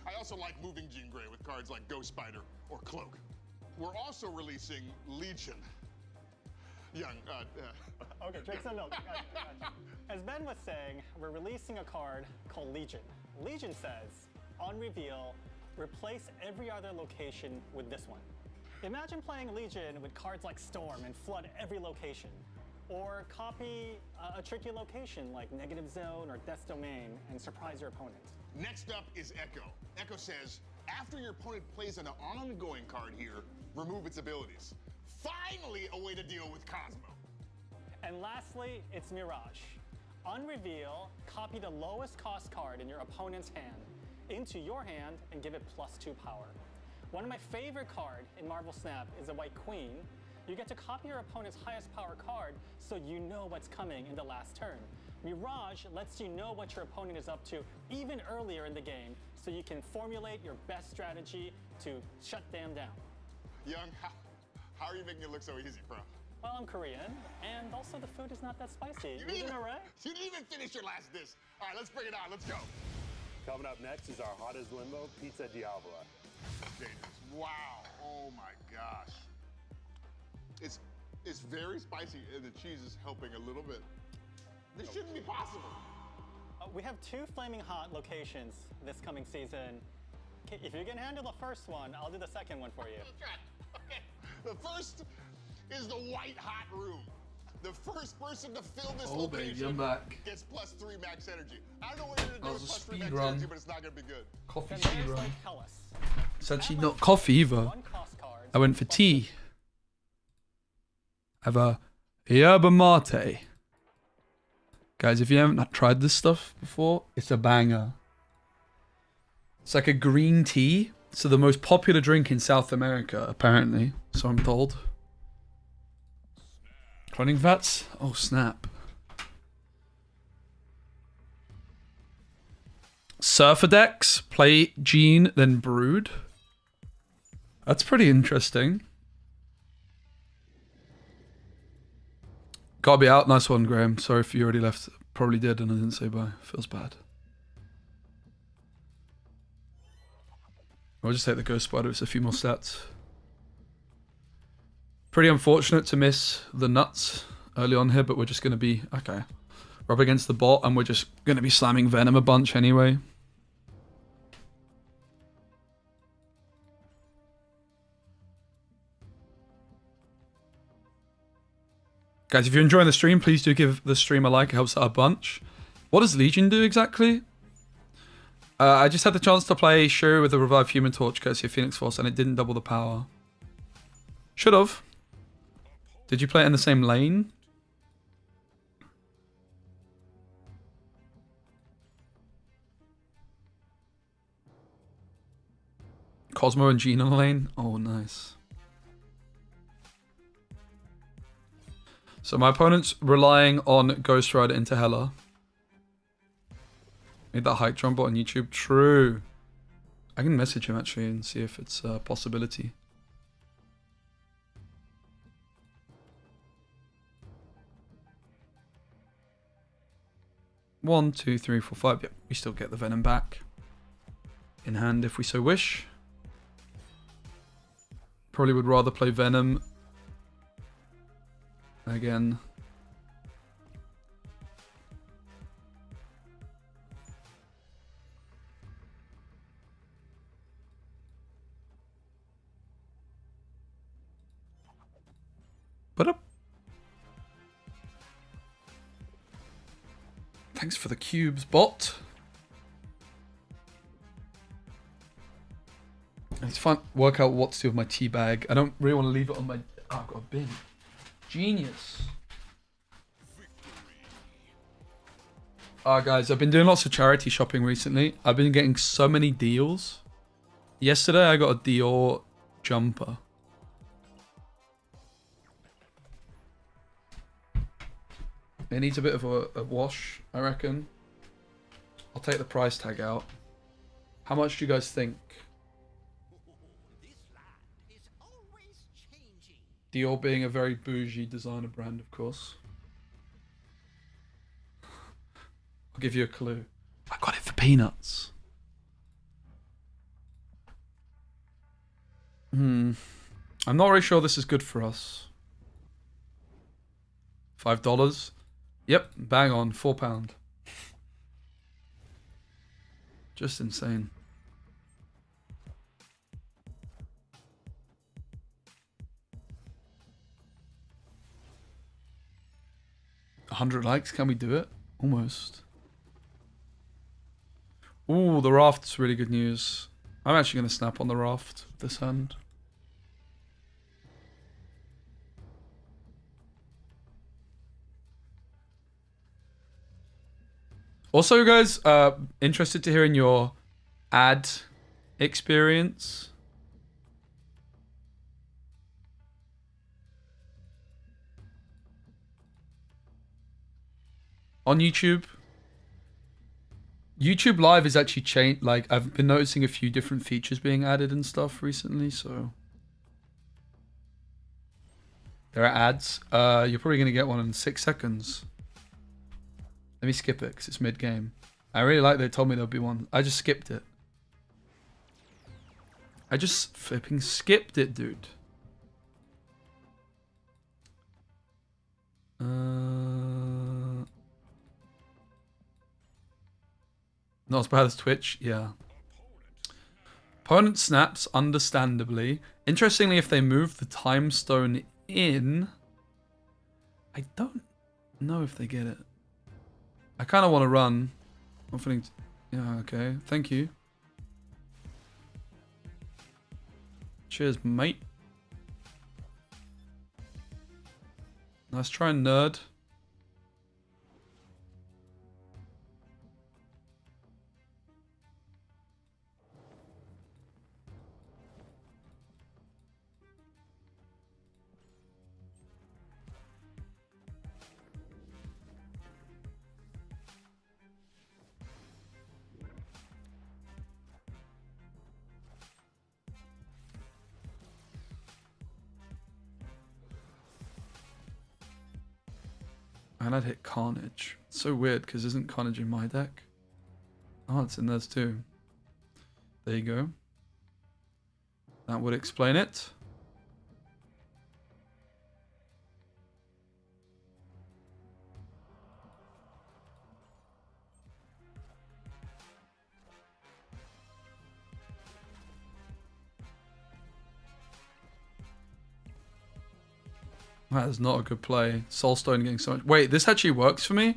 S4: I also like moving Jean Grey with cards like Ghost Spider or Cloak. We're also releasing Legion. Young,
S5: Okay, drink some milk. As Ben was saying, we're releasing a card called Legion. Legion says, on reveal, replace every other location with this one. Imagine playing Legion with cards like Storm and flood every location. Or copy a tricky location like Negative Zone or Death's Domain and surprise your opponent.
S4: Next up is Echo. Echo says, after your opponent plays an ongoing card here, remove its abilities. Finally, a way to deal with Cosmo.
S5: And lastly, it's Mirage. On reveal, copy the lowest cost card in your opponent's hand into your hand and give it +2 power. One of my favorite cards in Marvel Snap is a White Queen. You get to copy your opponent's highest power card so you know what's coming in the last turn. Mirage lets you know what your opponent is up to even earlier in the game so you can formulate your best strategy to shut them down.
S4: Young, how are you making it look so easy, bro?
S5: Well, I'm Korean, and also the food is not that spicy. You doing all right?
S4: You didn't even finish your last dish. All right, let's bring it on. Let's go.
S6: Coming up next is our hot as limbo Pizza Diavola.
S4: Dangerous. Wow. Oh my gosh. It's very spicy, and the cheese is helping a little bit. This shouldn't be possible.
S5: We have 2 flaming hot locations this coming season. If you can handle the first one, I'll do the second one for you.
S4: Okay. The first is the white hot room. The first person to fill this location
S1: I'm back.
S4: gets +3 max energy. I don't know what you're gonna do
S1: was
S4: with
S1: a
S4: +3
S1: speed
S4: max
S1: run.
S4: energy, but it's not gonna be good.
S1: Coffee
S5: Then
S1: speed
S5: there's
S1: run.
S5: like Hellas.
S1: It's actually not coffee either.
S5: One cost cards.
S1: I went for tea. I have a yerba mate. Guys, if you haven't tried this stuff before, it's a banger. It's like a green tea. It's the most popular drink in South America, apparently. So I'm told. Cloning vats? Oh, snap. Surfer decks. Play Jean, then Brood. That's pretty interesting. Gotta be out. Nice one, Graham. Sorry if you already left. Probably did and I didn't say bye. Feels bad. I'll just take the Ghost Spider. It's a few more stats. Pretty unfortunate to miss the nuts early on here, but we're just going to be... Okay. We're up against the bot and we're just going to be slamming Venom a bunch anyway. Guys, if you're enjoying the stream, please do give the stream a like. It helps out a bunch. What does Legion do exactly? I just had the chance to play Shuri with a Revived Human Torch courtesy of Phoenix Force, and it didn't double the power. Should have. Did you play it in the same lane? Cosmo and Gina lane? Oh, nice. So my opponent's relying on Ghost Rider into Hela. Made that hype drum bot on YouTube. True. I can message him actually and see if it's a possibility. One, two, three, four, five. Yep, we still get the Venom back in hand if we so wish. Probably would rather play Venom again. But up. Thanks for the cubes, bot. It's fun. Work out what to do with my tea bag. I don't really want to leave it on my... Oh, I've got a bin. Genius. Guys, I've been doing lots of charity shopping recently. I've been getting so many deals. Yesterday, I got a Dior jumper. It needs a bit of a wash, I reckon. I'll take the price tag out. How much do you guys think? Dior being a very bougie designer brand, of course. I'll give you a clue. I got it for peanuts. I'm not really sure this is good for us. $5? Yep, bang on, £4. Just insane. $100 likes, can we do it? Almost. Ooh, the raft's really good news. I'm actually going to snap on the raft this hand. Also, guys, interested to hear in your ad experience. On YouTube. YouTube Live is actually changed. Like, I've been noticing a few different features being added and stuff recently, so. There are ads. You're probably going to get one in 6 seconds. Let me skip it because it's mid-game. I really like they told me there'll be one. I just skipped it. I just flipping skipped it, dude. Not as bad as Twitch, yeah. Opponent snaps, understandably. Interestingly, if they move the time stone in, I don't know if they get it. I kind of want to run. I'm feeling... Yeah, okay. Thank you. Cheers, mate. Nice try, nerd. And I'd hit Carnage. It's so weird because isn't Carnage in my deck? Oh, it's in theirs too. There you go. That would explain it. That is not a good play. Soulstone getting so much. Wait, this actually works for me?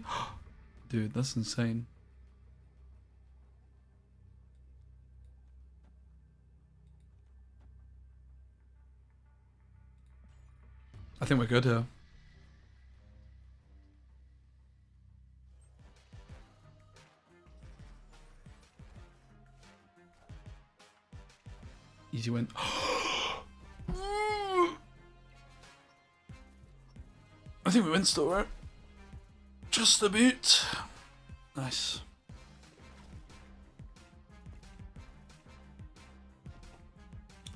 S1: Dude, that's insane. I think we're good here. Easy win. I think we win still, right? Just a bit. Nice.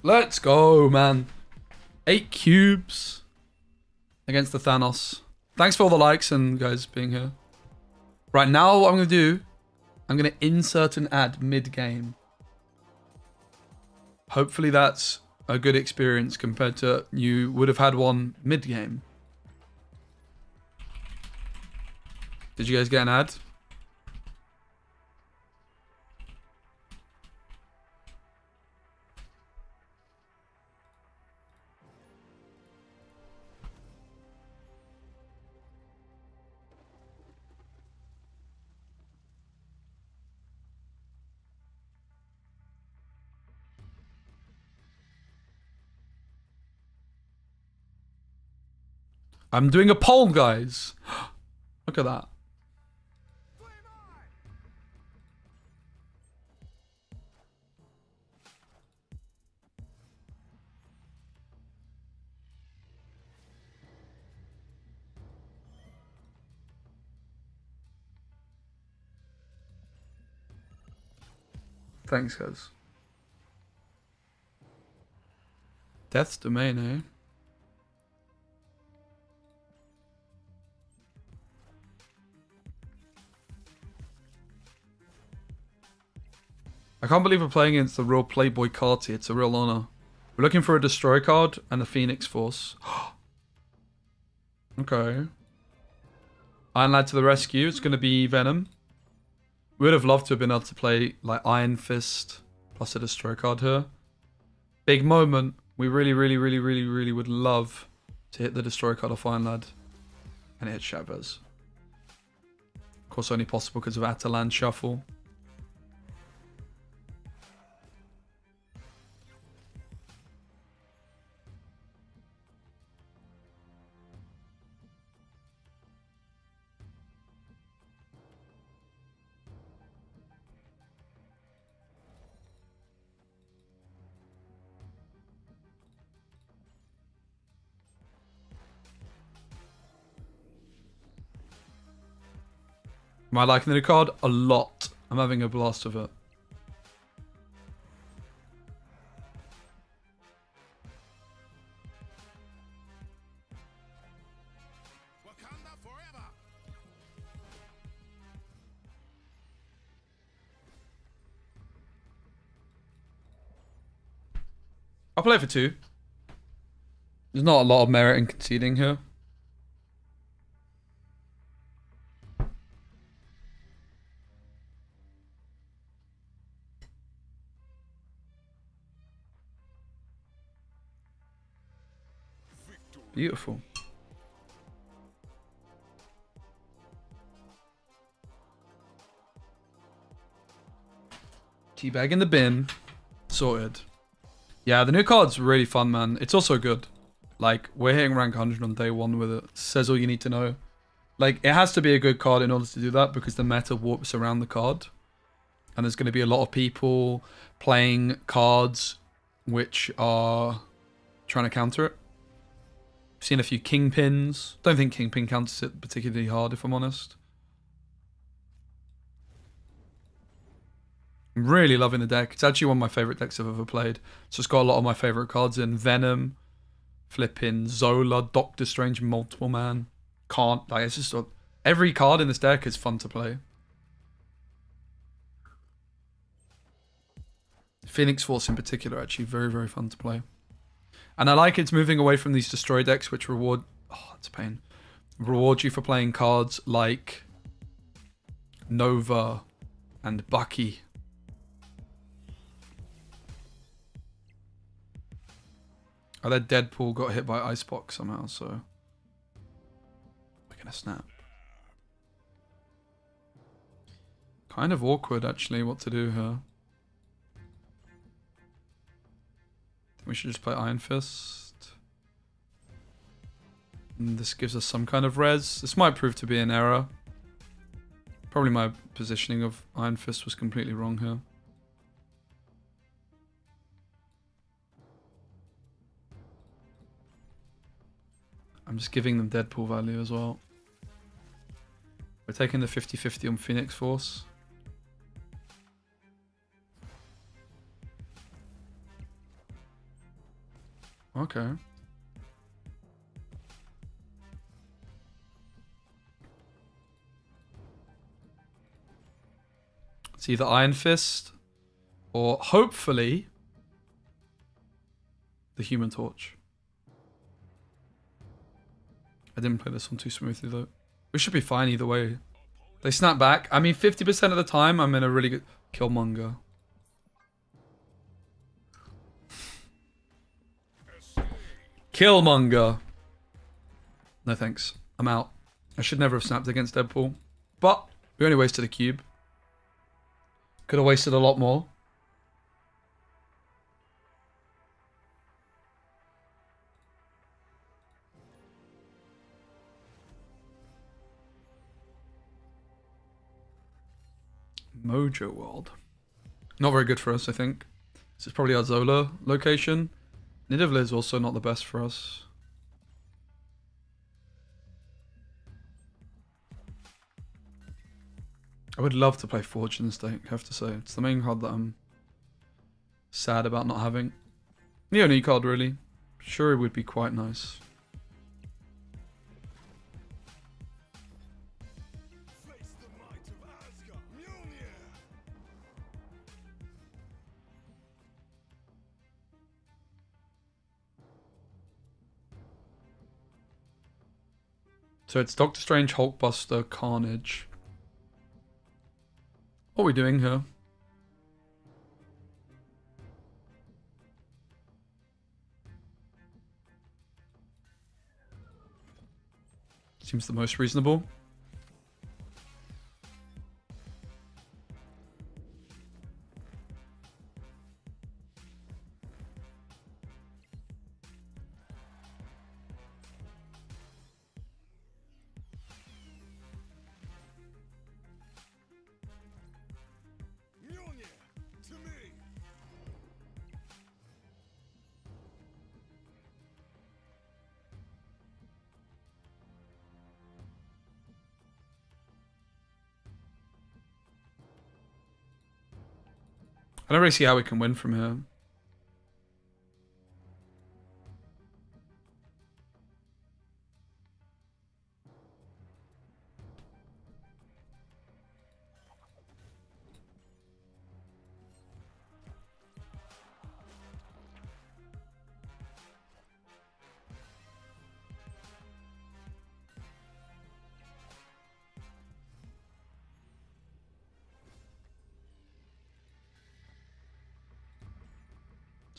S1: Let's go, man. 8 cubes against the Thanos. Thanks for all the likes and guys being here. Right, now what I'm going to do, I'm going to insert an ad mid-game. Hopefully that's a good experience compared to you would have had one mid-game. Did you guys get an ad? I'm doing a poll, guys. Look at that. Thanks, guys. Death's Domain, eh? I can't believe we're playing against the real Playboy Carty. It's a real honor. We're looking for a Destroy card and a Phoenix Force. Okay. Iron Lad to the rescue. It's going to be Venom. We would have loved to have been able to play like Iron Fist plus a Destroy card here. Big moment. We really would love to hit the Destroy card off Iron Lad. And it hits Chavez. Of course, only possible because of Atalan Shuffle. Am I liking the new card? A lot. I'm having a blast with it.
S4: Wakanda forever.
S1: I'll play for 2. There's not a lot of merit in conceding here. Beautiful. Teabag in the bin. Sorted. Yeah, the new card's really fun, man. It's also good. Like, we're hitting rank 100 on day 1 with it. Says all you need to know. Like, it has to be a good card in order to do that because the meta warps around the card. And there's going to be a lot of people playing cards which are trying to counter it. I've seen a few Kingpins. Don't think Kingpin counters it particularly hard, if I'm honest. I'm really loving the deck. It's actually one of my favourite decks I've ever played. So it's got a lot of my favourite cards in. Venom, flipping Zola, Doctor Strange, Multiple Man. Can't, like, it's just Every card in this deck is fun to play. Phoenix Force in particular, actually, very, very fun to play. And I like it's moving away from these destroy decks, which reward... Oh, it's a pain. Reward you for playing cards like Nova and Bucky. Oh, that Deadpool got hit by Icebox somehow, so... We're gonna snap. Kind of awkward, actually, what to do here. We should just play Iron Fist. And this gives us some kind of res. This might prove to be an error. Probably my positioning of Iron Fist was completely wrong here. I'm just giving them Deadpool value as well. We're taking the 50-50 on Phoenix Force. Okay. It's either Iron Fist or hopefully the Human Torch. I didn't play this one too smoothly though. We should be fine either way. They snap back. I mean, 50% of the time I'm in a really good... Killmonger. Killmonger. No thanks. I'm out. I should never have snapped against Deadpool. But we only wasted a cube. Could have wasted a lot more. Mojo World. Not very good for us, I think. This is probably our Zola location. Nidavellir is also not the best for us. I would love to play Forge in this deck, I have to say. It's the main card that I'm sad about not having. The only card, really. Sure, it would be quite nice. So it's Doctor Strange, Hulkbuster, Carnage. What are we doing here? Seems the most reasonable. I don't really see how we can win from here.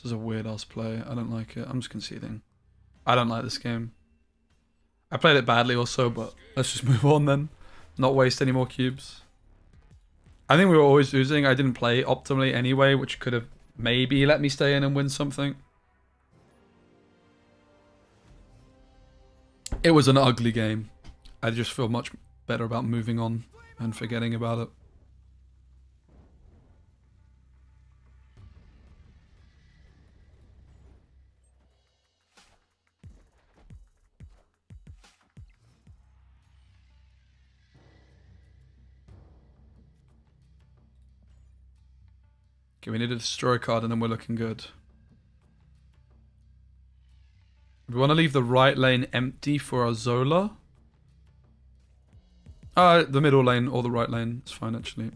S1: This is a weird ass play. I don't like it. I'm just conceding. I don't like this game. I played it badly also, but let's just move on then. Not waste any more cubes. I think we were always losing. I didn't play optimally anyway, which could have maybe let me stay in and win something. It was an ugly game. I just feel much better about moving on and forgetting about it. Okay, we need a destroy card and then we're looking good. We want to leave the right lane empty for our Zola. The middle lane or the right lane. It's fine, actually.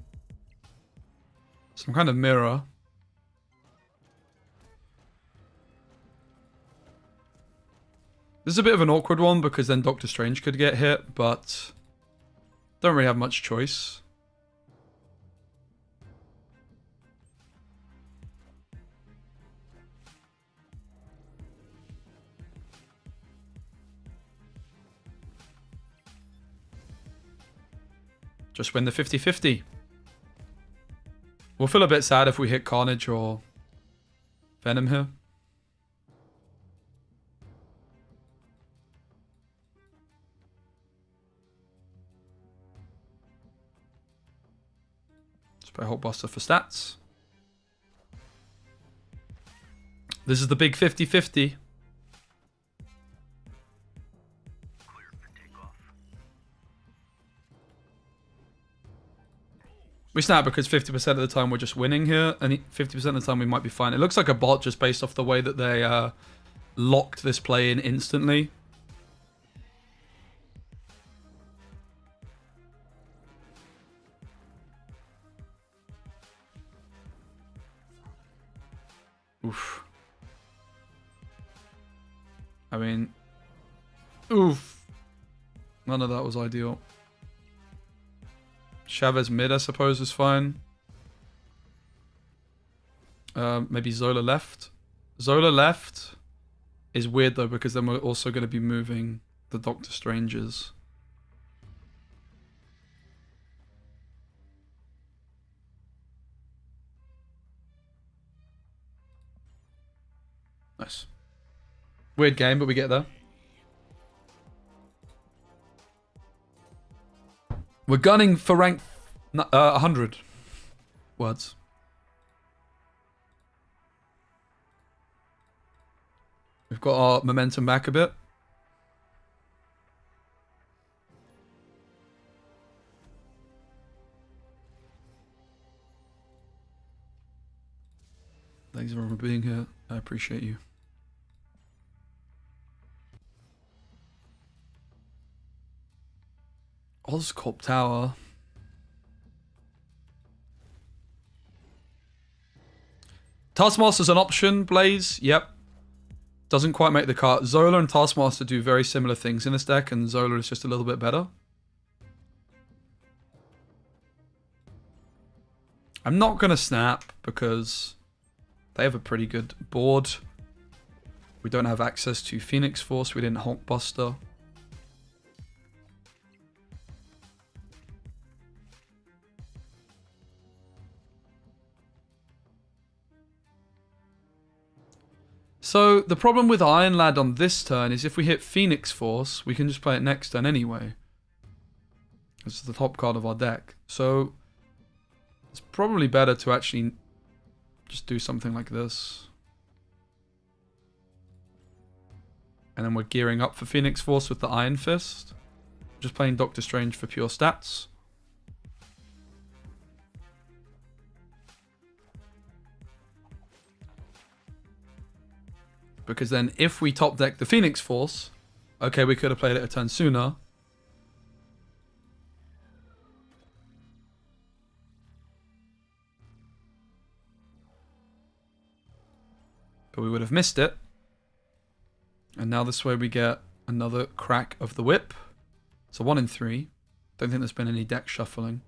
S1: Some kind of mirror. This is a bit of an awkward one because then Doctor Strange could get hit, but don't really have much choice. Just win the 50-50. We'll feel a bit sad if we hit Carnage or Venom here. Let's play Hulkbuster for stats. This is the big 50-50. We snap because 50% of the time we're just winning here, and 50% of the time we might be fine. It looks like a bot just based off the way that they locked this play in instantly. Oof. I mean, oof. None of that was ideal. Chavez mid, I suppose, is fine. Maybe Zola left. Zola left is weird, though, because then we're also going to be moving the Doctor Stranges. Nice. Weird game, but we get there. We're gunning for rank 100 words. We've got our momentum back a bit. Thanks everyone for being here. I appreciate you. Oscorp Tower. Taskmaster's an option, Blaze. Yep. Doesn't quite make the cut. Zola and Taskmaster do very similar things in this deck, and Zola is just a little bit better. I'm not going to snap because they have a pretty good board. We don't have access to Phoenix Force. We didn't Hulkbuster. So the problem with Iron Lad on this turn is if we hit Phoenix Force, we can just play it next turn anyway. This is the top card of our deck. So it's probably better to actually just do something like this. And then we're gearing up for Phoenix Force with the Iron Fist. Just playing Doctor Strange for pure stats. Because then if we top deck the Phoenix Force, okay, we could have played it a turn sooner. But we would have missed it. And now this way we get another crack of the whip. So 1 in 3. Don't think there's been any deck shuffling.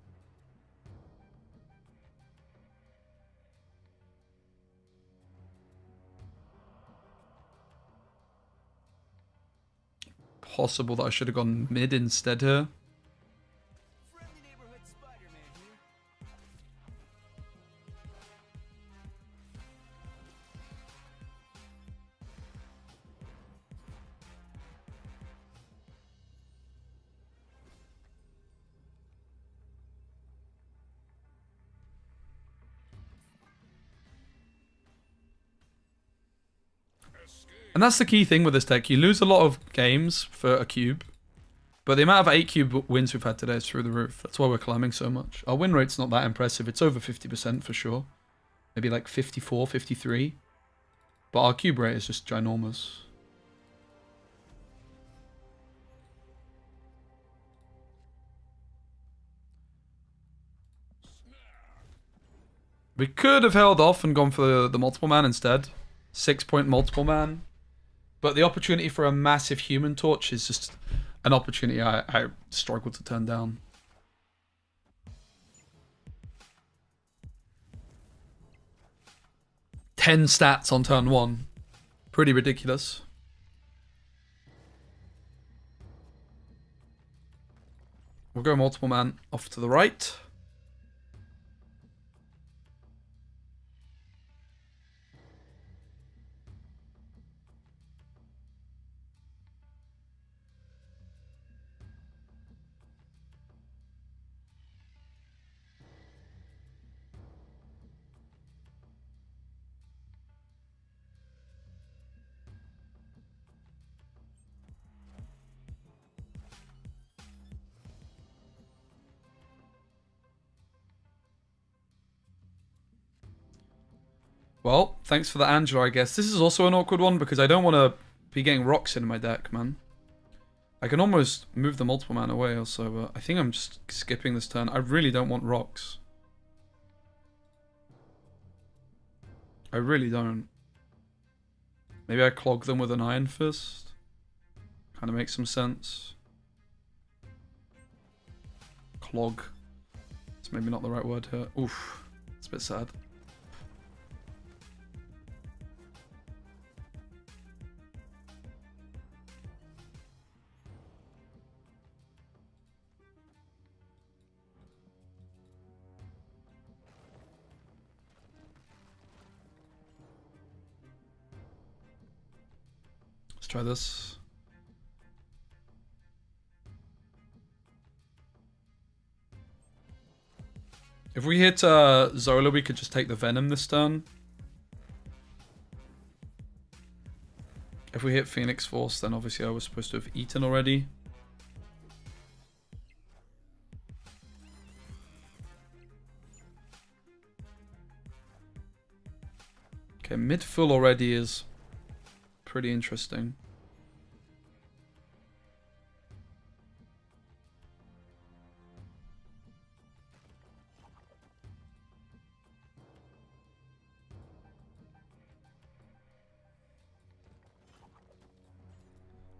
S1: Possible that I should have gone mid instead here.
S7: Friendly neighborhood Spider-Man here.
S1: And that's the key thing with this deck. You lose a lot of games for a cube. But the amount of 8 cube wins we've had today is through the roof. That's why we're climbing so much. Our win rate's not that impressive. It's over 50% for sure. Maybe like 54, 53. But our cube rate is just ginormous. We could have held off and gone for the multiple man instead. 6-point multiple man. But the opportunity for a massive human torch is just an opportunity I struggle to turn down. Ten stats on turn 1. Pretty ridiculous. We'll go multiple man off to the right. Well, thanks for the Angela, I guess. This is also an awkward one because I don't want to be getting rocks in my deck, man. I can almost move the multiple man away also, but I think I'm just skipping this turn. I really don't want rocks. I really don't. Maybe I clog them with an Iron Fist. Kind of makes some sense. Clog. It's maybe not the right word here. Oof. It's a bit sad. Let's try this. If we hit Zola, we could just take the Venom this turn. If we hit Phoenix Force, then obviously I was supposed to have eaten already. Okay, mid full already is pretty interesting.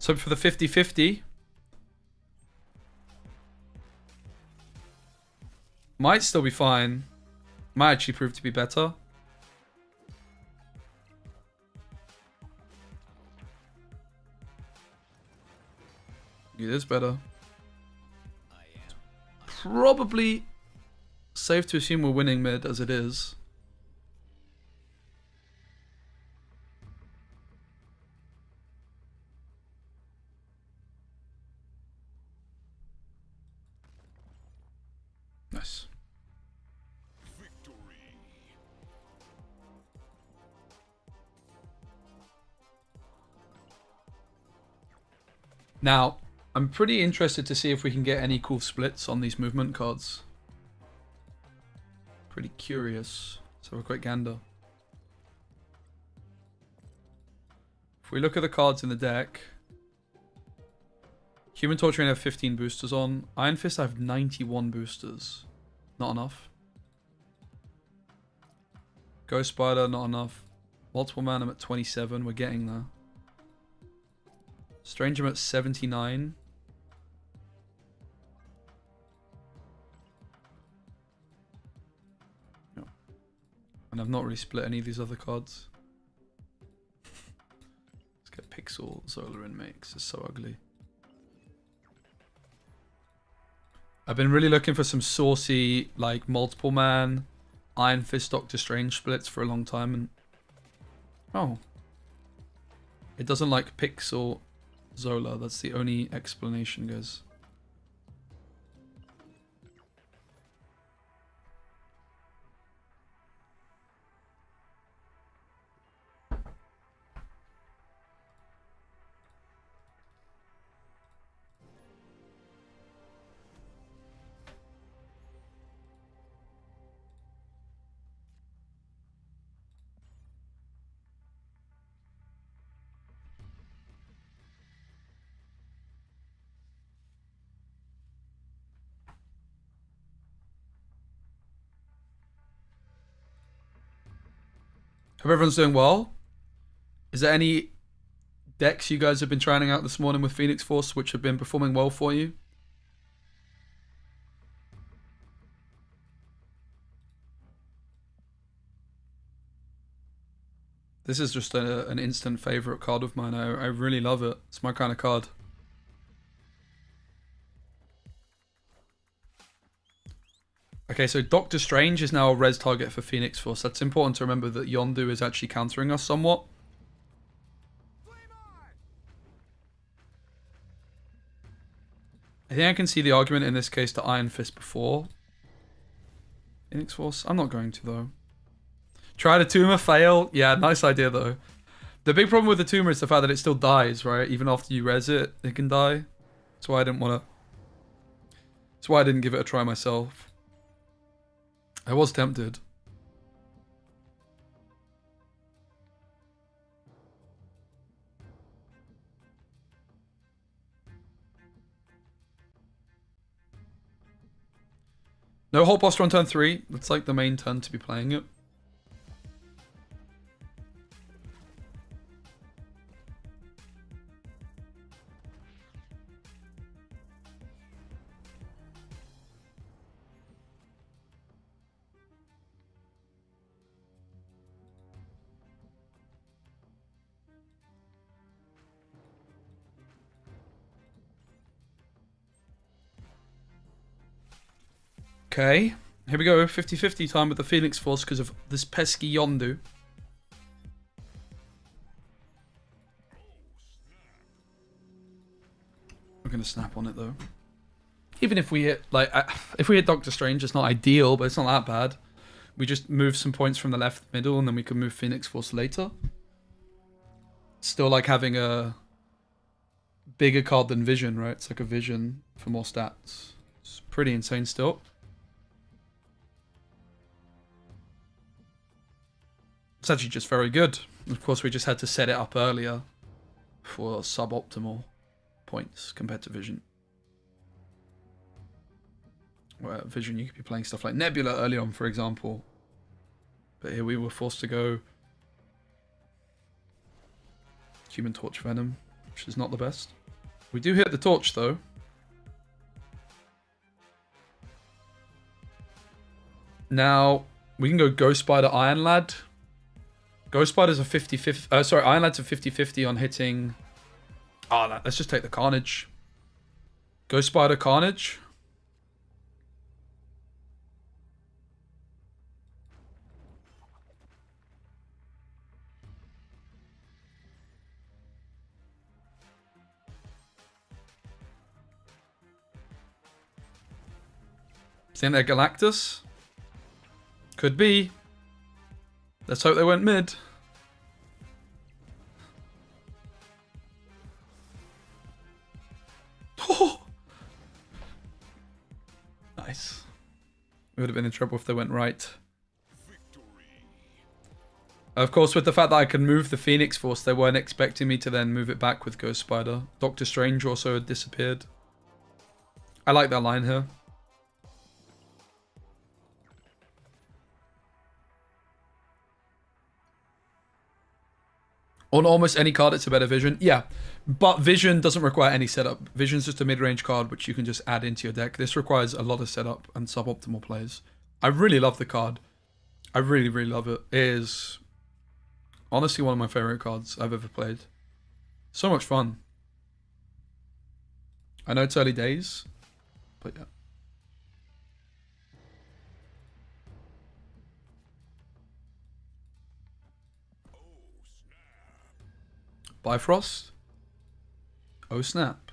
S1: So for the 50-50, might still be fine. Might actually prove to be better. It is better. Probably safe to assume we're winning mid as it is. Nice.
S4: Victory.
S1: Now, I'm pretty interested to see if we can get any cool splits on these movement cards. Pretty curious. Let's have a quick gander. If we look at the cards in the deck, Human Torture I have 15 boosters on. Iron Fist I have 91 boosters. Not enough. Ghost Spider, not enough. Multiple Man, I'm at 27. We're getting there. Stranger, I'm at 79. No. And I've not really split any of these other cards. Let's get Pixel Zola in, mate, 'cause it's so ugly. I've been really looking for some saucy, like, multiple man, Iron Fist, Doctor Strange splits for a long time, and oh, it doesn't like Pixel Zola. That's the only explanation, guys. Hope everyone's doing well. Is there any decks you guys have been trying out this morning with Phoenix Force which have been performing well for you? This is just an instant favorite card of mine. I really love it. It's my kind of card. Okay, so Doctor Strange is now a res target for Phoenix Force. That's important to remember that Yondu is actually countering us somewhat. I think I can see the argument in this case to Iron Fist before Phoenix Force. I'm not going to, though. Try the tumor, fail. Yeah, nice idea, though. The big problem with the tumor is the fact that it still dies, right? Even after you res it, it can die. That's why I didn't want to... That's why I didn't give it a try myself. I was tempted. No whole posture on turn 3. That's like the main turn to be playing it. Okay, here we go, 50-50 time with the Phoenix Force because of this pesky Yondu. We're going to snap on it though. Even if we hit, like, if we hit Doctor Strange, it's not ideal, but it's not that bad. We just move some points from the left middle and then we can move Phoenix Force later. Still like having a bigger card than Vision, right? It's like a Vision for more stats. It's pretty insane still. It's actually just very good. Of course, we just had to set it up earlier for suboptimal points compared to Vision. Where Vision, you could be playing stuff like Nebula early on, for example. But here we were forced to go Human Torch Venom, which is not the best. We do hit the torch, though. Now, we can go Ghost Spider Iron Lad. Ghost Spider's a 50-50... sorry, Iron Lad's a 50-50 on hitting... Oh, let's just take the Carnage. Ghost Spider Carnage. Think they're Galactus? Could be. Let's hope they went mid. Oh! Nice. We would have been in trouble if they went right. Of course, with the fact that I can move the Phoenix Force, they weren't expecting me to then move it back with Ghost Spider. Doctor Strange also had disappeared. I like that line here. On almost any card, it's a better Vision. Yeah, but Vision doesn't require any setup. Vision's just a mid-range card, which you can just add into your deck. This requires a lot of setup and suboptimal plays. I really love the card. I really, really love it. It is honestly one of my favorite cards I've ever played. So much fun. I know it's early days, but yeah. Bifrost. Oh snap.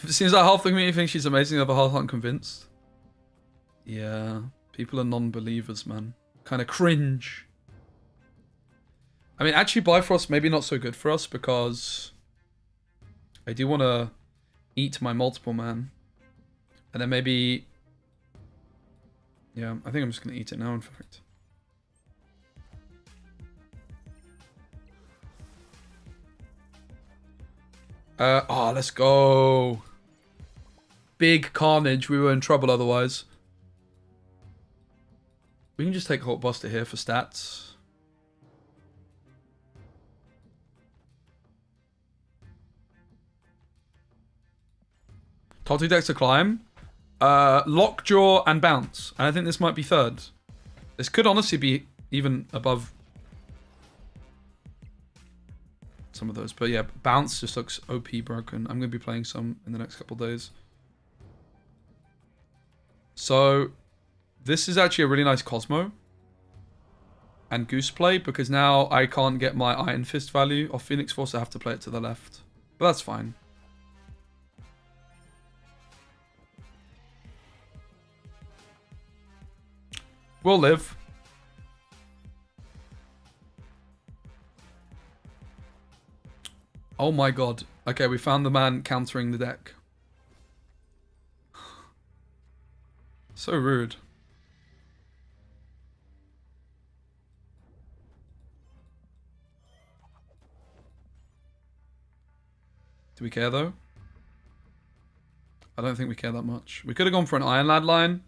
S1: Seems like half the community thinks she's amazing, the other half aren't convinced. Yeah, people are non-believers, man. Kind of cringe. I mean, actually, Bifrost maybe not so good for us because I do want to eat my multiple man. And then maybe... Yeah, I think I'm just going to eat it now, in fact. Oh, let's go. Big carnage. We were in trouble otherwise. We can just take Hulkbuster here for stats. Top 2 decks to climb. Lockjaw and Bounce. And I think this might be third. This could honestly be even above some of those. But yeah, Bounce just looks OP broken. I'm going to be playing some in the next couple days. So this is actually a really nice Cosmo and Goose play, because now I can't get my Iron Fist value off Phoenix Force. I have to play it to the left. But that's fine. We'll live. Oh my god. Okay, we found the man countering the deck. So rude. Do we care though? I don't think we care that much. We could have gone for an Iron Lad line.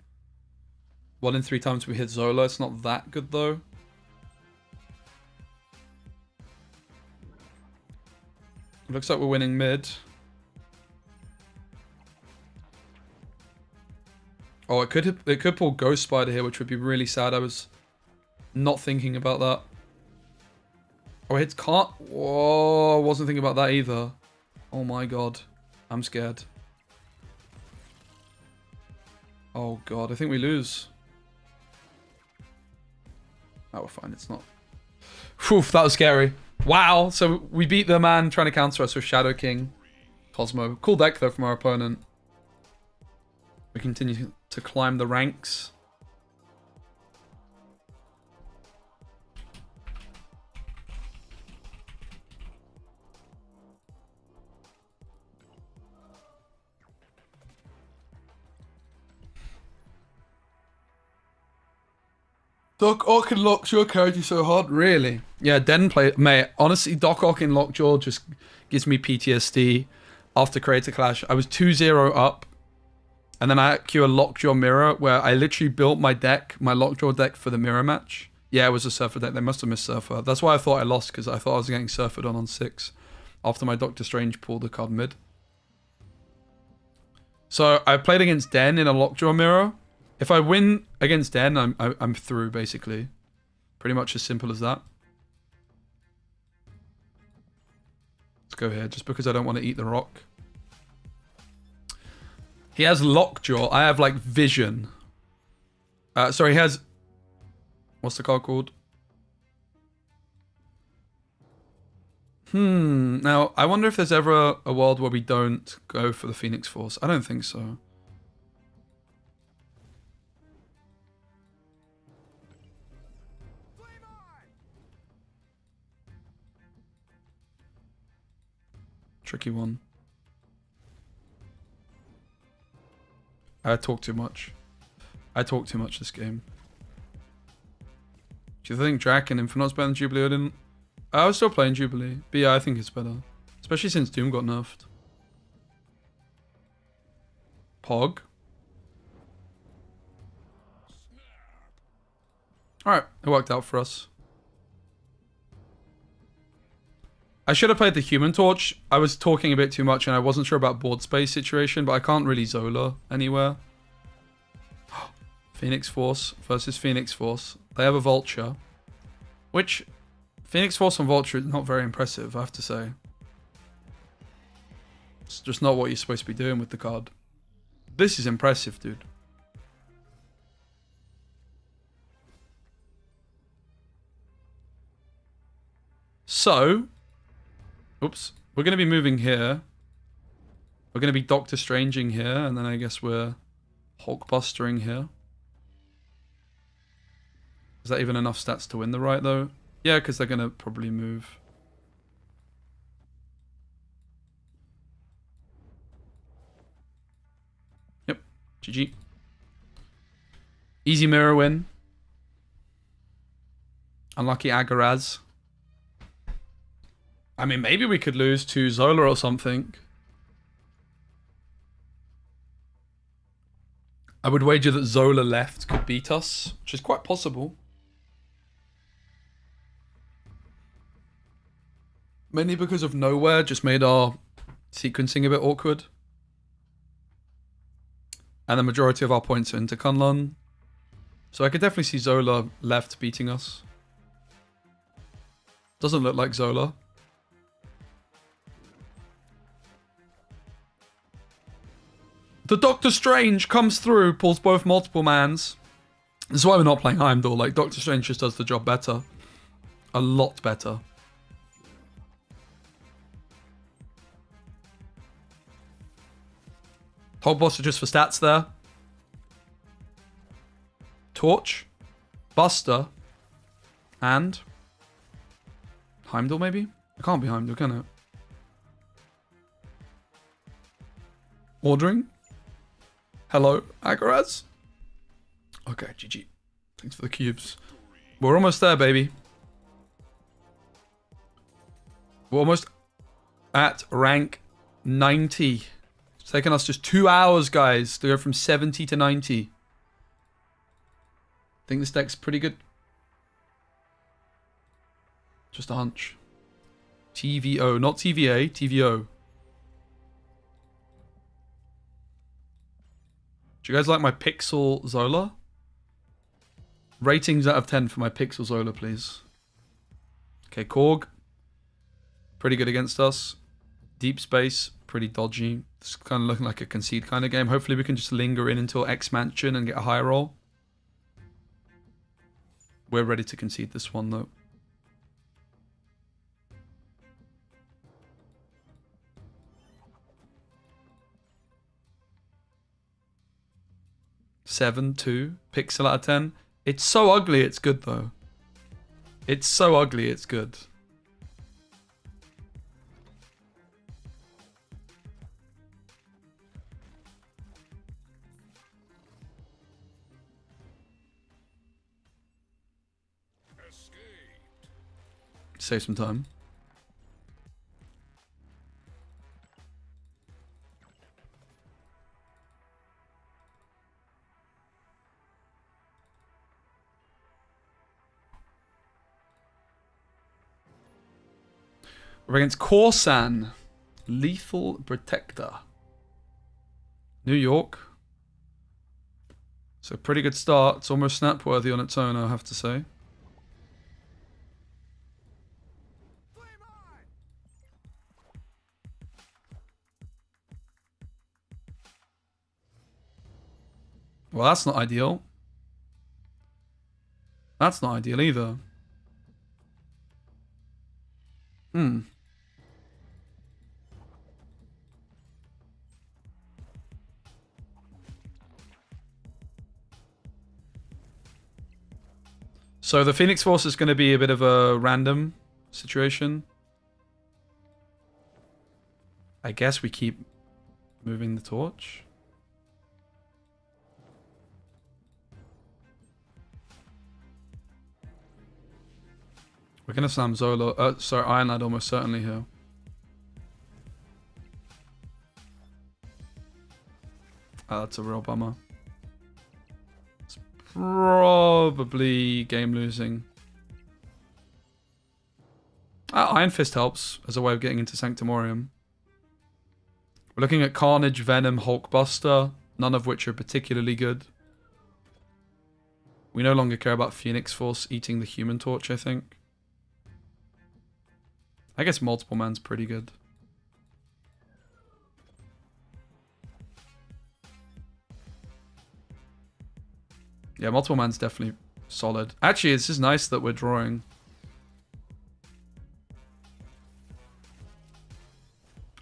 S1: 1 in 3 times we hit Zola. It's not that good though. Looks like we're winning mid. Oh, it could pull Ghost Spider here, which would be really sad. I was not thinking about that. Oh, it can't. Whoa, wasn't thinking about that either. Oh my god, I'm scared. Oh god, I think we lose. Oh, we're fine. It's not. Whew, that was scary. Wow. So we beat the man trying to counter us with Shadow King, Cosmo. Cool deck though from our opponent. We continue to climb the ranks. Doc Ock and Lockjaw carried you so hard, really? Yeah, Den play, mate. Honestly, Doc Ock and Lockjaw just gives me PTSD. After Creator Clash, I was 2-0 up, and then I queue a Lockjaw mirror where I literally built my deck, my Lockjaw deck for the mirror match. Yeah, it was a Surfer deck. They must have missed Surfer. That's why I thought I lost, because I thought I was getting Surfered on 6 after my Doctor Strange pulled the card mid. So I played against Den in a Lockjaw mirror. If I win against Den, I'm through, basically. Pretty much as simple as that. Let's go here, just because I don't want to eat the rock. He has Lockjaw. I have, like, Vision. Sorry, he has... What's the card called? Now, I wonder if there's ever a world where we don't go for the Phoenix Force. I don't think so. Tricky one. I talk too much. I talk too much this game. Do you think Drac and Infinite's better than Jubilee? I didn't. I was still playing Jubilee. But yeah, I think it's better. Especially since Doom got nerfed. Pog. Alright, it worked out for us. I should have played the Human Torch. I was talking a bit too much and I wasn't sure about board space situation, but I can't really Zola anywhere. Phoenix Force versus Phoenix Force. They have a Vulture, which Phoenix Force and Vulture is not very impressive, I have to say. It's just not what you're supposed to be doing with the card. This is impressive, dude. So... Oops. We're going to be moving here. We're going to be Doctor Stranging here. And then I guess we're Hulkbustering here. Is that even enough stats to win the right, though? Yeah, because they're going to probably move. Yep. GG. Easy mirror win. Unlucky Agaraz. I mean, maybe we could lose to Zola or something. I would wager that Zola left could beat us, which is quite possible. Mainly because of Nowhere just made our sequencing a bit awkward. And the majority of our points are into Kunlun. So I could definitely see Zola left beating us. Doesn't look like Zola. The Doctor Strange comes through, pulls both multiple mans. This is why we're not playing Heimdall. Like, Doctor Strange just does the job better. A lot better. Hulkbuster just for stats there. Torch. Buster. And Heimdall, maybe? It can't be Heimdall, can it? Ordering. Hello, Agaraz. Okay, GG. Thanks for the cubes. We're almost there, baby. We're almost at rank 90. It's taken us just 2 hours, guys, to go from 70 to 90. I think this deck's pretty good. Just a hunch. TVO, not TVA, TVO. Do you guys like my Pixel Zola? Ratings out of 10 for my Pixel Zola, please. Okay, Korg. Pretty good against us. Deep Space, pretty dodgy. It's kind of looking like a concede kind of game. Hopefully we can just linger in until X Mansion and get a high roll. We're ready to concede this one, though. Seven, 2, Pixel out of 10. It's so ugly, it's good, though. It's so ugly, it's good. Save some time. We're against Corsan. Lethal Protector. New York. So pretty good start. It's almost snap-worthy on its own, I have to say. Well, that's not ideal. That's not ideal either. So the Phoenix Force is going to be a bit of a random situation. I guess we keep moving the torch. We're going to slam Zola. Sorry, Iron Lad almost certainly here. Oh, that's a real bummer. It's probably game losing. Iron Fist helps as a way of getting into Sanctimorium. We're looking at Carnage, Venom, Hulkbuster, none of which are particularly good. We no longer care about Phoenix Force eating the Human Torch, I think. I guess Multiple Man's pretty good. Yeah, Multiple Man's definitely solid. Actually, it's just nice that we're drawing.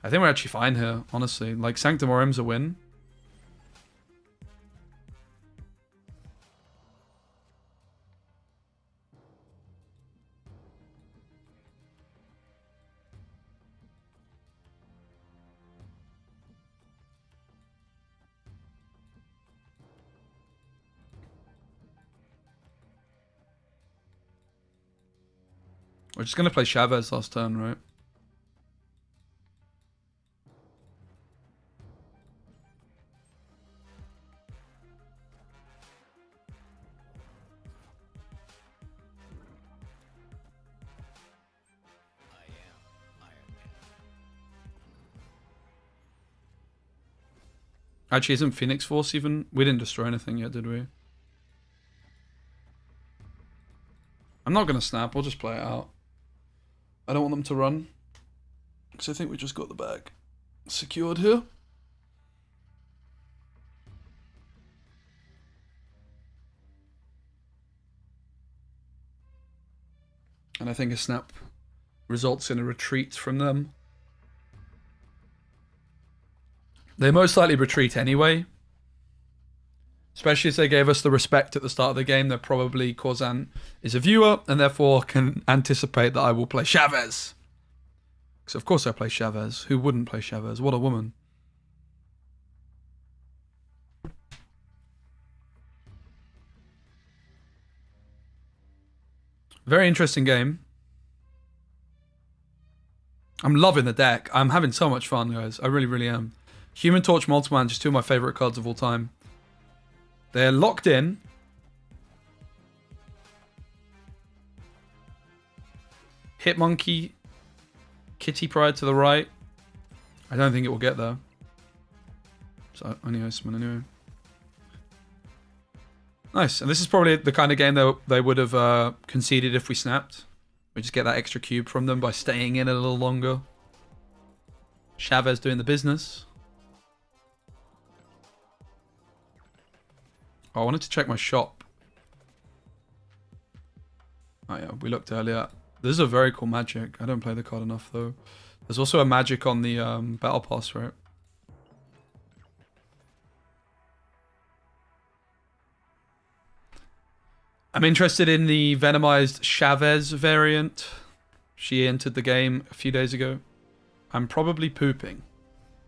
S1: I think we're actually fine here, honestly. Like, Sanctimorium's a win. We're just going to play Chavez last turn, right? Actually, isn't Phoenix Force even? We didn't destroy anything yet, did we? I'm not going to snap. We'll just play it out. I don't want them to run. Because I think we just got the bag secured here. And I think a snap results in a retreat from them. They most likely retreat anyway. Especially if they gave us the respect at the start of the game. They're probably Corzan is a viewer and therefore can anticipate that I will play Chavez. Because of course I play Chavez. Who wouldn't play Chavez? What a woman. Very interesting game. I'm loving the deck. I'm having so much fun, guys. I really, really am. Human Torch Multiman, just two of my favorite cards of all time. They're locked in. Hitmonkey, Kitty Pride to the right. I don't think it will get there. So only Iceman anyway. Nice. And this is probably the kind of game that they would have conceded if we snapped. We just get that extra cube from them by staying in a little longer. Chavez doing the business. Oh, I wanted to check my shop. Oh yeah, we looked earlier. This is a very cool magic. I don't play the card enough though. There's also a magic on the battle pass, right? I'm interested in the Venomized Chavez variant. She entered the game a few days ago. I'm probably pooping.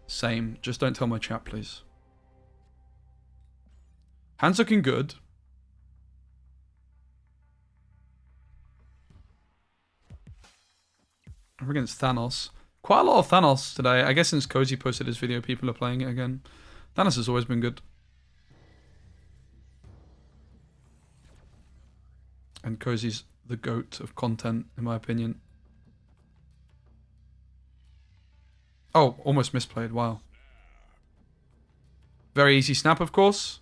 S1: Same. Just don't tell my chat, please. Hand's looking good. We're against Thanos. Quite a lot of Thanos today. I guess since Cozy posted his video, people are playing it again. Thanos has always been good. And Cozy's the GOAT of content, in my opinion. Oh, almost misplayed. Wow. Very easy snap, of course.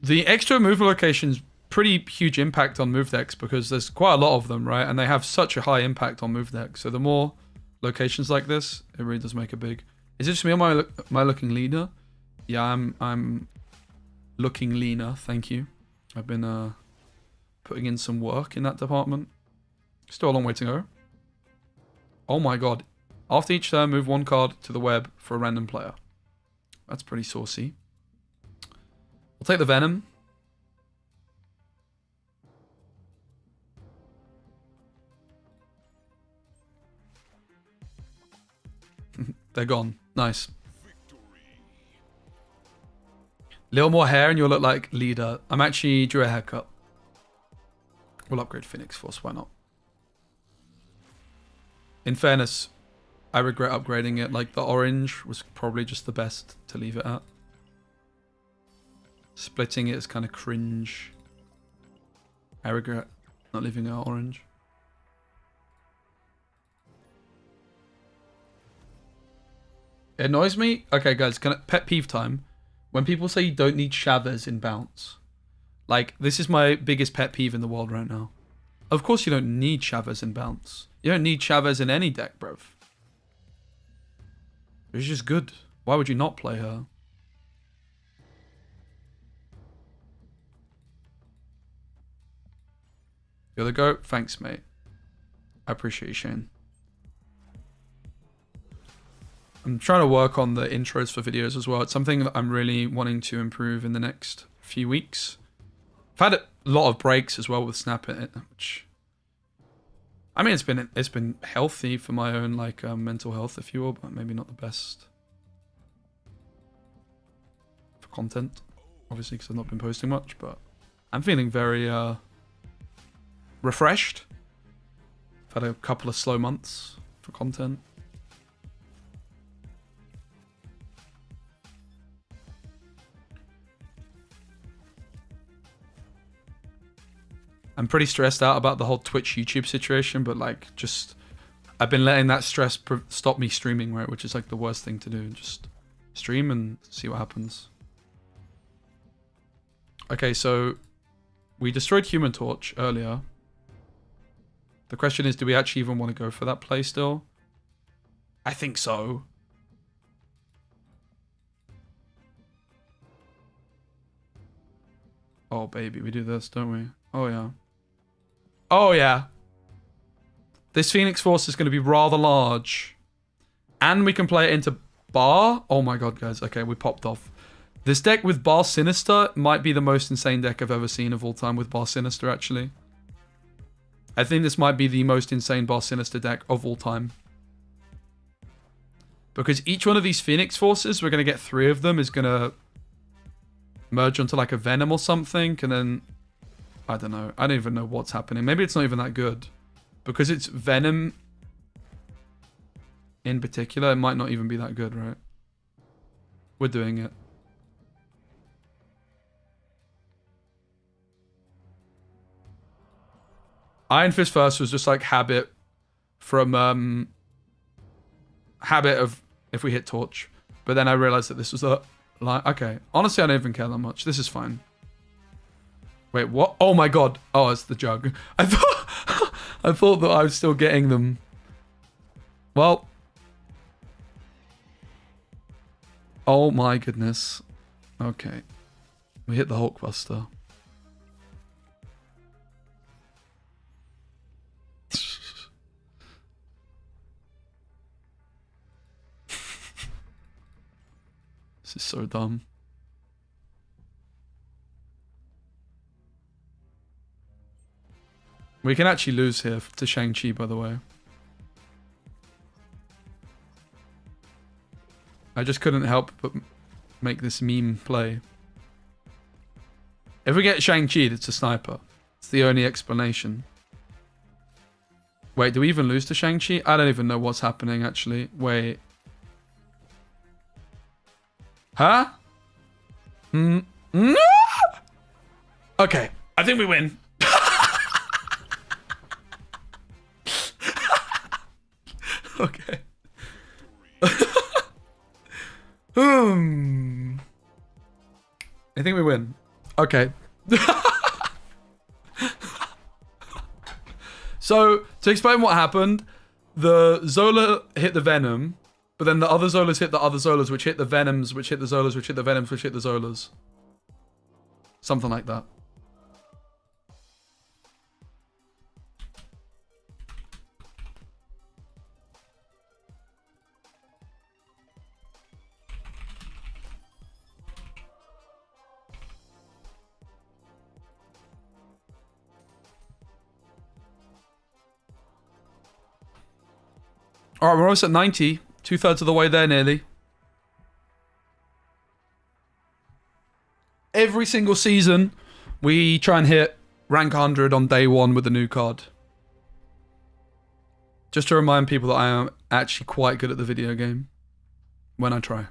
S1: The extra move locations pretty huge impact on move decks because there's quite a lot of them, right? And they have such a high impact on move decks. So the more locations like this, it really does make a big. Is it just me or am I looking leaner? Yeah, I'm looking leaner. Thank you. I've been putting in some work in that department. Still a long way to go. Oh my god! After each turn, move one card to the web for a random player. That's pretty saucy. I'll take the Venom. They're gone. Nice. Little more hair and you'll look like leader. I'm actually drew a haircut. We'll upgrade Phoenix Force. Why not? In fairness, I regret upgrading it. Like the orange was probably just the best to leave it at. Splitting it is kind of cringe. I regret not leaving it at orange. It annoys me. Okay, guys, pet peeve time. When people say you don't need Chavez in bounce. Like, this is my biggest pet peeve in the world right now. Of course you don't need Chavez in bounce. You don't need Chavez in any deck, bruv. She's just good. Why would you not play her? You're the GOAT? Thanks, mate. I appreciate you, Shane. I'm trying to work on the intros for videos as well. It's something that I'm really wanting to improve in the next few weeks. I've had a lot of breaks as well with Snap in it, which I mean it's been healthy for my own like mental health, if you will, but maybe not the best for content, obviously, because I've not been posting much. But I'm feeling very refreshed. I've had a couple of slow months for content. I'm pretty stressed out about the whole Twitch YouTube situation, but like just I've been letting that stress stop me streaming, right? Which is like the worst thing to do. Just stream and see what happens. Okay, so we destroyed Human Torch earlier. The question is, do we actually even want to go for that play still? I think so. Oh, baby, we do this, don't we? Oh, yeah. Oh, yeah. This Phoenix Force is going to be rather large. And we can play it into Bar. Oh, my God, guys. Okay, we popped off. This deck with Bar Sinister might be the most insane deck I've ever seen of all time with Bar Sinister, actually. I think this might be the most insane Bar Sinister deck of all time. Because each one of these Phoenix Forces, we're going to get 3 of them, is going to merge onto like a Venom or something, and then I don't know. I don't even know what's happening. Maybe it's not even that good. Because it's Venom in particular, it might not even be that good, right? We're doing it. Iron Fist first was just like habit from habit of if we hit Torch. But then I realized that this was a like, okay. Honestly, I don't even care that much. This is fine. Wait, what? Oh my god. Oh, it's the jug. I thought that I was still getting them. Well. Oh my goodness. Okay. We hit the Hulkbuster. This is so dumb. We can actually lose here to Shang-Chi, by the way. I just couldn't help but make this meme play. If we get Shang-Chi, it's a sniper. It's the only explanation. Wait, do we even lose to Shang-Chi? I don't even know what's happening, actually. Wait. Huh? No! Okay, I think we win. Okay. I think we win. Okay. So, to explain what happened, the Zola hit the Venom, but then the other Zolas hit the other Zolas, which hit the Venoms, which hit the Zolas, which hit the Venoms, which hit the Zolas. Something like that. Alright, we're almost at 90. 2/3 of the way there, nearly. Every single season, we try and hit rank 100 on day 1 with a new card. Just to remind people that I am actually quite good at the video game. When I try.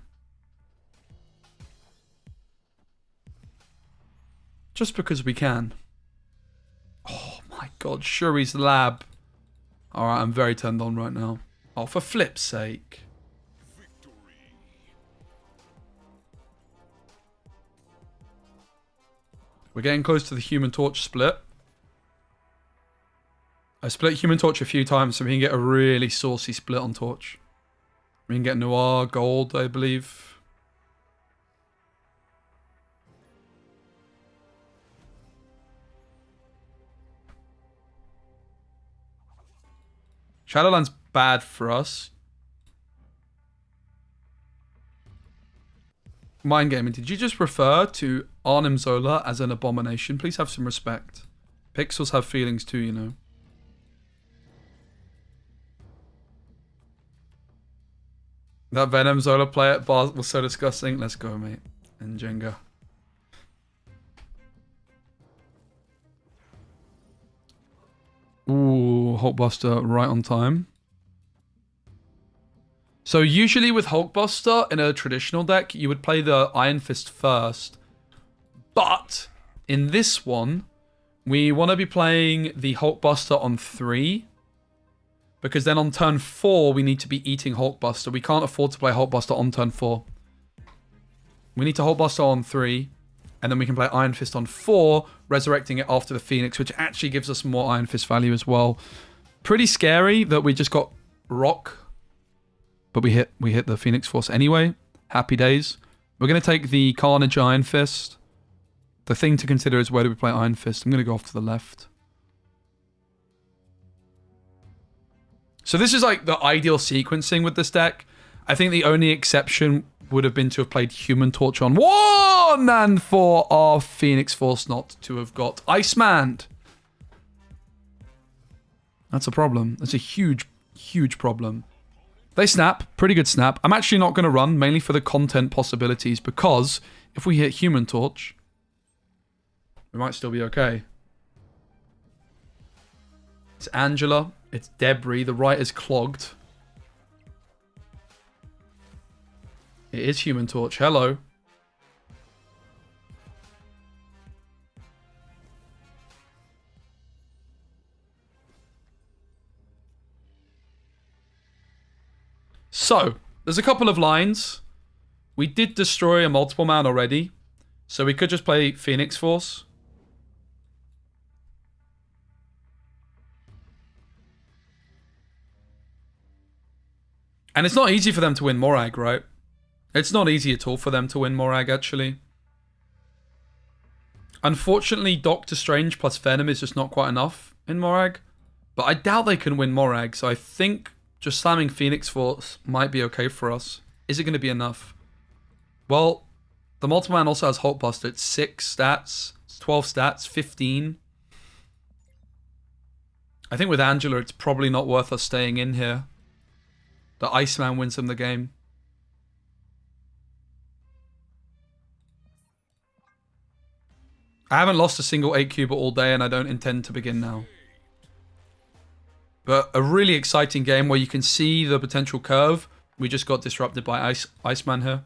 S1: Just because we can. Oh my god, Shuri's Lab. Alright, I'm very turned on right now. Oh, for flip's sake. We're getting close to the Human Torch split. I split Human Torch a few times so we can get a really saucy split on Torch. We can get Noir, Gold, I believe. Shadowland's bad for us. Mind gaming, did you just refer to Arnim Zola as an abomination? Please have some respect. Pixels have feelings too, you know. That Venom Zola play at bar was so disgusting. Let's go, mate. And Jenga. Ooh, Hulkbuster right on time. So usually with Hulkbuster in a traditional deck, you would play the Iron Fist first. But in this one, we want to be playing the Hulkbuster on 3. Because then on turn 4, we need to be eating Hulkbuster. We can't afford to play Hulkbuster on turn 4. We need to Hulkbuster on 3. And then we can play Iron Fist on 4, resurrecting it after the Phoenix, which actually gives us more Iron Fist value as well. Pretty scary that we just got Rock. But we hit the Phoenix Force anyway. Happy days. We're going to take the Carnage Iron Fist. The thing to consider is where do we play Iron Fist. I'm going to go off to the left. So this is like the ideal sequencing with this deck. I think the only exception would have been to have played Human Torch on 1 and for our Phoenix Force not to have got Iceman. That's a problem. That's a huge, huge problem. They snap. Pretty good snap. I'm actually not going to run, mainly for the content possibilities, because if we hit Human Torch, we might still be okay. It's Angela. It's Debris. The right is clogged. It is Human Torch. Hello. So, there's a couple of lines. We did destroy a multiple man already. So we could just play Phoenix Force. And it's not easy for them to win Morag, right? It's not easy at all for them to win Morag, actually. Unfortunately, Doctor Strange plus Venom is just not quite enough in Morag. But I doubt they can win Morag, so I think just slamming Phoenix Force might be okay for us. Is it going to be enough? Well, the Multiple Man also has Hulkbuster. It's 6 stats, 12 stats, 15. I think with Angela, it's probably not worth us staying in here. The Iceman wins them the game. I haven't lost a single 8-cuber all day, and I don't intend to begin now. But a really exciting game where you can see the potential curve. We just got disrupted by Iceman here.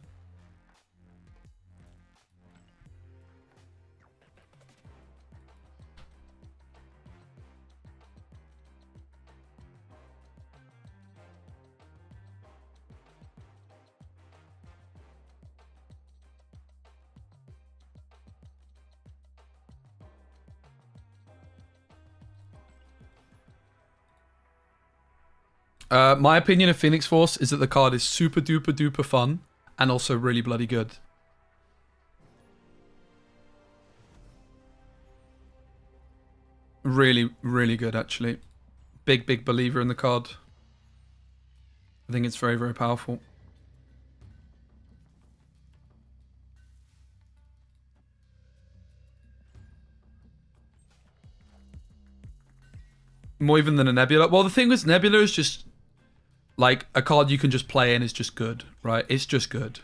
S1: My opinion of Phoenix Force is that the card is super duper duper fun and also really bloody good. Really, really good actually. Big believer in the card. I think it's very, very powerful. More even than a Nebula. Well, the thing with Nebula is just like a card you can just play and is just good, right? It's just good.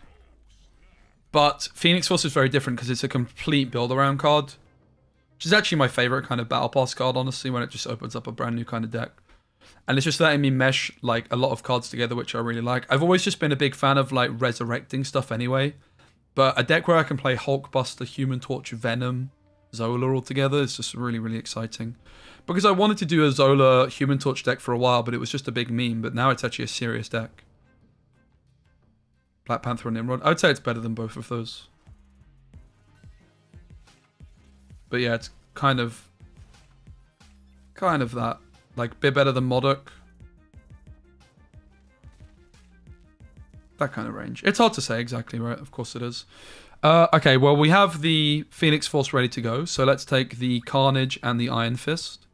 S1: But Phoenix Force is very different because it's a complete build-around card, which is actually my favorite kind of Battle Pass card, honestly, when it just opens up a brand new kind of deck. And it's just letting me mesh like a lot of cards together, which I really like. I've always just been a big fan of like resurrecting stuff anyway. But a deck where I can play Hulkbuster, Human Torch, Venom, Zola all together is just really, really exciting. Because I wanted to do a Zola Human Torch deck for a while, but it was just a big meme. But now it's actually a serious deck. Black Panther and Nimrod. I would say it's better than both of those. But yeah, it's kind of that. Like, a bit better than Modok. That kind of range. It's hard to say exactly, right? Of course it is. Okay, well, we have the Phoenix Force ready to go. So let's take the Carnage and the Iron Fist.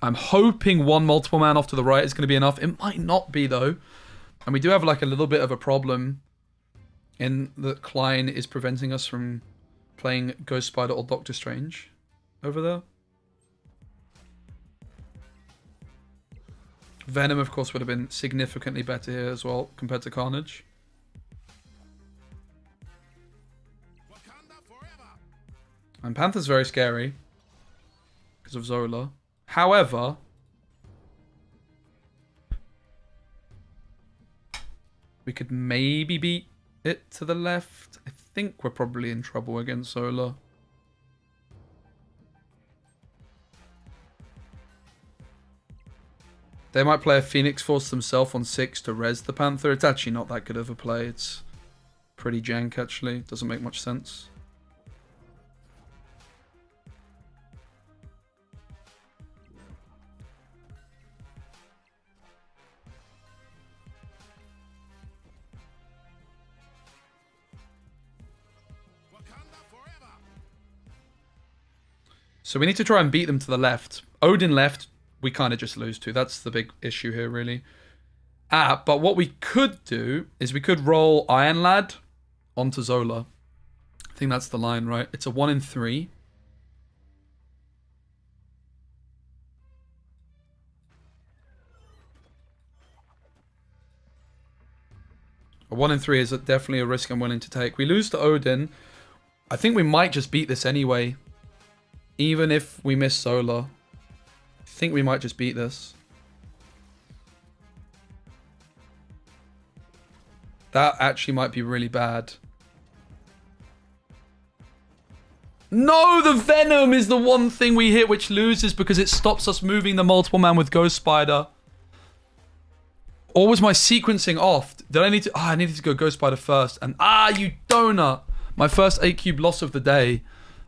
S1: I'm hoping one multiple man off to the right is going to be enough. It might not be, though. And we do have like a little bit of a problem in that Klein is preventing us from playing Ghost Spider or Doctor Strange over there. Venom, of course, would have been significantly better here as well compared to Carnage. And Panther's very scary because of Zola. However, we could maybe beat it to the left. I think we're probably in trouble against Zola. They might play a Phoenix Force themselves on 6 to res the Panther. It's actually not that good of a play. It's pretty jank, actually. Doesn't make much sense. So we need to try and beat them to the left. Odin left, we kind of just lose to. That's the big issue here, really. But what we could do is we could roll Iron Lad onto Zola. I think that's the line, right? It's a 1 in 3. A 1 in 3 is definitely a risk I'm willing to take. We lose to Odin. I think we might just beat this anyway. Even if we miss Zola. I think we might just beat this. That actually might be really bad. No, the Venom is the one thing we hit which loses because it stops us moving the multiple man with Ghost Spider. Or was my sequencing off? Did I need to... Oh, I needed to go Ghost Spider first. And you donut. My first 8 cube loss of the day,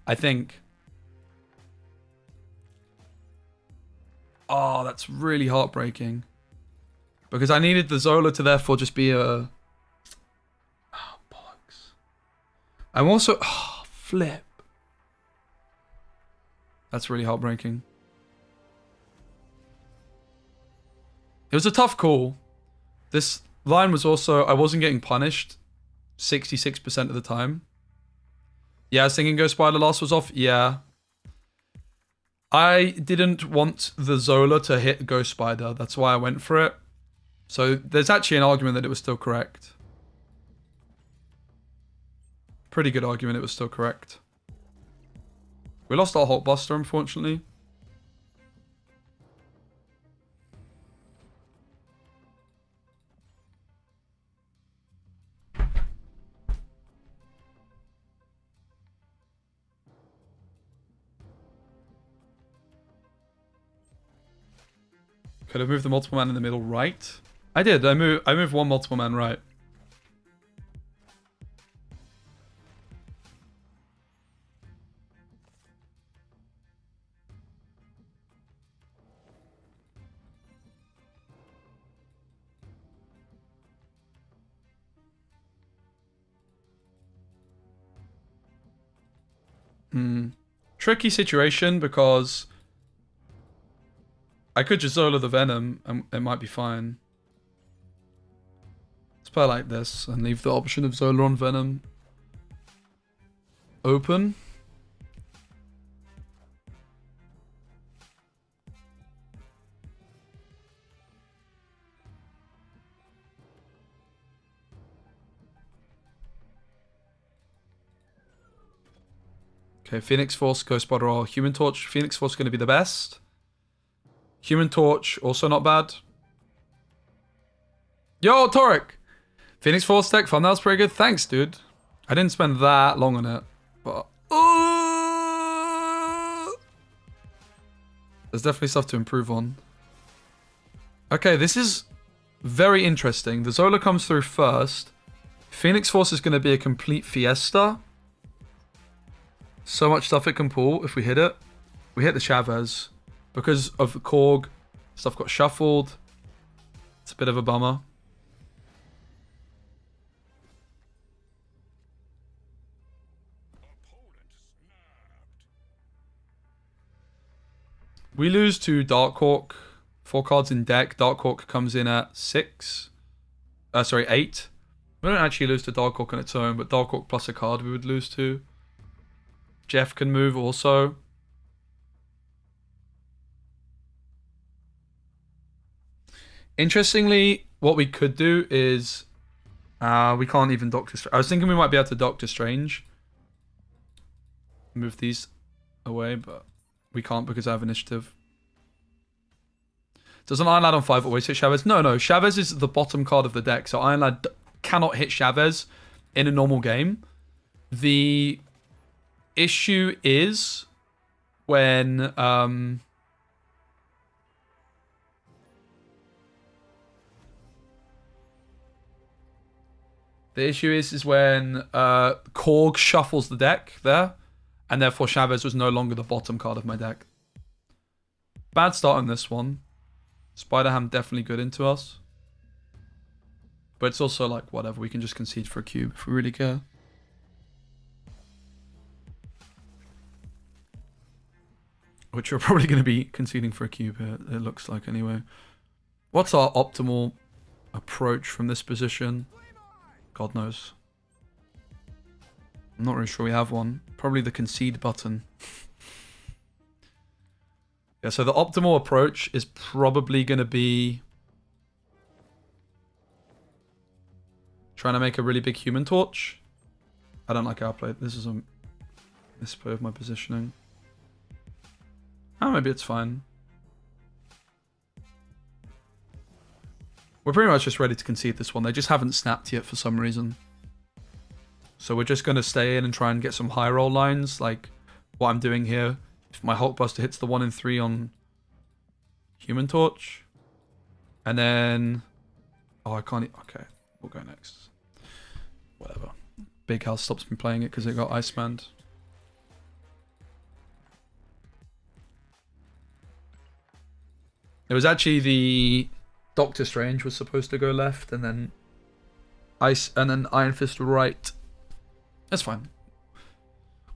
S1: I think. Oh, that's really heartbreaking. Because I needed the Zola to therefore just be a... Oh, bollocks. I'm also... Oh, flip. That's really heartbreaking. It was a tough call. This line was also... I wasn't getting punished 66% of the time. Yeah, I was thinking Ghost Spider last was off. Yeah. I didn't want the Zola to hit Ghost Spider. That's why I went for it. So there's actually an argument that it was still correct. Pretty good argument it was still correct. We lost our Hulkbuster, unfortunately. Could have moved the multiple man in the middle right. I did. I moved one multiple man right. Tricky situation because I could just Zola the Venom and it might be fine. Let's play like this and leave the option of Zola on Venom open. Okay, Phoenix Force, Ghost Spider, or Human Torch. Phoenix Force is going to be the best. Human Torch, also not bad. Yo, Torek! Phoenix Force deck, thumbnail's pretty good. Thanks, dude. I didn't spend that long on it, but... there's definitely stuff to improve on. Okay, this is very interesting. The Zola comes through first. Phoenix Force is going to be a complete fiesta. So much stuff it can pull if we hit it. We hit the Chavez. Because of the Korg, stuff got shuffled. It's a bit of a bummer. We lose to Dark Hawk. 4 cards in deck. Dark Hawk comes in at 6. 8. We don't actually lose to Dark Hawk on its own, but Dark Hawk plus a card we would lose to. Jeff can move also. Interestingly, what we could do is... we can't even Doctor Strange. I was thinking we might be able to Doctor Strange. Move these away, but we can't because I have initiative. Does an Iron Lad on 5 always hit Chavez? No. Chavez is the bottom card of the deck, so Iron Lad cannot hit Chavez in a normal game. The issue is when Korg shuffles the deck there, and therefore Chavez was no longer the bottom card of my deck. Bad start on this one. Spider-Ham definitely good into us. But it's also like, whatever, we can just concede for a cube if we really care. Which we're probably going to be conceding for a cube here, it looks like anyway. What's our optimal approach from this position? God knows. I'm not really sure we have one. Probably the concede button. Yeah, so the optimal approach is probably going to be trying to make a really big human torch. I don't like outplay. This is a misplay of my positioning. Oh, maybe it's fine. We're pretty much just ready to concede this one. They just haven't snapped yet for some reason. So we're just going to stay in and try and get some high roll lines, like what I'm doing here. If my Hulkbuster hits the 1 in 3 on Human Torch. And then... Oh, I can't... Okay, we'll go next. Whatever. Big House stops me playing it because it got Icemanned. It was actually the Doctor Strange was supposed to go left, and then Iron Fist right. That's fine.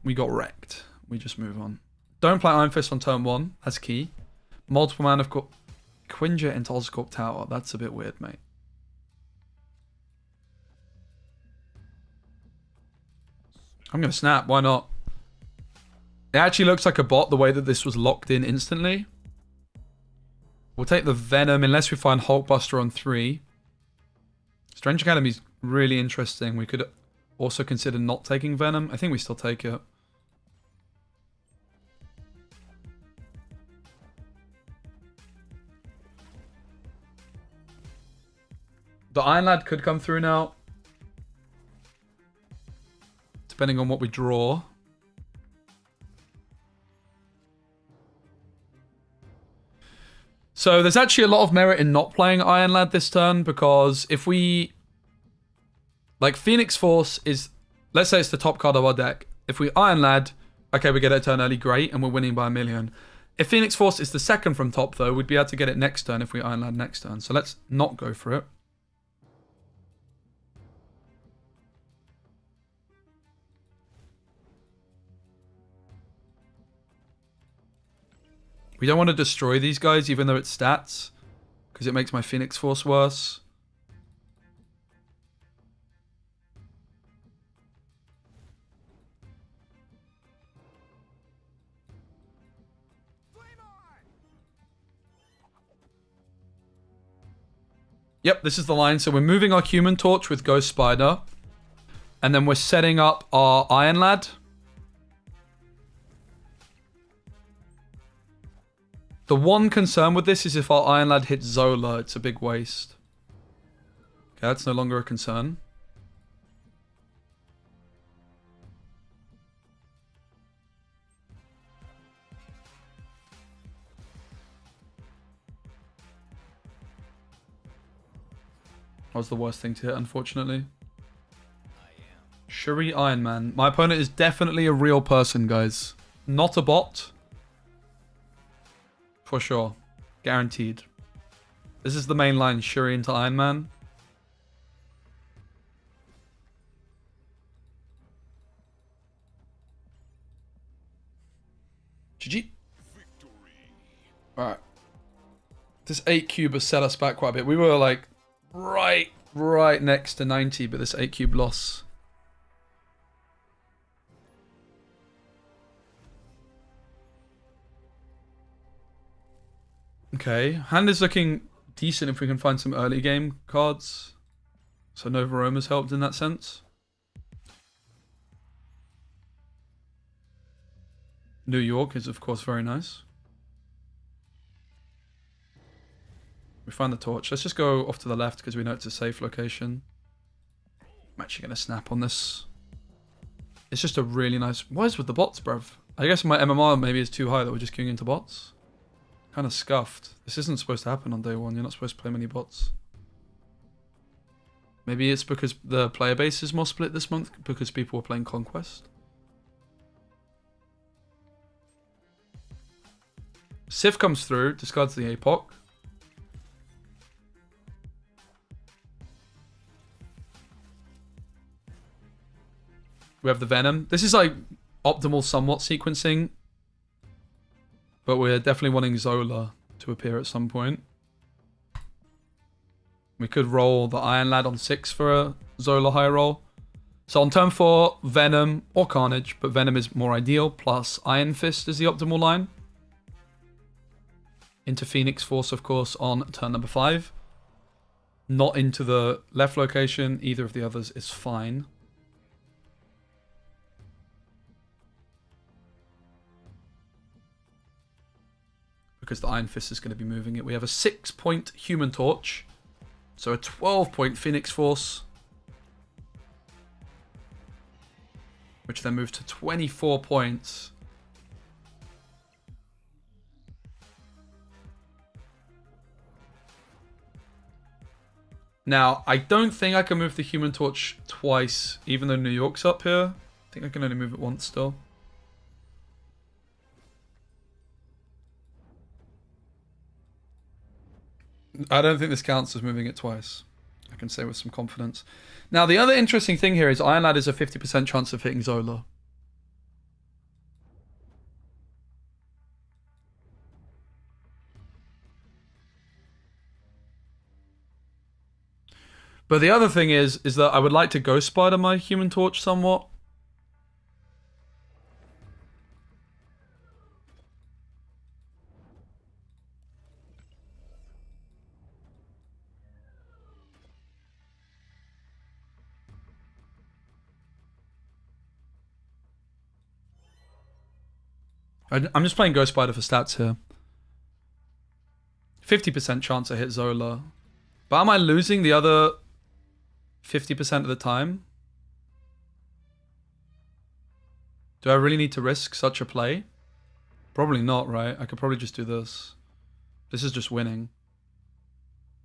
S1: We got wrecked. We just move on. Don't play Iron Fist on turn 1. That's key. Multiple mana of Quinjet into Oscorp Tower. That's a bit weird, mate. I'm going to snap. Why not? It actually looks like a bot the way that this was locked in instantly. We'll take the Venom unless we find Hulkbuster on 3. Strange Academy's really interesting. We could also consider not taking Venom. I think we still take it. The Iron Lad could come through now. Depending on what we draw. So there's actually a lot of merit in not playing Iron Lad this turn, because if we... Like, Phoenix Force is... Let's say it's the top card of our deck. If we Iron Lad, okay, we get it a turn early, great, and we're winning by 1 million. If Phoenix Force is the second from top, though, we'd be able to get it next turn if we Iron Lad next turn. So let's not go for it. We don't want to destroy these guys, even though it's stats, because it makes my Phoenix Force worse. Yep, this is the line. So we're moving our Human Torch with Ghost Spider, and then we're setting up our Iron Lad. The one concern with this is if our Iron Lad hits Zola, it's a big waste. Okay, that's no longer a concern. That was the worst thing to hit, unfortunately. Shuri Iron Man. My opponent is definitely a real person, guys. Not a bot. For sure. Guaranteed. This is the main line, Shuri into Iron Man. GG. Alright. This 8 cube has set us back quite a bit. We were like right next to 90, but this 8 cube loss. Okay, hand is looking decent if we can find some early game cards. So Nova Roma's helped in that sense. New York is of course very nice. We find the torch. Let's just go off to the left because we know it's a safe location. I'm actually going to snap on this. It's just a really nice... What is with the bots, bruv? I guess my MMR maybe is too high that we're just queuing into bots. Kind of scuffed. This isn't supposed to happen on day one. You're not supposed to play many bots. Maybe it's because the player base is more split this month because people were playing Conquest. Sif comes through, discards the APOC. We have the Venom. This is like optimal somewhat sequencing. But we're definitely wanting Zola to appear at some point. We could roll the Iron Lad on 6 for a Zola high roll. So on turn 4, Venom or Carnage, but Venom is more ideal, plus Iron Fist is the optimal line. Into Phoenix Force, of course, on turn number 5. Not into the left location. Either of the others is fine. Because the Iron Fist is going to be moving it. We have a 6-point Human Torch. So a 12-point Phoenix Force. Which then moves to 24 points. Now, I don't think I can move the Human Torch twice, even though New York's up here. I think I can only move it once still. I don't think this counts as moving it twice. I can say with some confidence. Now, the other interesting thing here is Iron Lad is a 50% chance of hitting Zola. But the other thing is that I would like to Ghost Spider my Human Torch somewhat. I'm just playing Ghost Spider for stats here. 50% chance I hit Zola. But am I losing the other 50% of the time? Do I really need to risk such a play? Probably not, right? I could probably just do this. This is just winning.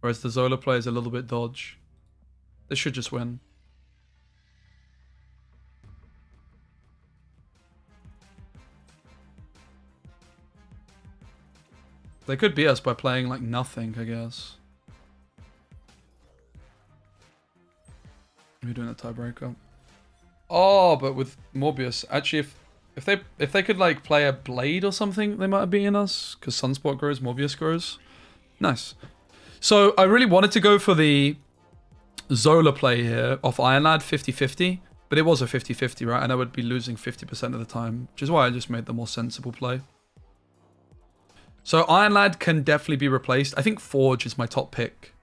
S1: Whereas the Zola play is a little bit dodge. This should just win. They could beat us by playing like nothing, I guess. We're doing a tiebreaker. Oh, but with Morbius, actually, if they could like play a Blade or something, they might have beaten us because Sunspot grows, Morbius grows. Nice. So I really wanted to go for the Zola play here off Iron Lad 50-50, but it was a 50-50, right? And I would be losing 50% of the time, which is why I just made the more sensible play. So Iron Lad can definitely be replaced. I think Forge is my top pick.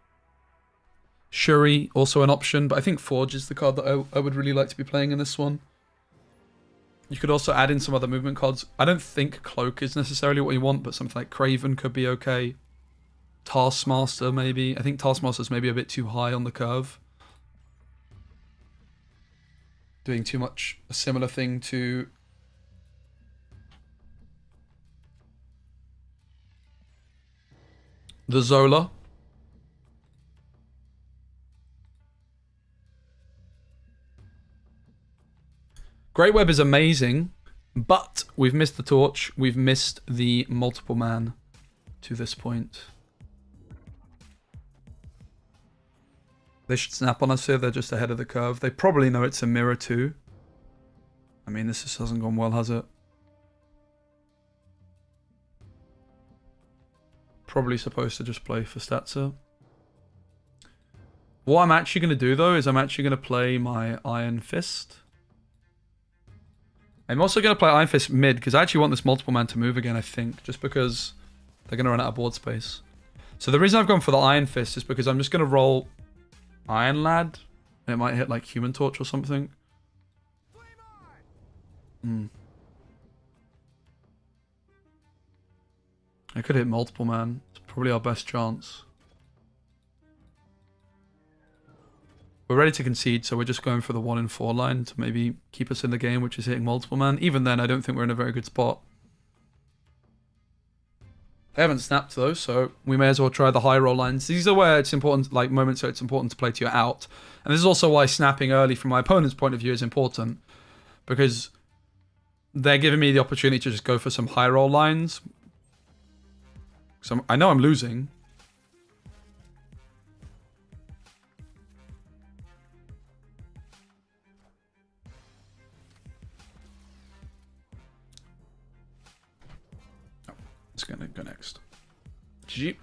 S1: Shuri, also an option, but I think Forge is the card that I would really like to be playing in this one. You could also add in some other movement cards. I don't think Cloak is necessarily what you want, but something like Craven could be okay. Taskmaster, maybe. I think Taskmaster's maybe a bit too high on the curve. Doing too much a similar thing to... the Zola. Great Web is amazing, but we've missed the torch. We've missed the multiple man to this point. They should snap on us here. They're just ahead of the curve. They probably know it's a mirror too. I mean, this just hasn't gone well, has it? Probably supposed to just play for Statsa. What I'm actually going to do, though, is I'm actually going to play my Iron Fist. I'm also going to play Iron Fist mid, because I actually want this multiple man to move again, I think, just because they're going to run out of board space. So the reason I've gone for the Iron Fist is because I'm just going to roll Iron Lad, and it might hit, like, Human Torch or something. I could hit multiple man. It's probably our best chance. We're ready to concede, so we're just going for the 1 in 4 line to maybe keep us in the game, which is hitting multiple man. Even then, I don't think we're in a very good spot. They haven't snapped though, so we may as well try the high roll lines. These are where it's important, like moments where it's important to play to your out. And this is also why snapping early from my opponent's point of view is important. Because they're giving me the opportunity to just go for some high roll lines. So I know I'm losing. It's gonna go next. GG.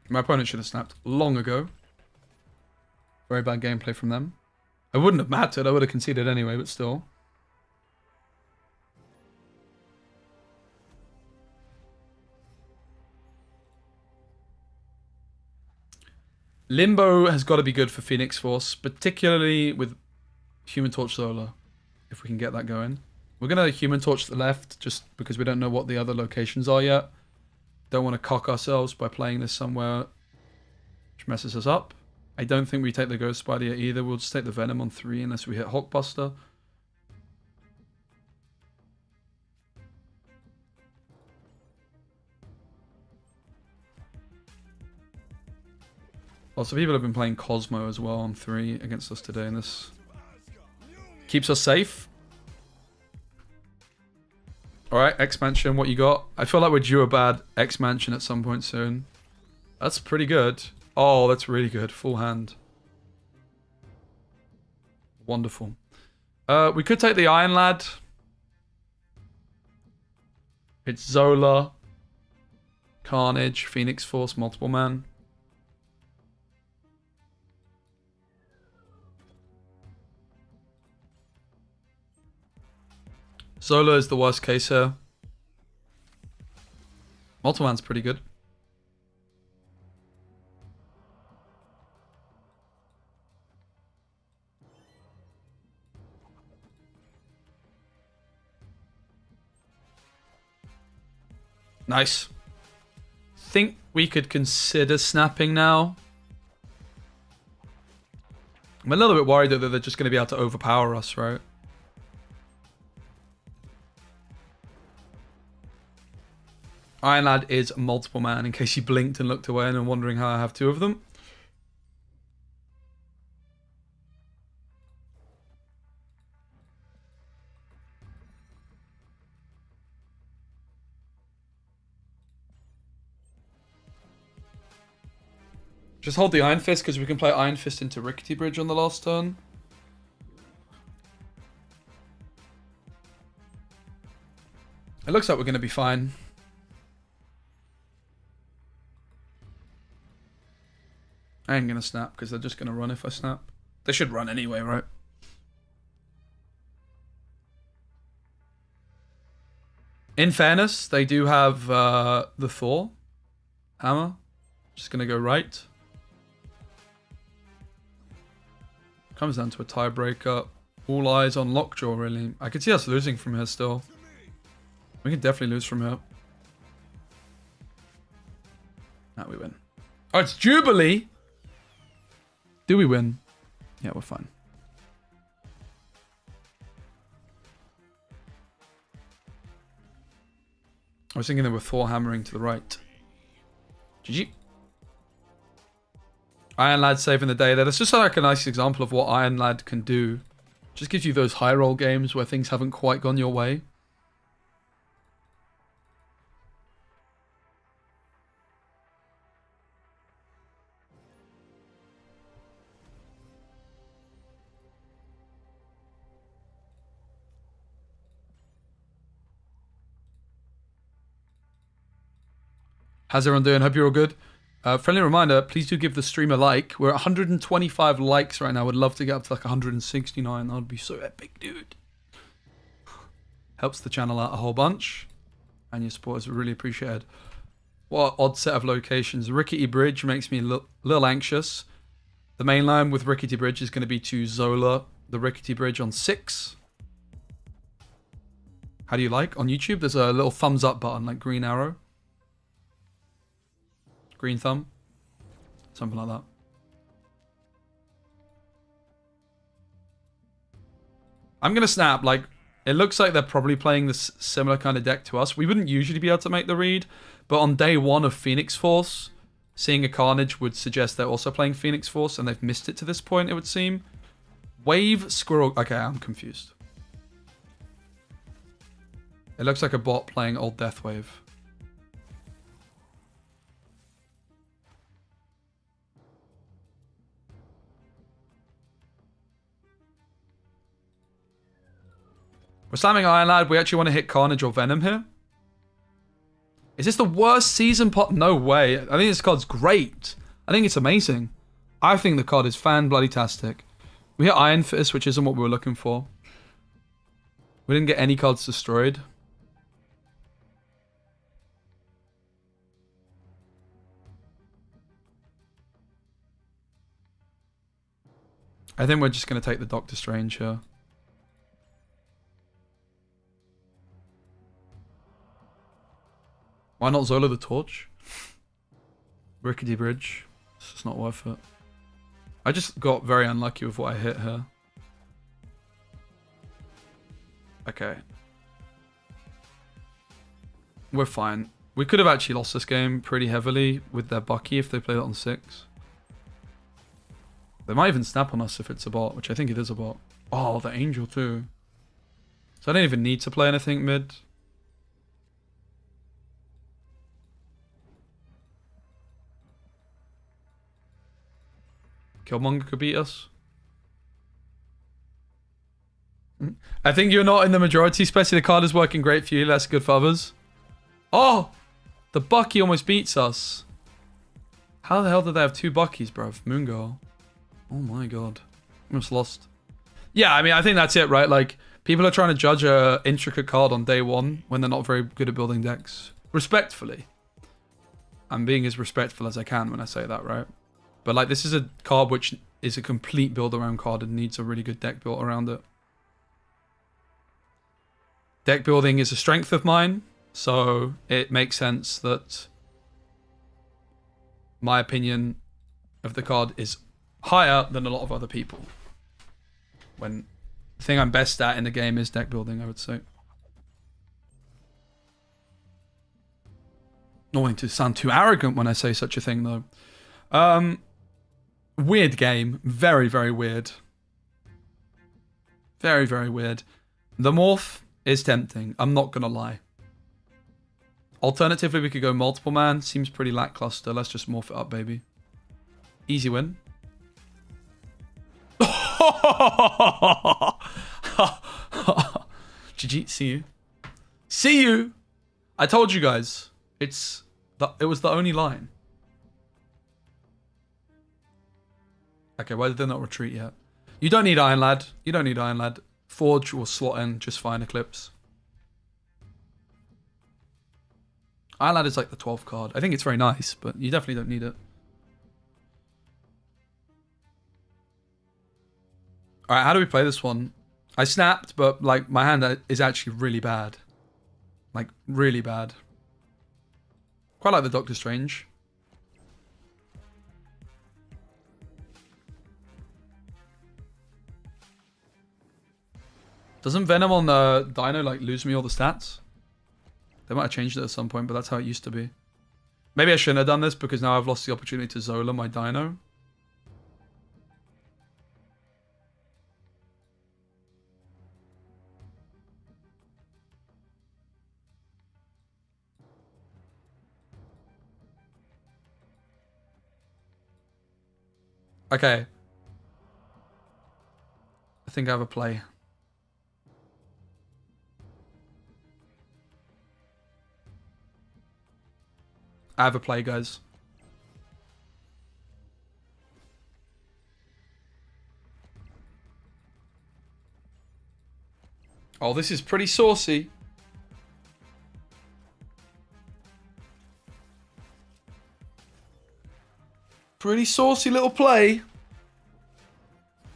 S1: My opponent should have snapped long ago. Very bad gameplay from them. I wouldn't have mattered, I would have conceded anyway, but still. Limbo has got to be good for Phoenix Force, particularly with Human Torch Zola, if we can get that going. We're going to Human Torch the left, just because we don't know what the other locations are yet. Don't want to cock ourselves by playing this somewhere which messes us up. I don't think we take the Ghost Spider yet either. We'll just take the Venom on 3 unless we hit Hulkbuster. Lots of people have been playing Cosmo as well on 3 against us today, and this keeps us safe. Alright, X-Mansion, what you got? I feel like we're due a bad X-Mansion at some point soon. That's pretty good. Oh, that's really good. Full hand. Wonderful. We could take the Iron Lad. It's Zola, Carnage, Phoenix Force, Multiple Man. Zola is the worst case here. Multiple Man's pretty good. Nice. Think we could consider snapping now. I'm a little bit worried that they're just going to be able to overpower us, right? Iron Lad is Multiple Man, in case you blinked and looked away and are wondering how I have 2 of them. Just hold the Iron Fist, because we can play Iron Fist into Rickety Bridge on the last turn. It looks like we're going to be fine. I ain't going to snap, because they're just going to run if I snap. They should run anyway, right? In fairness, they do have the Thor hammer. Just going to go right. Comes down to a tiebreaker. All eyes on Lockjaw, really. I could see us losing from here still. We can definitely lose from here. Now we win. Oh, it's Jubilee! Do we win? Yeah, we're fine. I was thinking they were Thor hammering to the right. GG. Iron Lad saving the day there. That's just like a nice example of what Iron Lad can do. Just gives you those high roll games where things haven't quite gone your way. How's everyone doing? Hope you're all good. Friendly reminder, please do give the stream a like. We're at 125 likes right now. Would love to get up to like 169. That would be so epic, dude. Helps the channel out a whole bunch. And your support is really appreciated. What an odd set of locations. Rickety Bridge makes me a little anxious. The main line with Rickety Bridge is going to be to Zola, the Rickety Bridge on 6. How do you like? On YouTube, there's a little thumbs up button, like green arrow. Green thumb. Something like that. I'm going to snap, like, it looks like they're probably playing this similar kind of deck to us. We wouldn't usually be able to make the read, but on day one of Phoenix Force, seeing a Carnage would suggest they're also playing Phoenix Force, and they've missed it to this point, it would seem. Wave, Squirrel... Okay, I'm confused. It looks like a bot playing Old Death Wave. We're slamming Iron Lad. We actually want to hit Carnage or Venom here. Is this the worst season pot? No way. I think this card's great. I think it's amazing. I think the card is fan-bloody-tastic. We hit Iron Fist, which isn't what we were looking for. We didn't get any cards destroyed. I think we're just going to take the Doctor Strange here. Why not Zola the Torch? Rickety Bridge. It's just not worth it. I just got very unlucky with what I hit here. Okay. We're fine. We could have actually lost this game pretty heavily with their Bucky if they played it on 6. They might even snap on us if it's a bot, which I think it is a bot. Oh, the Angel too. So I don't even need to play anything mid. Killmonger could beat us. I think you're not in the majority, especially the card is working great for you, less good for others. Oh! The Bucky almost beats us. How the hell did they have 2 Buckies, bruv? Moon Girl. Oh my god. Almost lost. Yeah, I mean, I think that's it, right? Like, people are trying to judge a intricate card on day 1 when they're not very good at building decks. Respectfully. I'm being as respectful as I can when I say that, right? But like, this is a card which is a complete build-around card and needs a really good deck built around it. Deck building is a strength of mine, so it makes sense that my opinion of the card is higher than a lot of other people. When the thing I'm best at in the game is deck building, I would say. Not wanting to sound too arrogant when I say such a thing, though. Weird game. Very, very weird. Very, very weird. The morph is tempting. I'm not going to lie. Alternatively, we could go multiple man. Seems pretty lackluster. Let's just morph it up, baby. Easy win. GG. See you. See you. I told you guys. It was the only line. Okay, why did they not retreat yet? You don't need Iron Lad. You don't need Iron Lad. Forge will slot in just fine Eclipse. Iron Lad is like the 12th card. I think it's very nice, but you definitely don't need it. Alright, how do we play this one? I snapped, but like my hand is actually really bad. Like, really bad. Quite like the Doctor Strange. Doesn't Venom on the Dino like lose me all the stats? They might have changed it at some point, but that's how it used to be. Maybe I shouldn't have done this because now I've lost the opportunity to Zola my Dino. Okay. I think I have a play. I have a play, guys. Oh, this is pretty saucy. Pretty saucy little play.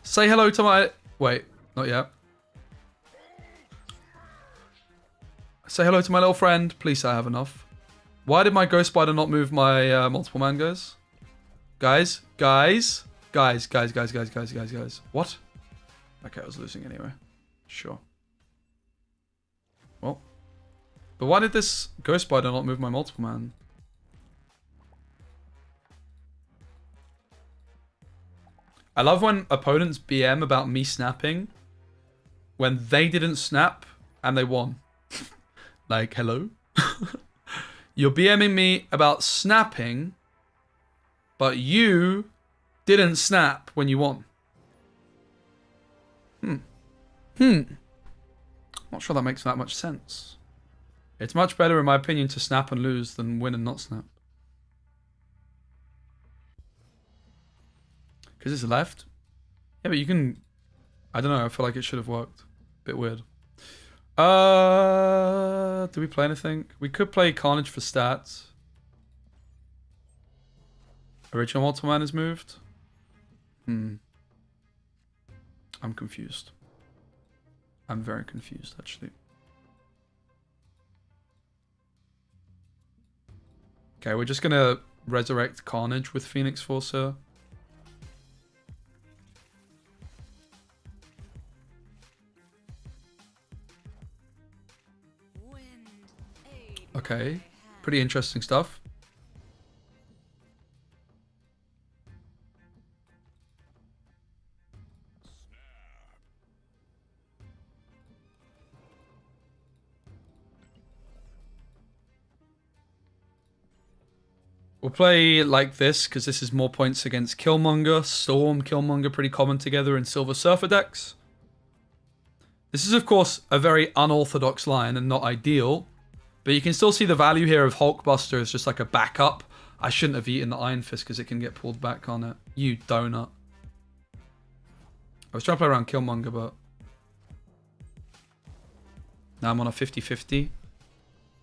S1: Say hello to my... Wait, not yet. Say hello to my little friend. Please say I have enough. Why did my ghost spider not move my multiple man, guys? Guys. What? Okay, I was losing anyway. Sure. Well. But why did this ghost spider not move my multiple man? I love when opponents BM about me snapping when they didn't snap and they won. Like, hello? You're BMing me about snapping, but you didn't snap when you won. Not sure that makes that much sense. It's much better, in my opinion, to snap and lose than win and not snap. Because it's left? Yeah, but you can... I don't know, I feel like it should have worked. Bit weird. Do we play anything? We could play Carnage for stats. Original Mortal Man is moved. I'm confused. I'm very confused, actually. Okay, we're just gonna resurrect Carnage with Phoenix Force here. Okay, pretty interesting stuff. We'll play like this because this is more points against Killmonger, Storm, Killmonger, pretty common together in Silver Surfer decks. This is, of course, a very unorthodox line and not ideal. But you can still see the value here of Hulkbuster as just like a backup. I shouldn't have eaten the Iron Fist because it can get pulled back on it. You donut. I was trying to play around Killmonger, but... now I'm on a 50-50.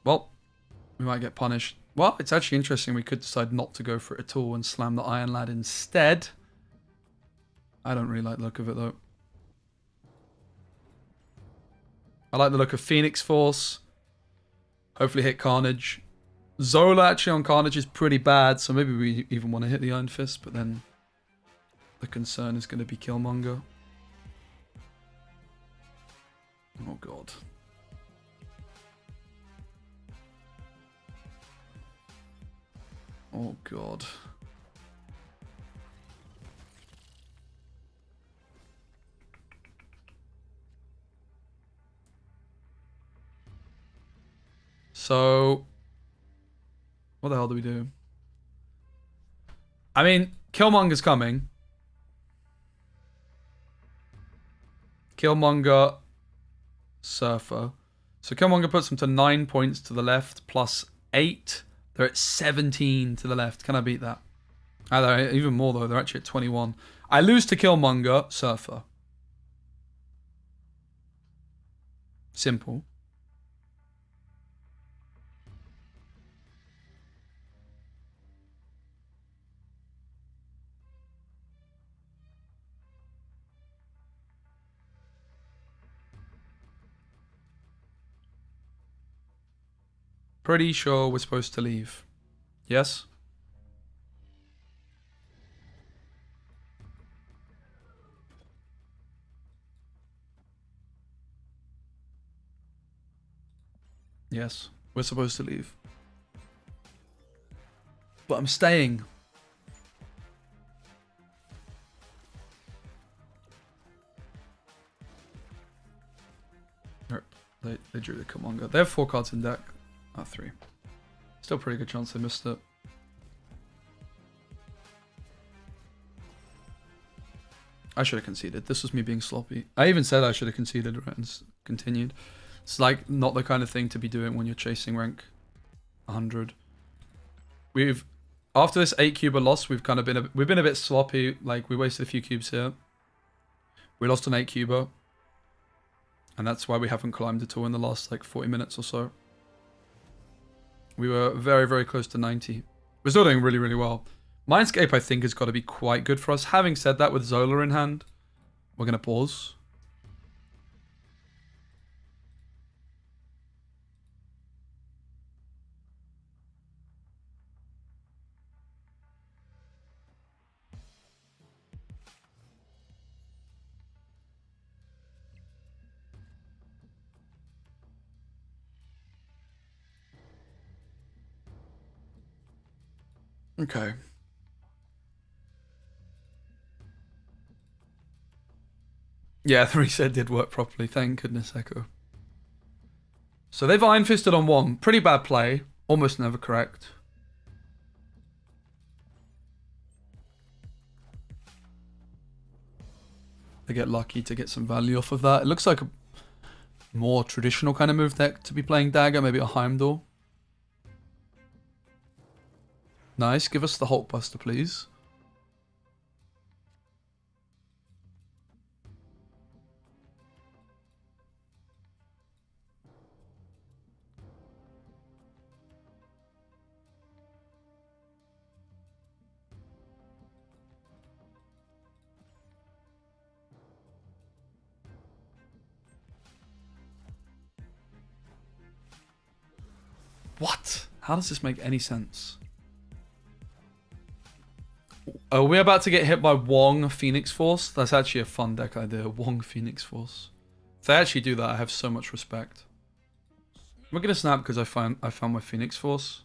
S1: Well, we might get punished. Well, it's actually interesting. We could decide not to go for it at all and slam the Iron Lad instead. I don't really like the look of it, though. I like the look of Phoenix Force. Hopefully hit Carnage. Zola actually on Carnage is pretty bad, so maybe we even want to hit the Iron Fist, but then the concern is going to be Killmonger. Oh god. Oh god. So, what the hell do we do? I mean, Killmonger's coming. Killmonger, Surfer. So Killmonger puts them to 9 points to the left, plus 8. They're at 17 to the left. Can I beat that? They're even more though. They're actually at 21. I lose to Killmonger, Surfer. Simple. Pretty sure we're supposed to leave. Yes? Yes, we're supposed to leave. But I'm staying. They drew the Killmonger. They have 4 cards in deck. 3. Still pretty good chance they missed it. I should have conceded. This was me being sloppy. I even said I should have conceded, right, and continued. It's like not the kind of thing to be doing when you're chasing rank 100. After this 8-cuber loss, we've kind of been a bit sloppy. Like we wasted a few cubes here. We lost an 8-cuber, and that's why we haven't climbed at all in the last like 40 minutes or so. We were very, very close to 90. We're still doing really, really well. Mindscape, I think, has got to be quite good for us. Having said that, with Zola in hand, we're going to pause. Okay. Yeah, the reset did work properly. Thank goodness, Echo. So they've Iron Fisted on one. Pretty bad play. Almost never correct. They get lucky to get some value off of that. It looks like a more traditional kind of move deck to be playing Dagger. Maybe a Heimdall. Nice. Give us the Hulkbuster, please. What? How does this make any sense? Oh, we're about to get hit by Wong Phoenix Force. That's actually a fun deck idea. Wong Phoenix Force. If they actually do that, I have so much respect. We're gonna snap because I found my Phoenix Force.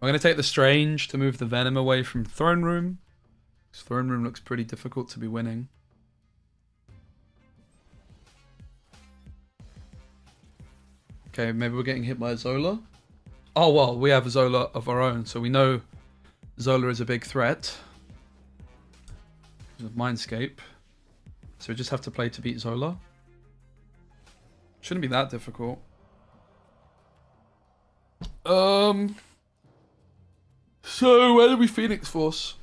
S1: I'm gonna take the Strange to move the Venom away from Throne Room. Because Throne Room looks pretty difficult to be winning. Okay, maybe we're getting hit by a Zola. Oh, well, we have a Zola of our own, so we know Zola is a big threat. Because of Mindscape. So we just have to play to beat Zola. Shouldn't be that difficult. So where do we Phoenix Force?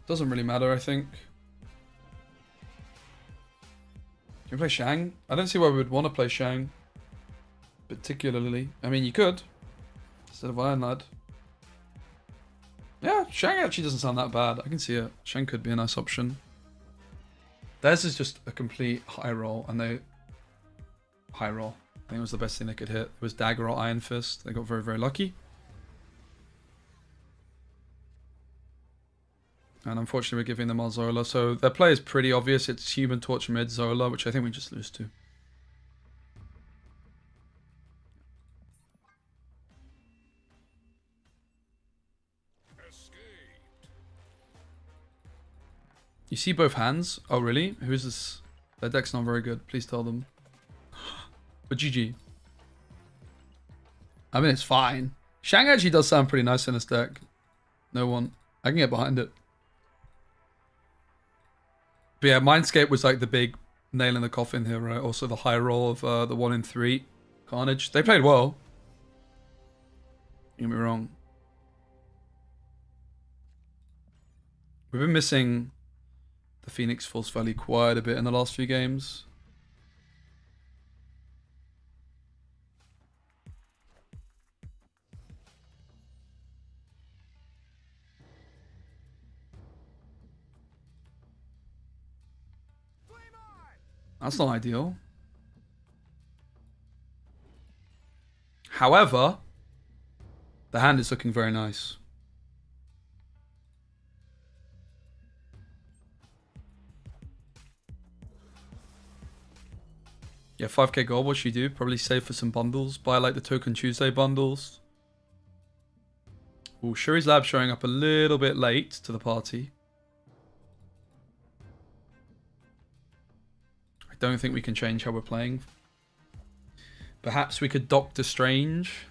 S1: Doesn't really matter, I think. Can we play Shang? I don't see why we would want to play Shang. Particularly. I mean, you could. Instead of Iron Lad. Yeah, Shang actually doesn't sound that bad. I can see it. Shang could be a nice option. Theirs is just a complete high roll, and they... High roll. I think it was the best thing they could hit. It was Dagger or Iron Fist. They got very, very lucky. And unfortunately, we're giving them our Zola. So their play is pretty obvious. It's Human Torch mid Zola, which I think we just lose to. You see both hands? Oh, really? Who's this? Their deck's not very good. Please tell them. But GG. I mean, it's fine. Shang actually does sound pretty nice in this deck. No one. I can get behind it. But yeah, Mindscape was like the big nail in the coffin here, right? Also the high roll of the 1 in 3 Carnage. They played well. Don't get me wrong. We've been missing the Phoenix Force Valley quite a bit in the last few games. That's not ideal. However, the hand is looking very nice. Yeah, 5k gold, what should you do? Probably save for some bundles. Buy like the Token Tuesday bundles. Ooh, Shuri's Lab showing up a little bit late to the party. I don't think we can change how we're playing. Perhaps we could Doctor Strange.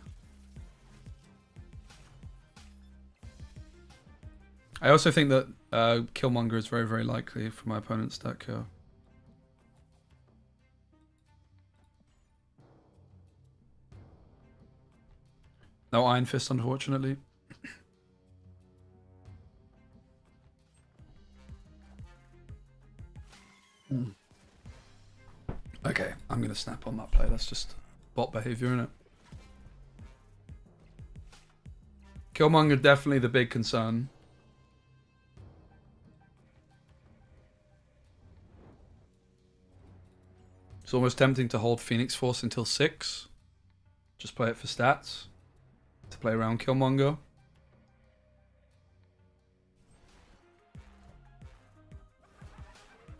S1: I also think that Killmonger is very, very likely for my opponent's deck here. No Iron Fist, unfortunately. Okay, I'm going to snap on that play. That's just bot behavior, isn't it? Killmonger definitely the big concern. It's almost tempting to hold Phoenix Force until 6. Just play it for stats. To play around Killmonger.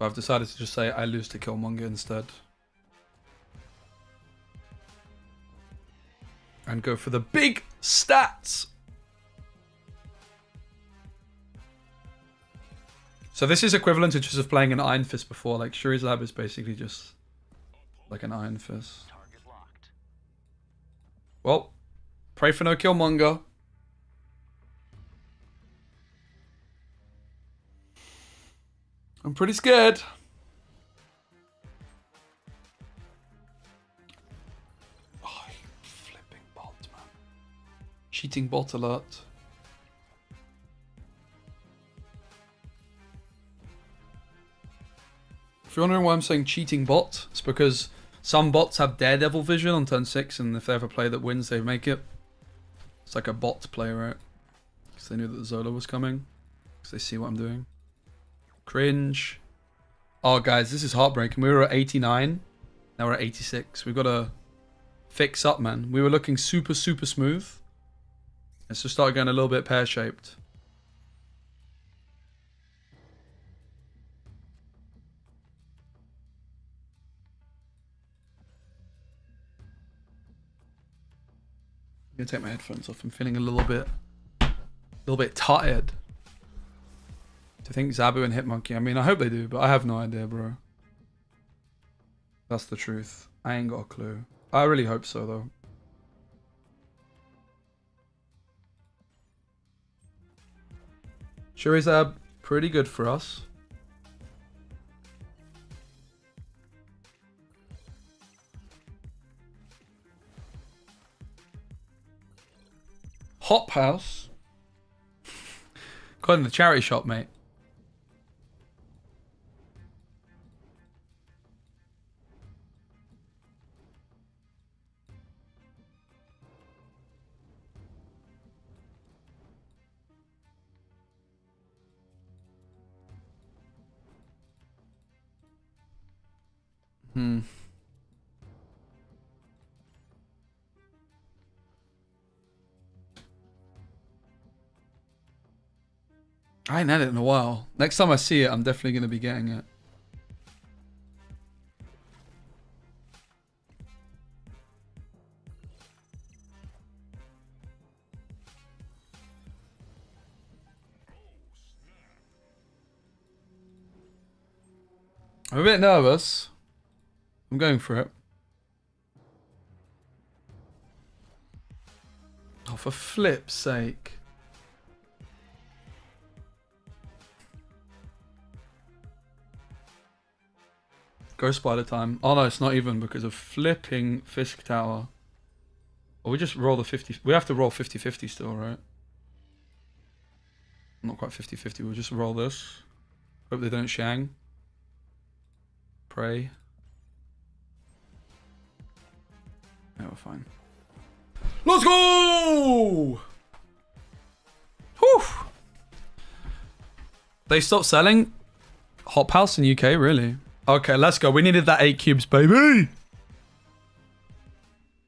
S1: But I've decided to just say I lose to Killmonger instead. And go for the big stats. So this is equivalent to just of playing an Iron Fist before. Like Shuri's Lab is basically just like an Iron Fist.
S3: Target locked.
S1: Well, pray for no Killmonger. I'm pretty scared. Oh, flipping bot, man. Cheating bot alert. If you're wondering why I'm saying cheating bot, it's because some bots have Daredevil vision on turn 6, and if they have a play that wins, they make it. It's like a bot play, right? Because they knew that the Zola was coming. Because they see what I'm doing. Cringe. Oh, guys, this is heartbreaking. We were at 89. Now we're at 86. We've got to fix up, man. We were looking super, super smooth. Let's just start going a little bit pear-shaped. I'm gonna take my headphones off. I'm feeling a little bit tired. Do you think Zabu and Hitmonkey? I mean, I hope they do, but I have no idea, bro. That's the truth. I ain't got a clue. I really hope so, though. Shurizab, pretty good for us. Hop House. Got in the charity shop, mate. I ain't had it in a while. Next time I see it, I'm definitely going to be getting it. I'm a bit nervous. I'm going for it. Oh, for flip's sake. Go spider time. Oh no, it's not even because of flipping Fisk Tower. Or we just roll the 50. We have to roll 50-50 still, right? Not quite 50-50. We'll just roll this. Hope they don't Shang. Pray. Yeah, we're fine. Let's go! Whew! They stopped selling Hop House in UK, really? Okay, let's go. We needed that 8 cubes, baby.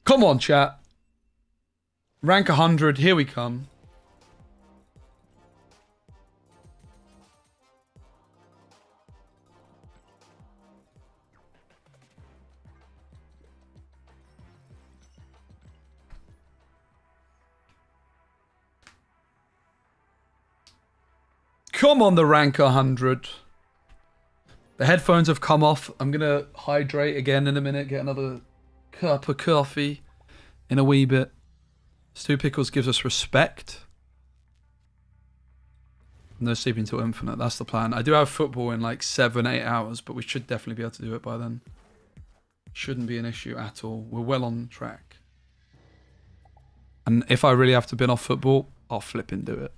S1: Come on, chat. Rank 100. Here we come. Come on, the rank 100. The headphones have come off. I'm going to hydrate again in a minute. Get another cup of coffee in a wee bit. Stu Pickles gives us respect. No sleeping till infinite. That's the plan. I do have football in like 7-8 hours, but we should definitely be able to do it by then. Shouldn't be an issue at all. We're well on track. And if I really have to bin off football, I'll flip and do it.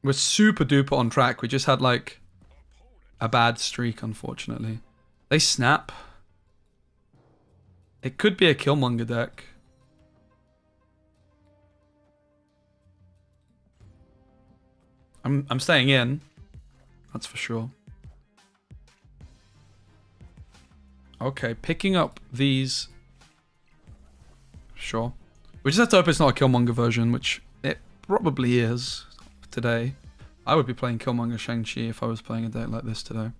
S1: We're super duper on track. We just had like a bad streak, unfortunately. They snap. It could be a Killmonger deck. I'm staying in. That's for sure. Okay, picking up these sure. We just have to hope it's not a Killmonger version, which it probably is today. I would be playing Killmonger Shang-Chi if I was playing a deck like this today.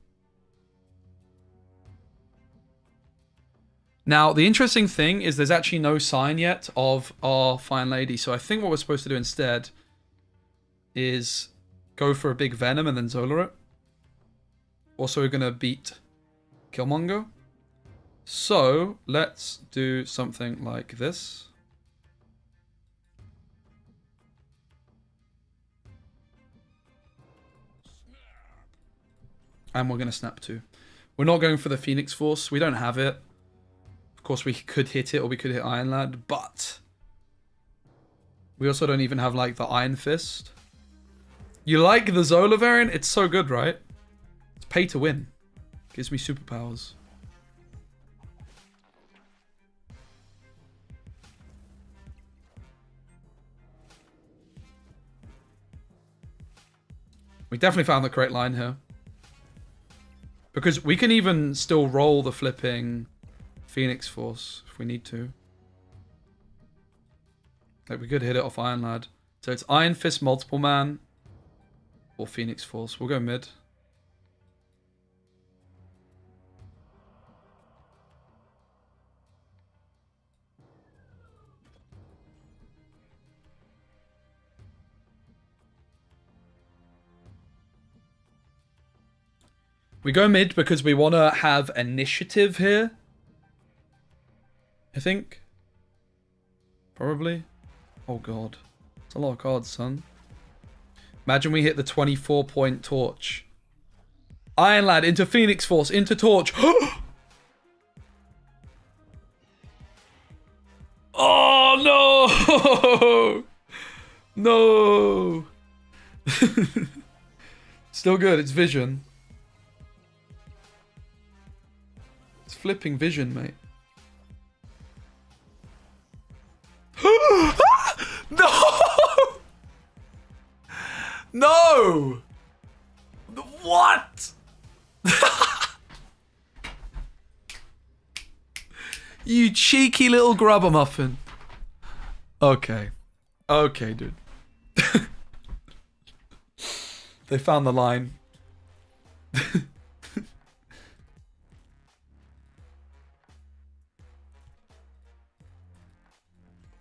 S1: Now, the interesting thing is there's actually no sign yet of our Fine Lady, so I think what we're supposed to do instead is go for a big Venom and then Zola it. Also, we're going to beat Killmonger. So, let's do something like this. And we're going to snap too. We're not going for the Phoenix Force. We don't have it. Of course, we could hit it or we could hit Iron Lad, but we also don't even have, like, the Iron Fist. You like the Zola variant? It's so good, right? It's pay to win. Gives me superpowers. We definitely found the correct line here. Because we can even still roll the flipping Phoenix Force if we need to. Like, we could hit it off Iron Lad. So it's Iron Fist, Multiple Man, or Phoenix Force. We'll go mid. We go mid because we want to have initiative here. I think. Probably. Oh god. It's a lot of cards, son. Imagine we hit the 24-point torch. Iron Lad into Phoenix Force, into Torch. Oh no! No! Still good, it's Vision. It's flipping Vision, mate. No! No! What? You cheeky little grubber muffin. Okay. Okay, dude. They found the line.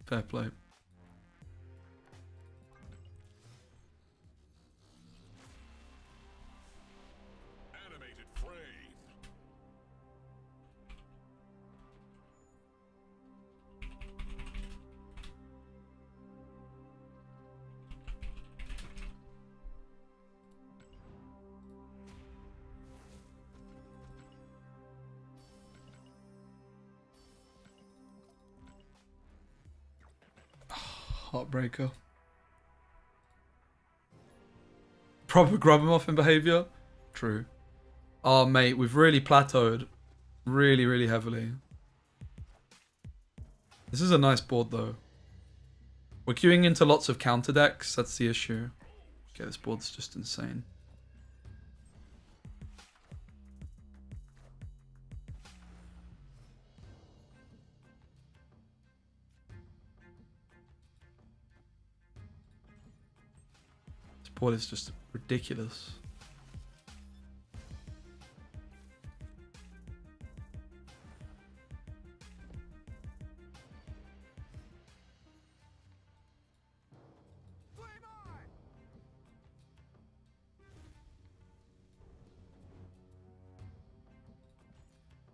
S1: Fair play.
S4: Animated frame.
S1: Heartbreaker. Proper grubber muffin behavior. True. Oh, mate, we've really plateaued. Really, really heavily. This is a nice board, though. We're queuing into lots of counter decks. That's the issue. Okay, this board's just insane. This board is just ridiculous.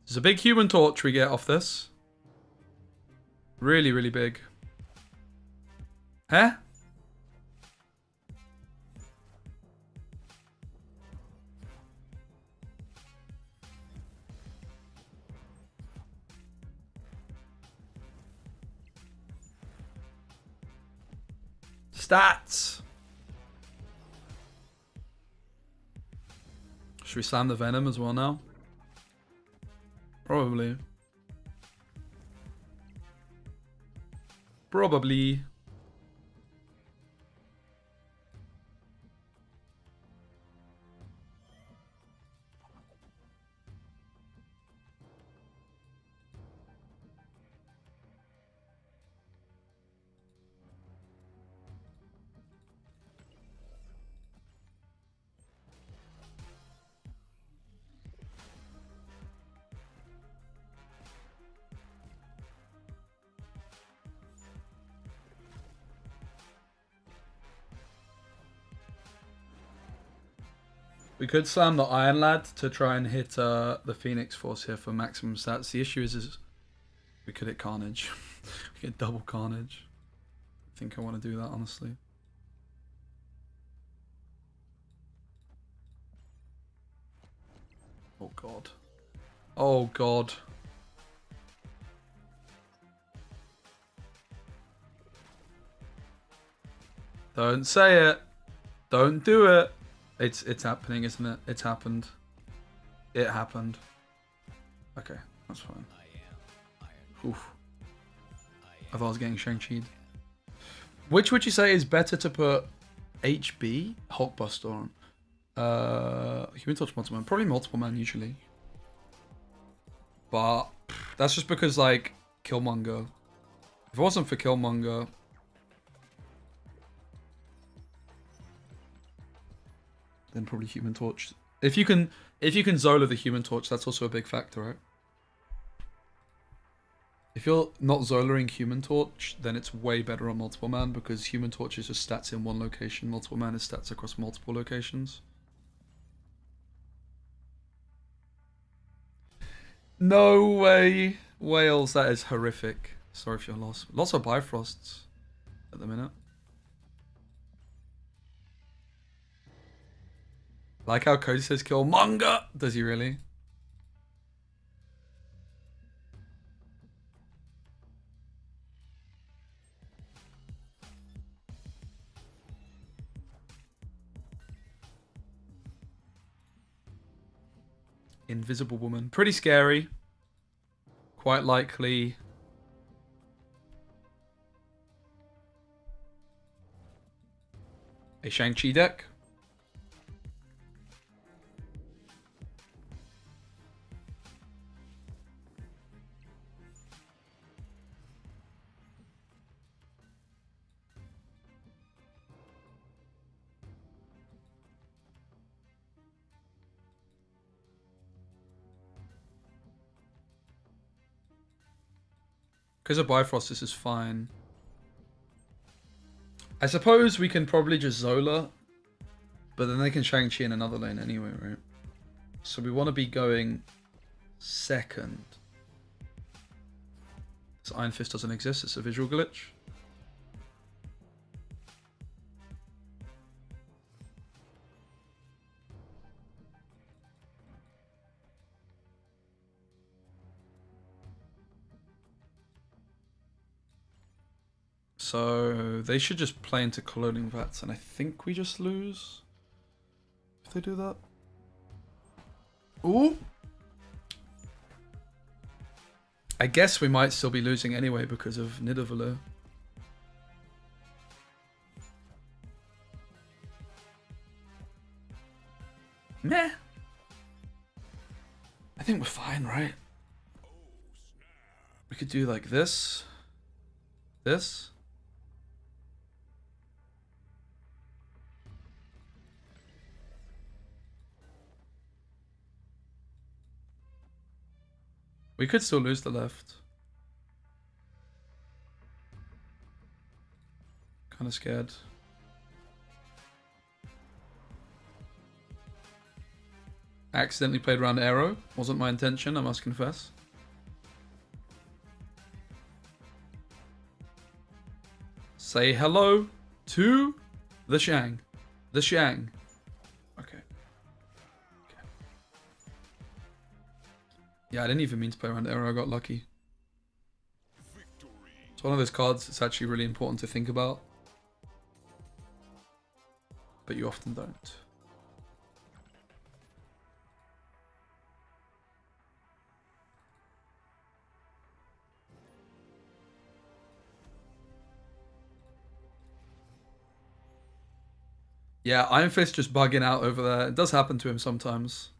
S1: There's a big human torch we get off this. Really, really big. Huh? Stats. Should we slam the Venom as well now? Probably. Probably. We could slam the Iron Lad to try and hit the Phoenix Force here for maximum stats. The issue is we could hit Carnage. We get double Carnage. I think I want to do that, honestly. Oh god. Oh god. Don't say it. Don't do it. It's happening, isn't it? It's happened. It happened. Okay, that's fine. Oof. I thought I was getting Shang-Chi'd. Which would you say is better to put HB, Hulkbuster on? Human Torch, Multiple Man. Probably Multiple Man usually. But that's just because, like, Killmonger. If it wasn't for Killmonger, then probably Human Torch. If you can Zola the Human Torch, that's also a big factor, right? If you're not Zolaing Human Torch, then it's way better on Multiple Man because Human Torch is just stats in one location. Multiple Man is stats across multiple locations. No way. Wales, that is horrific. Sorry for your loss. Lots of Bifrosts at the minute. Like how Cody says Killmonger. Does he really? Invisible Woman. Pretty scary. Quite likely. A Shang-Chi deck. Because of Bifrost, this is fine. I suppose we can probably just Zola, but then they can Shang-Chi in another lane anyway, right? So we want to be going second. This Iron Fist doesn't exist, it's a visual glitch. So they should just play into cloning vats, and I think we just lose if they do that. Ooh! I guess we might still be losing anyway because of Nidavellir. Meh. I think we're fine, right? We could do like this. This. We could still lose the left. Kind of scared. Accidentally played around arrow. Wasn't my intention, I must confess. Say hello to the Shang. The Shang. Okay. Yeah, I didn't even mean to play around arrow, I got lucky. It's one of those cards that's actually really important to think about. But you often don't. Yeah, Iron Fist just bugging out over there. It does happen to him sometimes.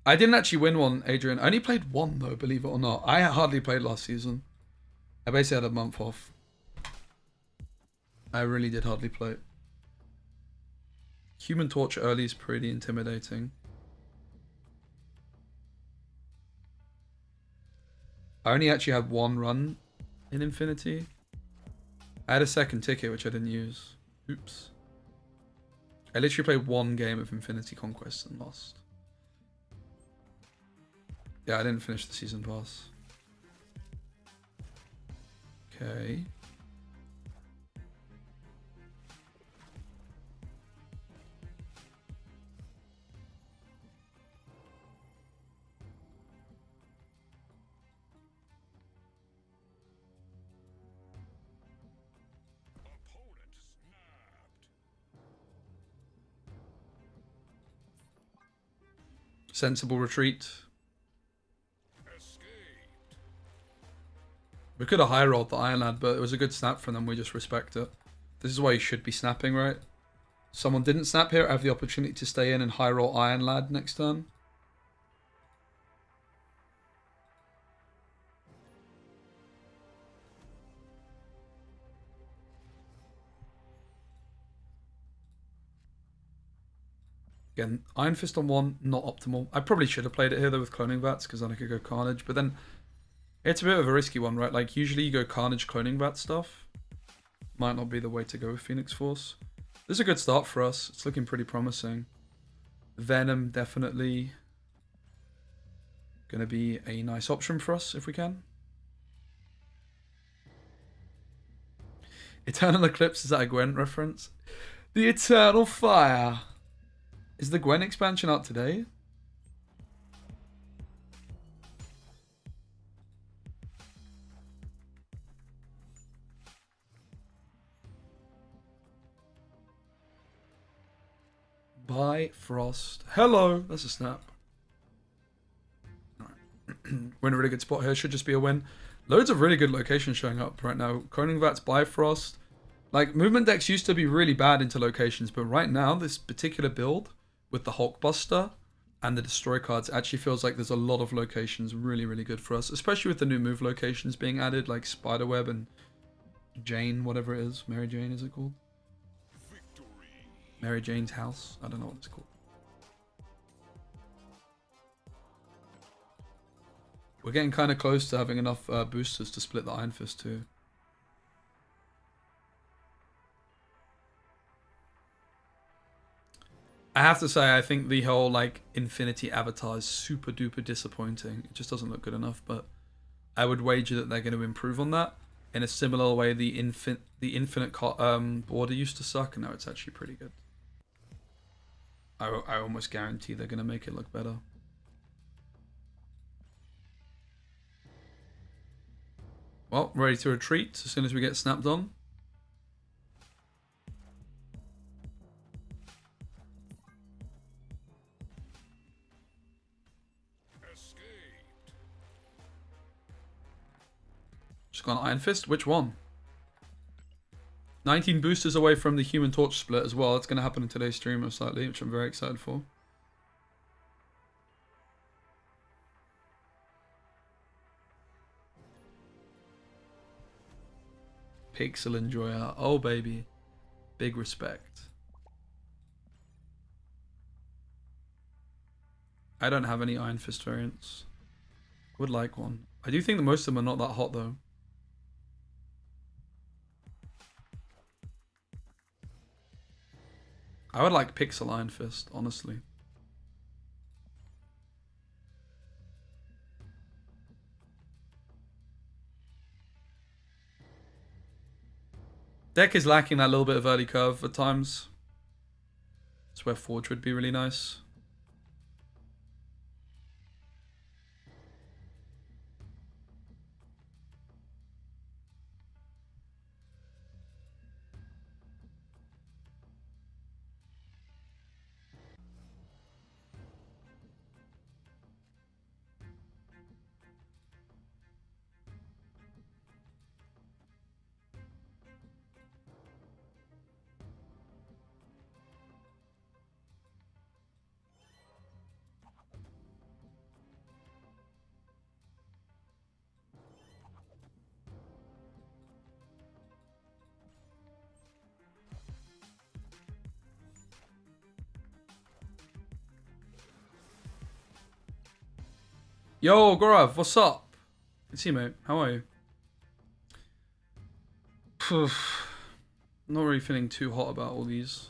S1: I didn't actually win one, Adrian. I only played one though, believe it or not. I hardly played last season. I basically had a month off. I really did hardly play. Human Torch early is pretty intimidating. I only actually had one run in Infinity. I had a second ticket, which I didn't use. Oops. I literally played one game of Infinity Conquest and lost. Yeah, I didn't finish the season pass. Okay. Sensible retreat. We could have high rolled the Iron Lad, but it was a good snap from them. We just respect it. This is why you should be snapping, right? Someone didn't snap here. I have the opportunity to stay in and high roll Iron Lad next turn. Again, Iron Fist on 1, not optimal. I probably should have played it here though with Cloning Vats, because then I could go Carnage. But then it's a bit of a risky one, right? Like usually you go Carnage Cloning Vat stuff. Might not be the way to go with Phoenix Force. This is a good start for us. It's looking pretty promising. Venom definitely going to be a nice option for us if we can. Eternal Eclipse, is that a Gwen reference? The Eternal Fire. Is the Gwen expansion out today? Bifrost. Hello. That's a snap. All right. We're in a really good spot here. Should just be a win. Loads of really good locations showing up right now. Cloning Vats, Bifrost. Like, movement decks used to be really bad into locations, but right now, this particular build with the Hulkbuster and the Destroy cards actually feels like there's a lot of locations really, really good for us, especially with the new move locations being added, like Spiderweb and Jane, whatever it is. Mary Jane, is it called? Mary Jane's house? I don't know what it's called. We're getting kind of close to having enough boosters to split the Iron Fist too. I have to say, I think the whole like Infinity Avatar is super duper disappointing. It just doesn't look good enough, but I would wager that they're going to improve on that in a similar way the infinite border used to suck, and now it's actually pretty good. I almost guarantee they're going to make it look better. Well, ready to retreat as soon as we get snapped on. Just gone Iron Fist. Which one? 19 boosters away from the Human Torch split as well. That's going to happen in today's stream most likely, which I'm very excited for. Pixel Enjoyer. Oh, baby. Big respect. I don't have any Iron Fist variants. Would like one. I do think that most of them are not that hot, though. I would like Pixel Iron Fist, honestly. Deck is lacking that little bit of early curve at times. That's where Forge would be really nice. Yo, Gorav, what's up? Good to see you, mate. How are you? Not really feeling too hot about all these.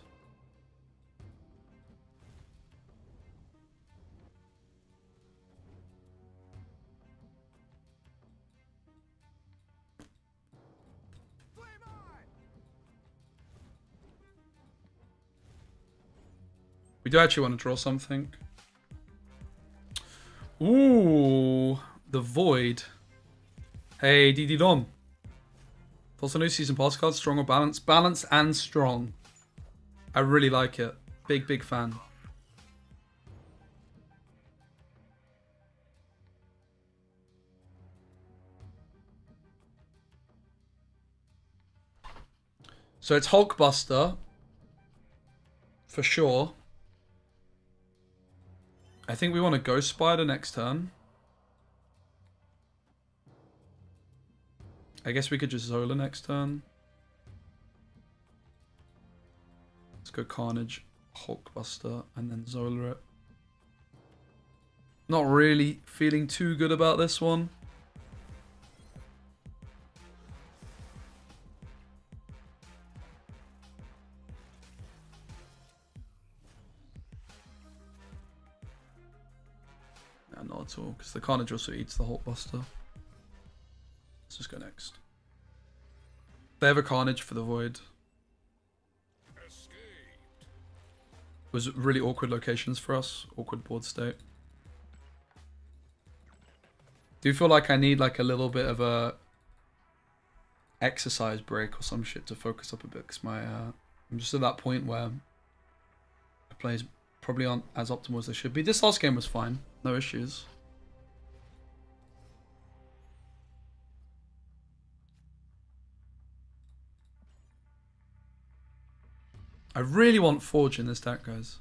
S1: We do actually want to draw something. Ooh, the Void. Hey, DD Dom. Also, new season pass card, strong or balanced? Balanced and strong. I really like it. Big, big fan. So it's Hulkbuster. For sure. I think we want to Ghost Spider next turn. I guess we could just Zola next turn. Let's go Carnage, Hulkbuster, and then Zola it. Not really feeling too good about this one. No, not at all, because the Carnage also eats the Hulkbuster. Let's just go next. They have a Carnage for the Void. Was really awkward locations for us. Awkward board state. Do you feel like I need like a little bit of a exercise break or some shit to focus up a bit? Because I'm just at that point where my plays probably aren't as optimal as they should be. This last game was fine. No issues. I really want Forge in this deck, guys.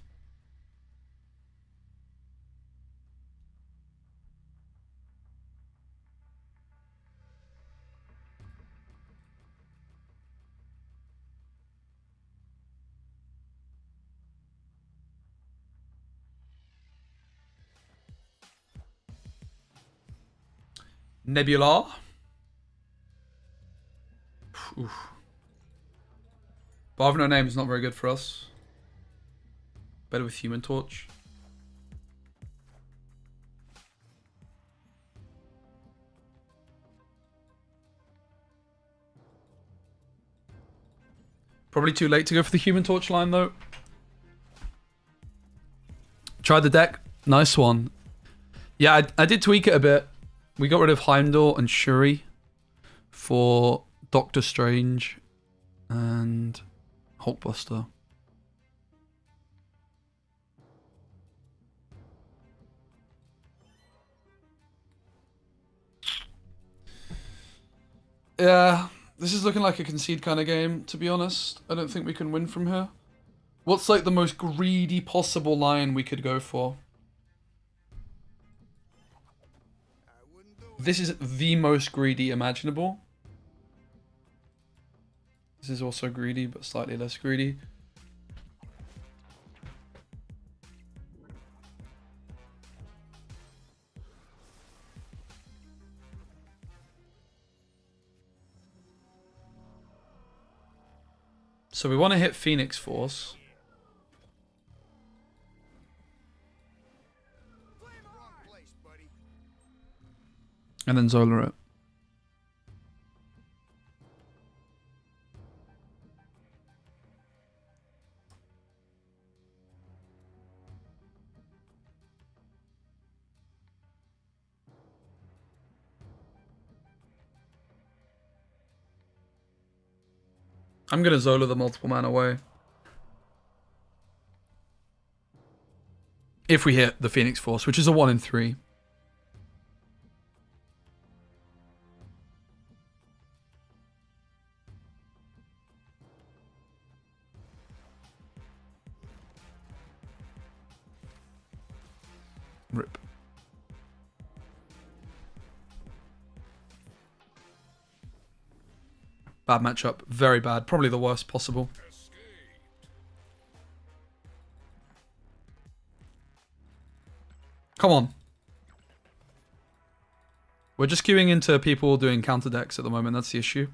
S1: Nebula. Oof. But I've no name is not very good for us. Better with Human Torch. Probably too late to go for the Human Torch line though. Tried the deck. Nice one. Yeah, I did tweak it a bit. We got rid of Heimdall and Shuri for Doctor Strange and Hulkbuster. Yeah, this is looking like a concede kind of game, to be honest. I don't think we can win from here. What's like the most greedy possible line we could go for? This is the most greedy imaginable. This is also greedy, but slightly less greedy. So we want to hit Phoenix Force. And then Zola it. I'm going to Zola the multiple man away. If we hit the Phoenix Force, which is a 1 in 3. Rip. Bad matchup. Very bad. Probably the worst possible. Come on. We're just queuing into people doing counter decks at the moment. That's the issue.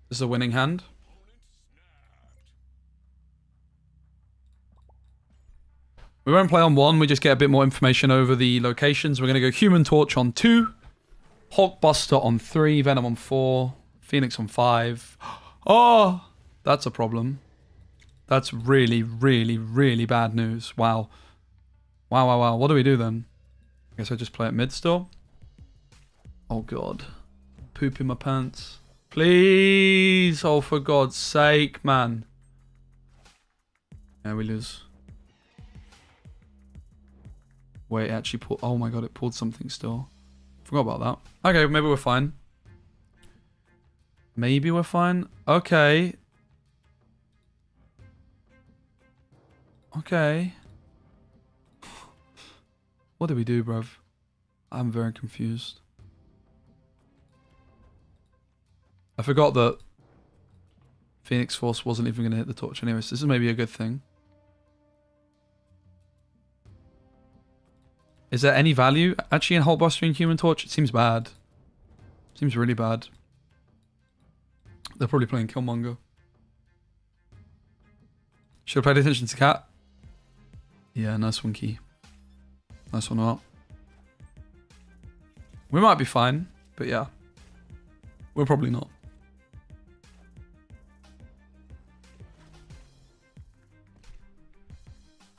S1: This is a winning hand. We won't play on 1, we just get a bit more information over the locations. We're going to go Human Torch on 2, Hulkbuster on 3, Venom on 4, Phoenix on 5. Oh, that's a problem. That's really, really, really bad news. Wow. Wow, wow, wow. What do we do then? I guess I just play it mid still. Oh god. Poop in my pants. Please! Oh, for God's sake, man. Yeah, we lose. Wait, it actually pulled... Oh my god, it pulled something still. Forgot about that. Okay, maybe we're fine. Maybe we're fine. Okay. Okay. What do we do, bruv? I'm very confused. I forgot that Phoenix Force wasn't even going to hit the torch anyways. This is maybe a good thing. Is there any value actually in Hulkbuster and Human Torch? It seems bad. Seems really bad. They're probably playing Killmonger. Should have paid attention to Cat. Yeah, nice one, Key. Nice one out. We might be fine, but yeah. We're probably not.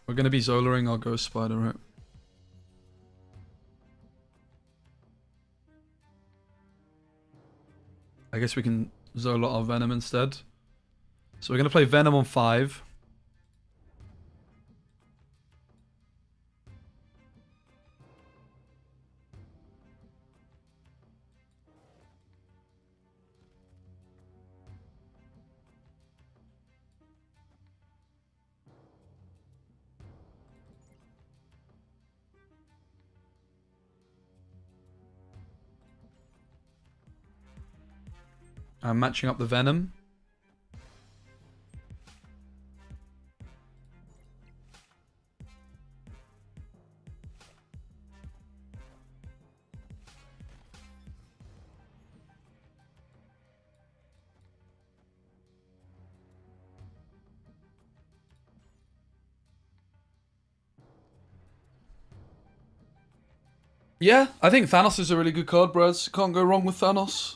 S1: We're going to be Zolaring our Ghost Spider, right? I guess we can Zola our Venom instead. So we're going to play Venom on 5. I'm matching up the Venom. Yeah, I think Thanos is a really good card, bros. Can't go wrong with Thanos.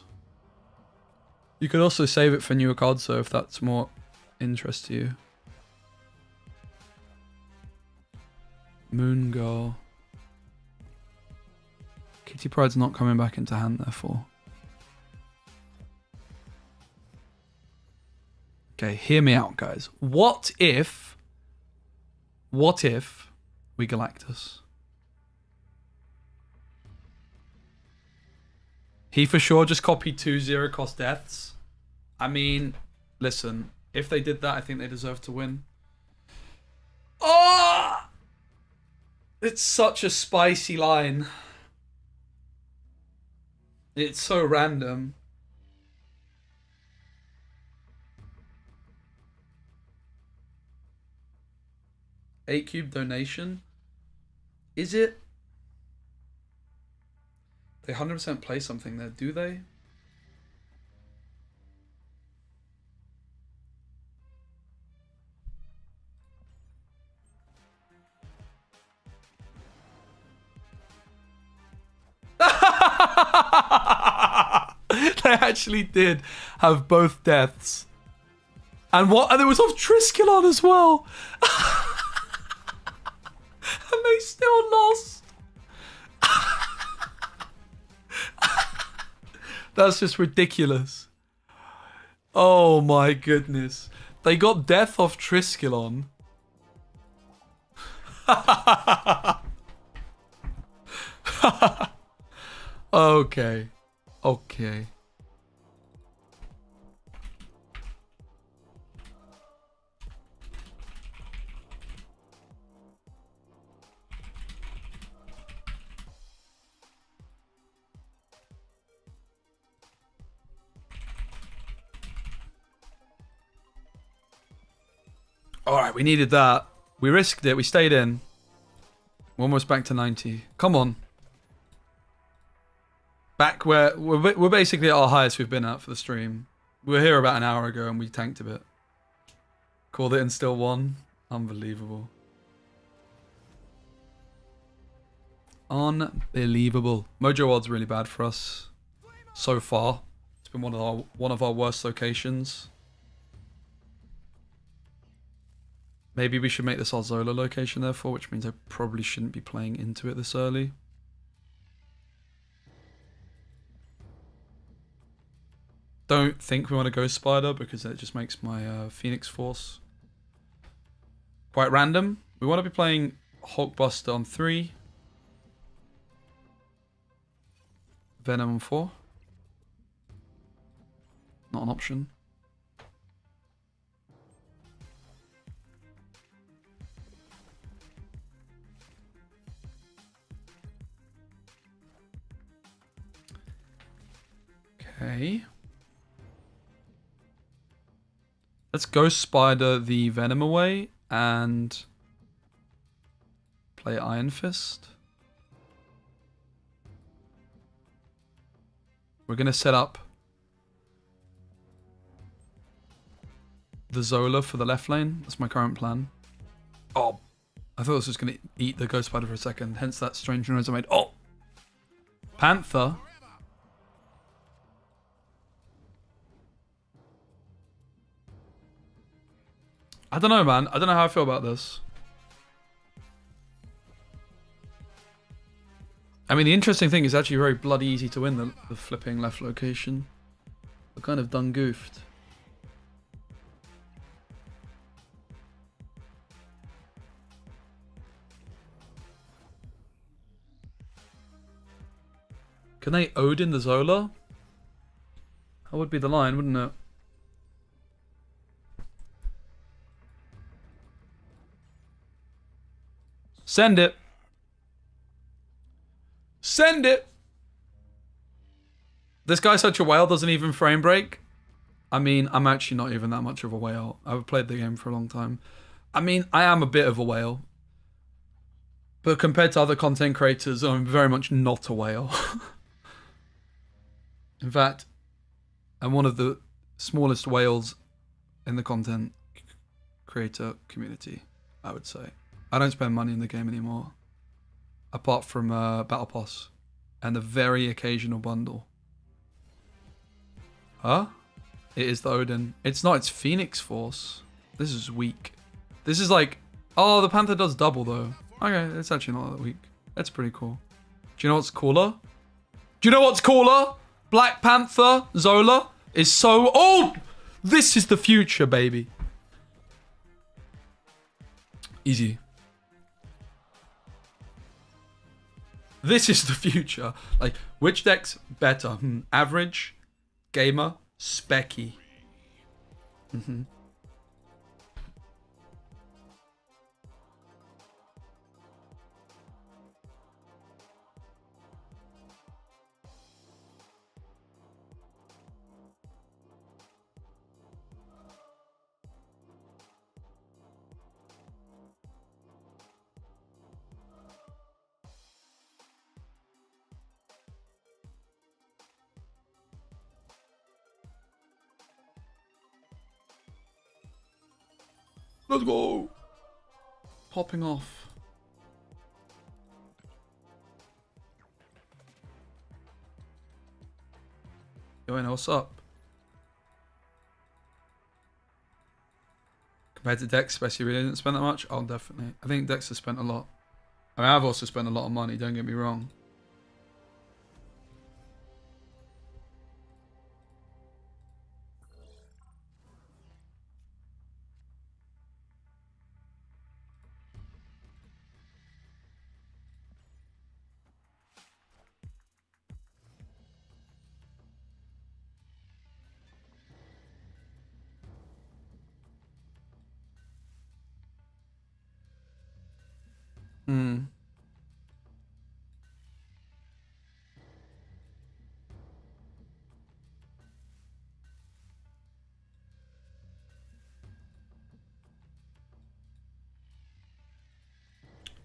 S1: You could also save it for newer cards, though, if that's more interest to you. Moon Girl. Kitty Pryde's not coming back into hand, therefore. Okay, hear me out, guys. What if we Galactus? He for sure just copied 2 0-cost deaths. I mean, listen, if they did that, I think they deserve to win. Oh! It's such a spicy line. It's so random. $8 donation. Is it? They 100% play something there, do they? They actually did have both deaths. And what? And it was off Triskelion as well. And they still lost. That's just ridiculous. Oh my goodness. They got death off Triskelion. Okay. Okay. All right, we needed that. We risked it. We stayed in. We're almost back to 90. Come on. Back where we're basically at our highest we've been at for the stream. We were here about an hour ago and we tanked a bit. Called it and still won. Unbelievable. Unbelievable. Mojo World's really bad for us so far. It's been one of our worst locations. Maybe we should make this our Zola location, therefore, which means I probably shouldn't be playing into it this early. Don't think we want to go Spider because it just makes my Phoenix Force quite random. We want to be playing Hulkbuster on 3. Venom on 4. Not an option. Okay. Let's Ghost Spider the Venom away and play Iron Fist. We're going to set up the Zola for the left lane. That's my current plan. Oh, I thought this was going to eat the Ghost Spider for a second. Hence that strange noise I made. Oh! Panther. I don't know, man. I don't know how I feel about this. I mean, the interesting thing is actually very bloody easy to win the flipping left location. We're kind of done goofed. Can they Odin the Zola? That would be the line, wouldn't it? Send it. Send it. This guy such a whale doesn't even frame break. I mean, I'm actually not even that much of a whale. I've played the game for a long time. I mean, I am a bit of a whale. But compared to other content creators, I'm very much not a whale. In fact, I'm one of the smallest whales in the content creator community, I would say. I don't spend money in the game anymore. Apart from Battle Pass. And the very occasional bundle. Huh? It is the Odin. It's not, it's Phoenix Force. This is weak. This is like... Oh, the Panther does double though. Okay, it's actually not that weak. That's pretty cool. Do you know what's cooler? Do you know what's cooler? Black Panther Zola is so... Oh! This is the future, baby. Easy. This is the future. Like, which deck's better? Average, gamer, specky. Let's go. Popping off. Yo, what's up? Compared to Dex, especially really didn't spend that much? Oh, definitely. I think Dex has spent a lot. I mean, I've also spent a lot of money, don't get me wrong.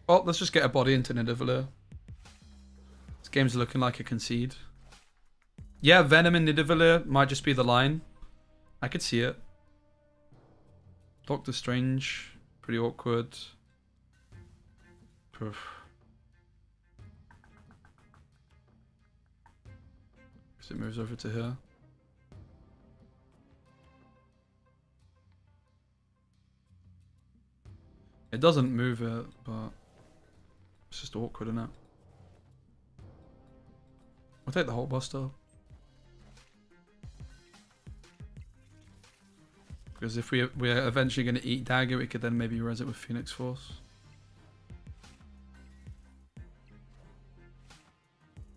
S1: Well, let's just get a body into Nidavellir. This game's looking like a concede. Yeah, Venom in Nidavellir might just be the line. I could see it. Doctor Strange, pretty awkward. Oof. As it moves over to here. It doesn't move it, but it's just awkward, isn't it? I'll take the Hulk Buster. Because if we're eventually going to eat Dagger, we could then maybe res it with Phoenix Force.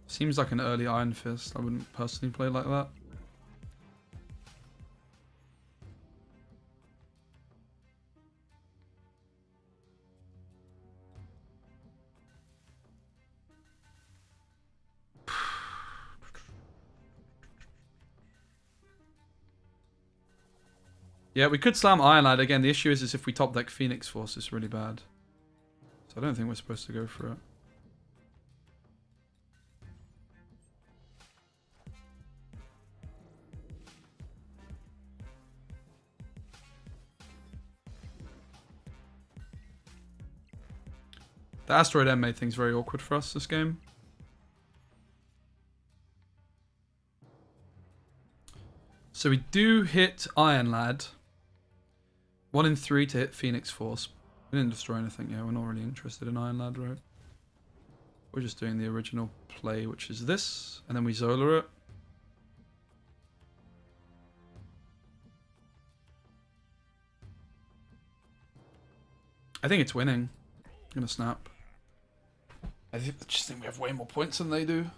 S1: Seems like an early Iron Fist. I wouldn't personally play like that. Yeah, we could slam Iron Lad again. The issue is if we top deck Phoenix Force, it's really bad. So I don't think we're supposed to go for it. The Asteroid M made things very awkward for us this game. So we do hit Iron Lad. 1 in 3 to hit Phoenix Force. We didn't destroy anything, yeah, we're not really interested in Iron Lad, right? We're just doing the original play, which is this, and then we Zola it. I think it's winning. I'm gonna snap. I just think we have way more points than they do.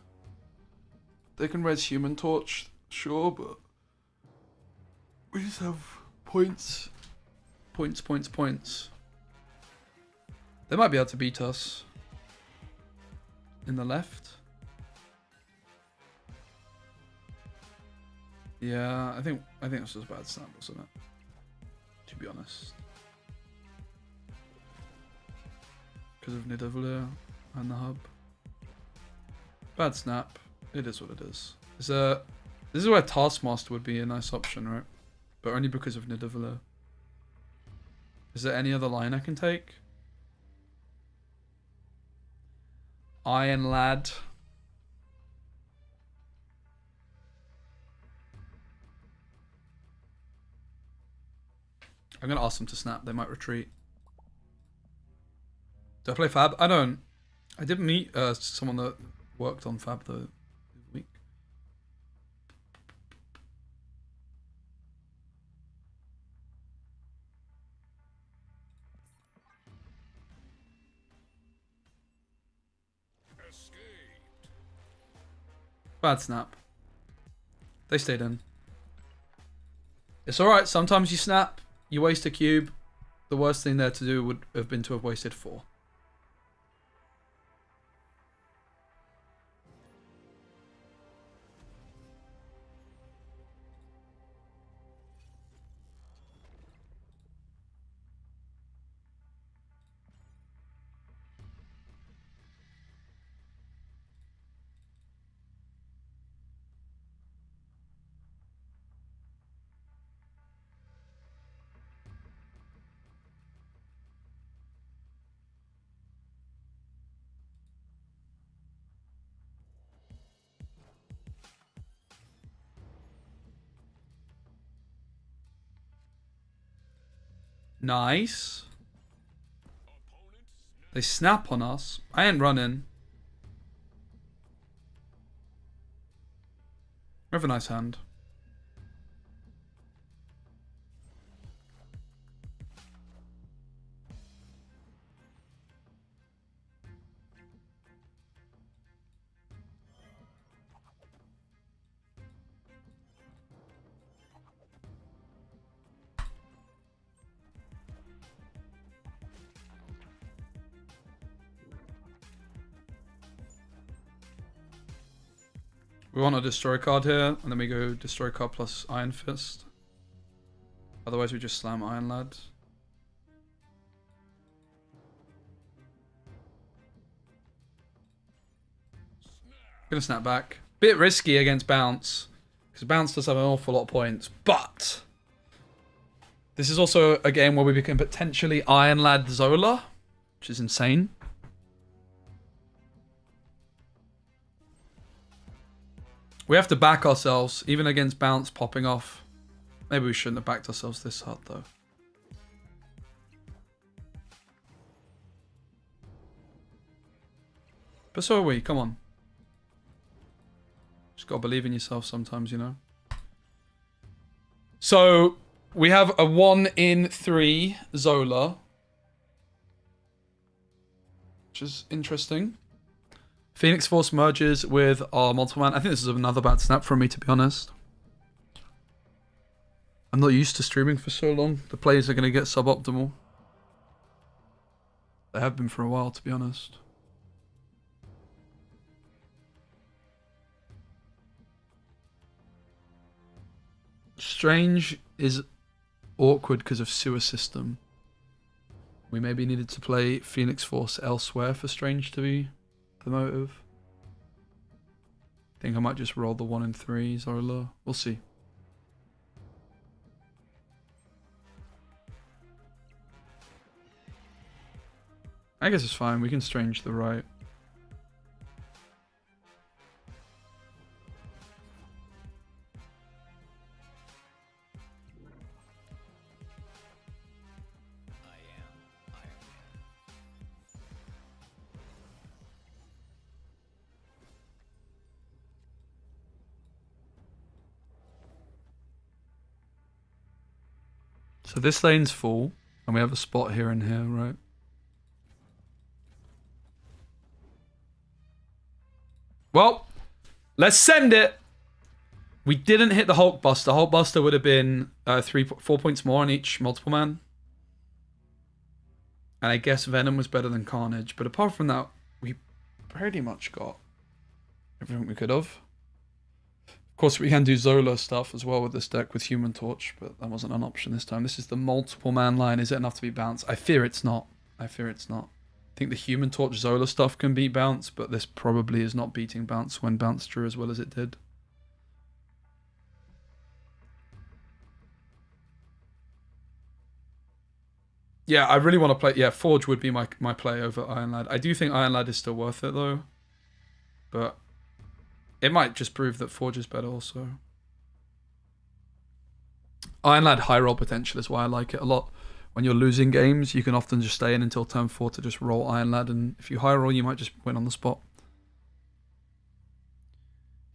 S1: They can res Human Torch, sure, but we just have points. Points. They might be able to beat us. In the left. Yeah, I think this was a bad snap, wasn't it? To be honest. Because of Nidavellir and the hub. Bad snap. It is what it is. This is where Taskmaster would be a nice option, right? But only because of Nidavellir. Is there any other line I can take? Iron Lad. I'm going to ask them to snap. They might retreat. Do I play Fab? I don't. I did meet someone that worked on Fab the week. Bad snap. They stayed in. It's alright. Sometimes you snap. You waste a cube. The worst thing there to do would have been to have wasted 4. Nice. They snap on us. I ain't running. We have a nice hand. We want a destroy card here, and then we go destroy card plus Iron Fist. Otherwise we just slam Iron Lad. Gonna snap back. Bit risky against Bounce, because Bounce does have an awful lot of points, but this is also a game where we can potentially Iron Lad Zola, which is insane. We have to back ourselves, even against Bounce popping off. Maybe we shouldn't have backed ourselves this hard, though. But so are we, come on. Just gotta believe in yourself sometimes, you know. So, we have a 1 in 3 Zola. Which is interesting. Phoenix Force merges with our multiple man. I think this is another bad snap from me, to be honest. I'm not used to streaming for so long. The plays are going to get suboptimal. They have been for a while, to be honest. Strange is awkward because of sewer system. We maybe needed to play Phoenix Force elsewhere for Strange to be the motive. I think I might just roll the 1 in 3 Zola. We'll see. I guess it's fine. We can Strange the right. So this lane's full, and we have a spot here and here, right? Well, let's send it. We didn't hit the Hulkbuster. Hulkbuster would have been 4 points more on each multiple man. And I guess Venom was better than Carnage. But apart from that, we pretty much got everything we could have. Of course, we can do Zola stuff as well with this deck with Human Torch, but that wasn't an option this time. This is the multiple man line. Is it enough to be Bounce? I fear it's not. I fear it's not. I think the Human Torch Zola stuff can beat Bounce, but this probably is not beating Bounce when Bounce drew as well as it did. Yeah, I really want to play... Yeah, Forge would be my play over Iron Lad. I do think Iron Lad is still worth it, though. But it might just prove that Forge is better also. Iron Lad high roll potential is why I like it a lot. When you're losing games, you can often just stay in until turn 4 to just roll Iron Lad, and if you high roll, you might just win on the spot.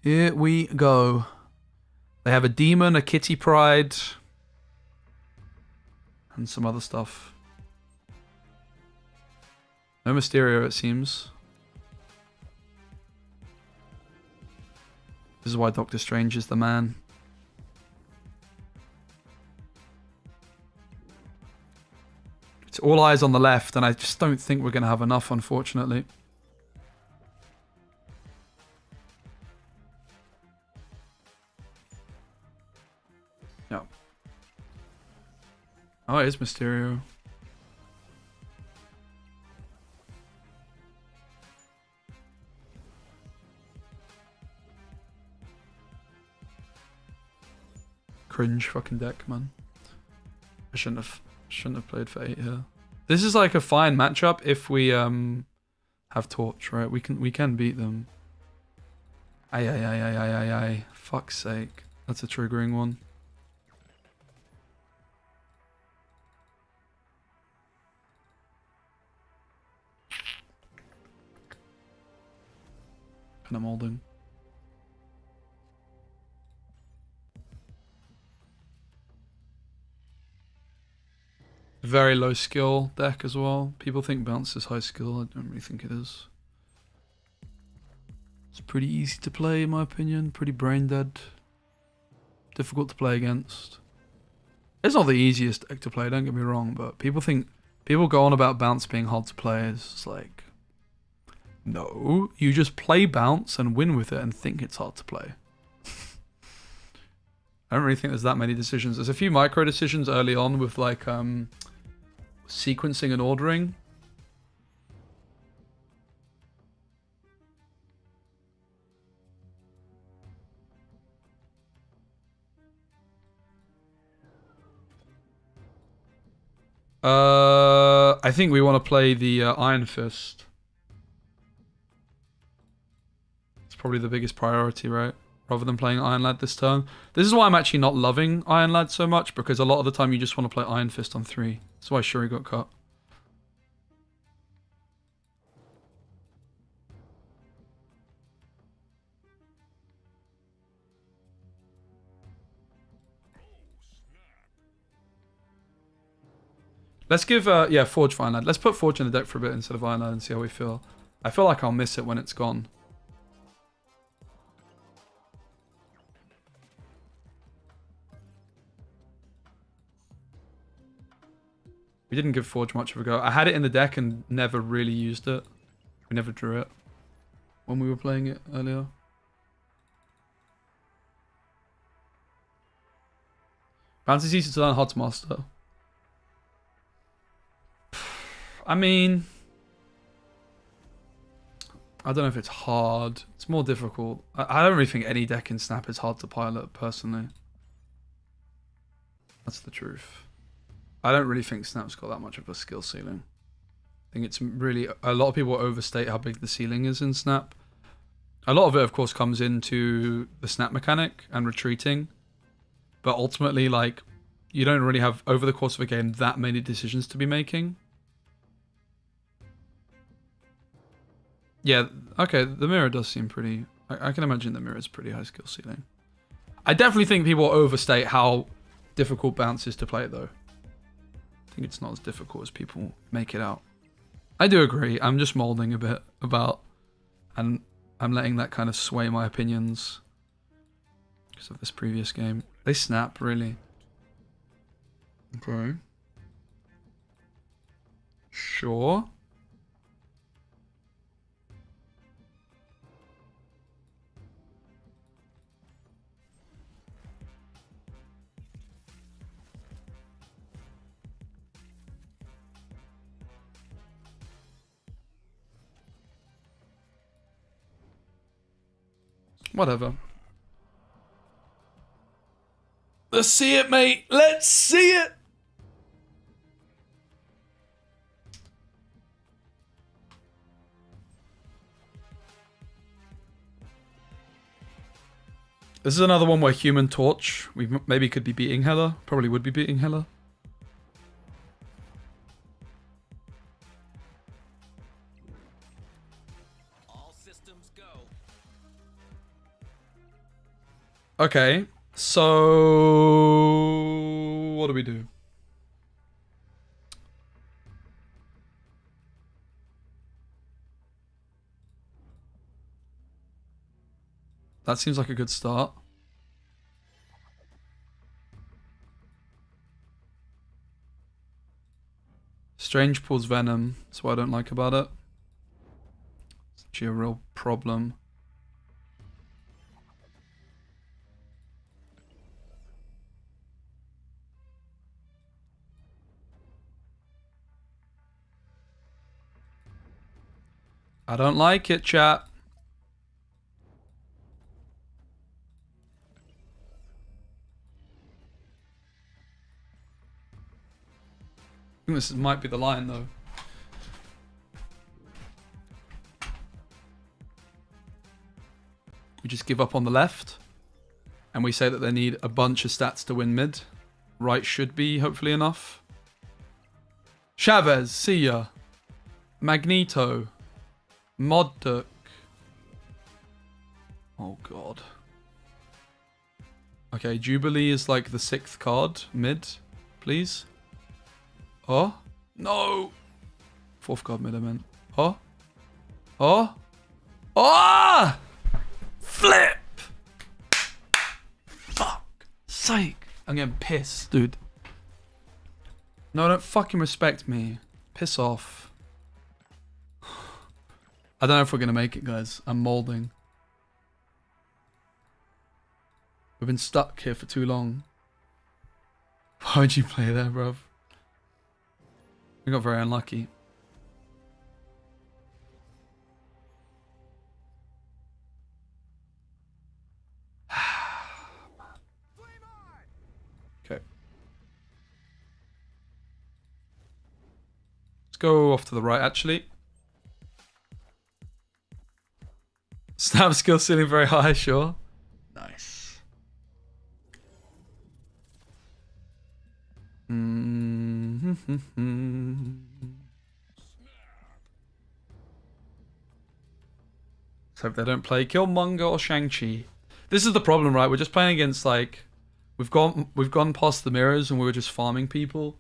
S1: Here we go. They have a Demon, a Kitty Pride, and some other stuff. No Mysterio, it seems. This is why Doctor Strange is the man. It's all eyes on the left, and I just don't think we're going to have enough, unfortunately. No. Oh, it is Mysterio. Cringe fucking deck, man. I shouldn't have played for 8 here. This is like a fine matchup if we have Torch, right? We can beat them. Aye. Fuck's sake. That's a triggering one. And I'm holding. Very low skill deck as well. People think Bounce is high skill. I don't really think it is. It's pretty easy to play in my opinion. Pretty brain dead. Difficult to play against. It's not the easiest deck to play, don't get me wrong, but people go on about Bounce being hard to play. It's like, no, you just play Bounce and win with it and think it's hard to play. I don't really think there's that many decisions. There's a few micro decisions early on with like sequencing and ordering. I think we want to play the Iron Fist. It's probably the biggest priority, right? Rather than playing Iron Lad this turn. This is why I'm actually not loving Iron Lad so much, because a lot of the time you just want to play Iron Fist on 3. That's why Shuri got cut. Let's give, yeah, Forge for Iron Lad. Let's put Forge in the deck for a bit instead of Iron Lad and see how we feel. I feel like I'll miss it when it's gone. We didn't give Forge much of a go. I had it in the deck and never really used it. We never drew it when we were playing it earlier. Bounce is easy to learn, hard to master. I mean, I don't know if it's hard. It's more difficult. I don't really think any deck in Snap is hard to pilot, personally. That's the truth. I don't really think Snap's got that much of a skill ceiling. I think it's really... A lot of people overstate how big the ceiling is in Snap. A lot of it, of course, comes into the Snap mechanic and retreating. But ultimately, like, you don't really have, over the course of a game, that many decisions to be making. Yeah, okay, the mirror does seem pretty... I can imagine the mirror is pretty high skill ceiling. I definitely think people overstate how difficult Bounce is to play, though. I think it's not as difficult as people make it out. I do agree. I'm just molding a bit about... And I'm letting that kind of sway my opinions because of this previous game. They snap, really. Okay. Sure. Whatever. Let's see it, mate. Let's see it. This is another one where Human Torch, we maybe could be beating Hela. Probably would be beating Hela.
S3: All systems go.
S1: Okay, so what do we do? That seems like a good start. Strange pulls Venom. That's what I don't like about it. It's actually a real problem. I don't like it, chat. I think this might be the line, though. We just give up on the left. And we say that they need a bunch of stats to win mid. Right should be, hopefully, enough. Chavez, see ya. Magneto. Mod Duck. Oh, God. Okay, Jubilee is like the 6th card. Mid, please. Oh? No! 4th card mid, I meant. Oh? Oh? Oh! Flip! Fuck. Sake. I'm getting pissed, dude. No, don't fucking respect me. Piss off. I don't know if we're going to make it, guys. I'm molding. We've been stuck here for too long. Why would you play there, bruv? We got very unlucky. Okay. Let's go off to the right, actually. Snap skill ceiling very high, sure. Nice. Let's hope they don't play Killmonger or Shang-Chi. This is the problem, right? We're just playing against, like, we've gone past the mirrors and we were just farming people.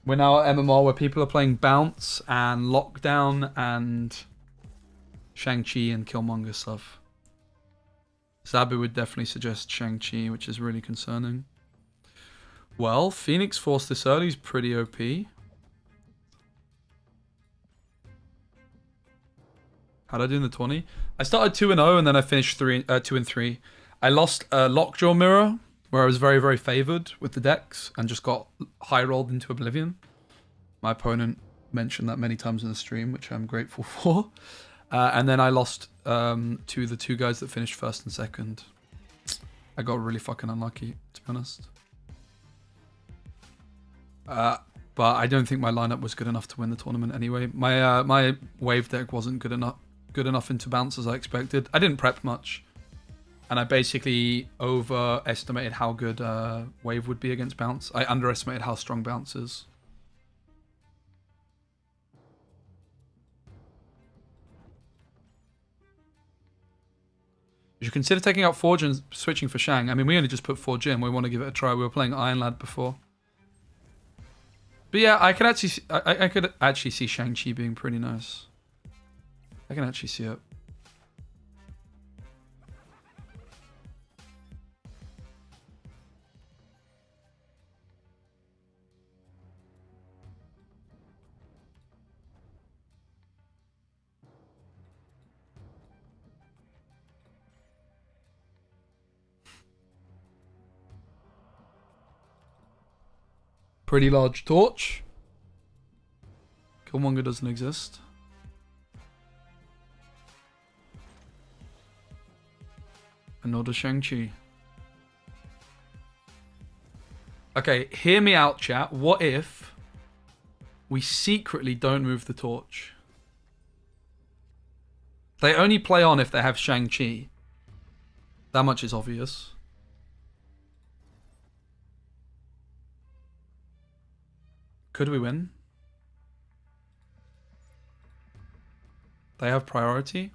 S1: We're now at MMR where people are playing Bounce and Lockdown and Shang-Chi and Killmonger stuff. Zabu would definitely suggest Shang-Chi, which is really concerning. Well, Phoenix Force this early is pretty OP. How'd I do in the 20? I started 2-0 and then I finished 2-3. I lost a Lockjaw Mirror, where I was very, very favored with the decks and just got high rolled into oblivion. My opponent mentioned that many times in the stream, which I'm grateful for. And then I lost to the two guys that finished first and second. I got really fucking unlucky, to be honest. But I don't think my lineup was good enough to win the tournament anyway. My wave deck wasn't good enough into bounce as I expected. I didn't prep much. And I basically overestimated how good wave would be against bounce. I underestimated how strong bounce is. You should consider taking out Forge and switching for Shang. I mean, we only just put Forge in. We want to give it a try. We were playing Iron Lad before. But yeah, I could actually see Shang-Chi being pretty nice. I can actually see it. Pretty large torch. Killmonger doesn't exist. And nor does Shang-Chi. Okay, hear me out, chat. What if we secretly don't move the torch? They only play on if they have Shang-Chi. That much is obvious. Could we win? They have priority?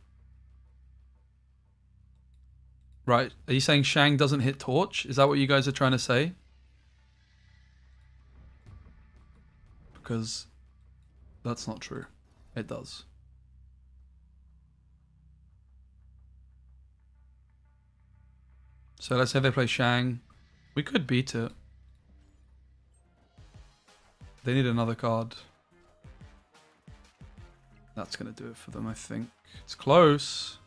S1: Right. Are you saying Shang doesn't hit torch? Is that what you guys are trying to say? Because that's not true. It does. So let's say they play Shang. We could beat it. They need another card. That's going to do it for them, I think. It's close.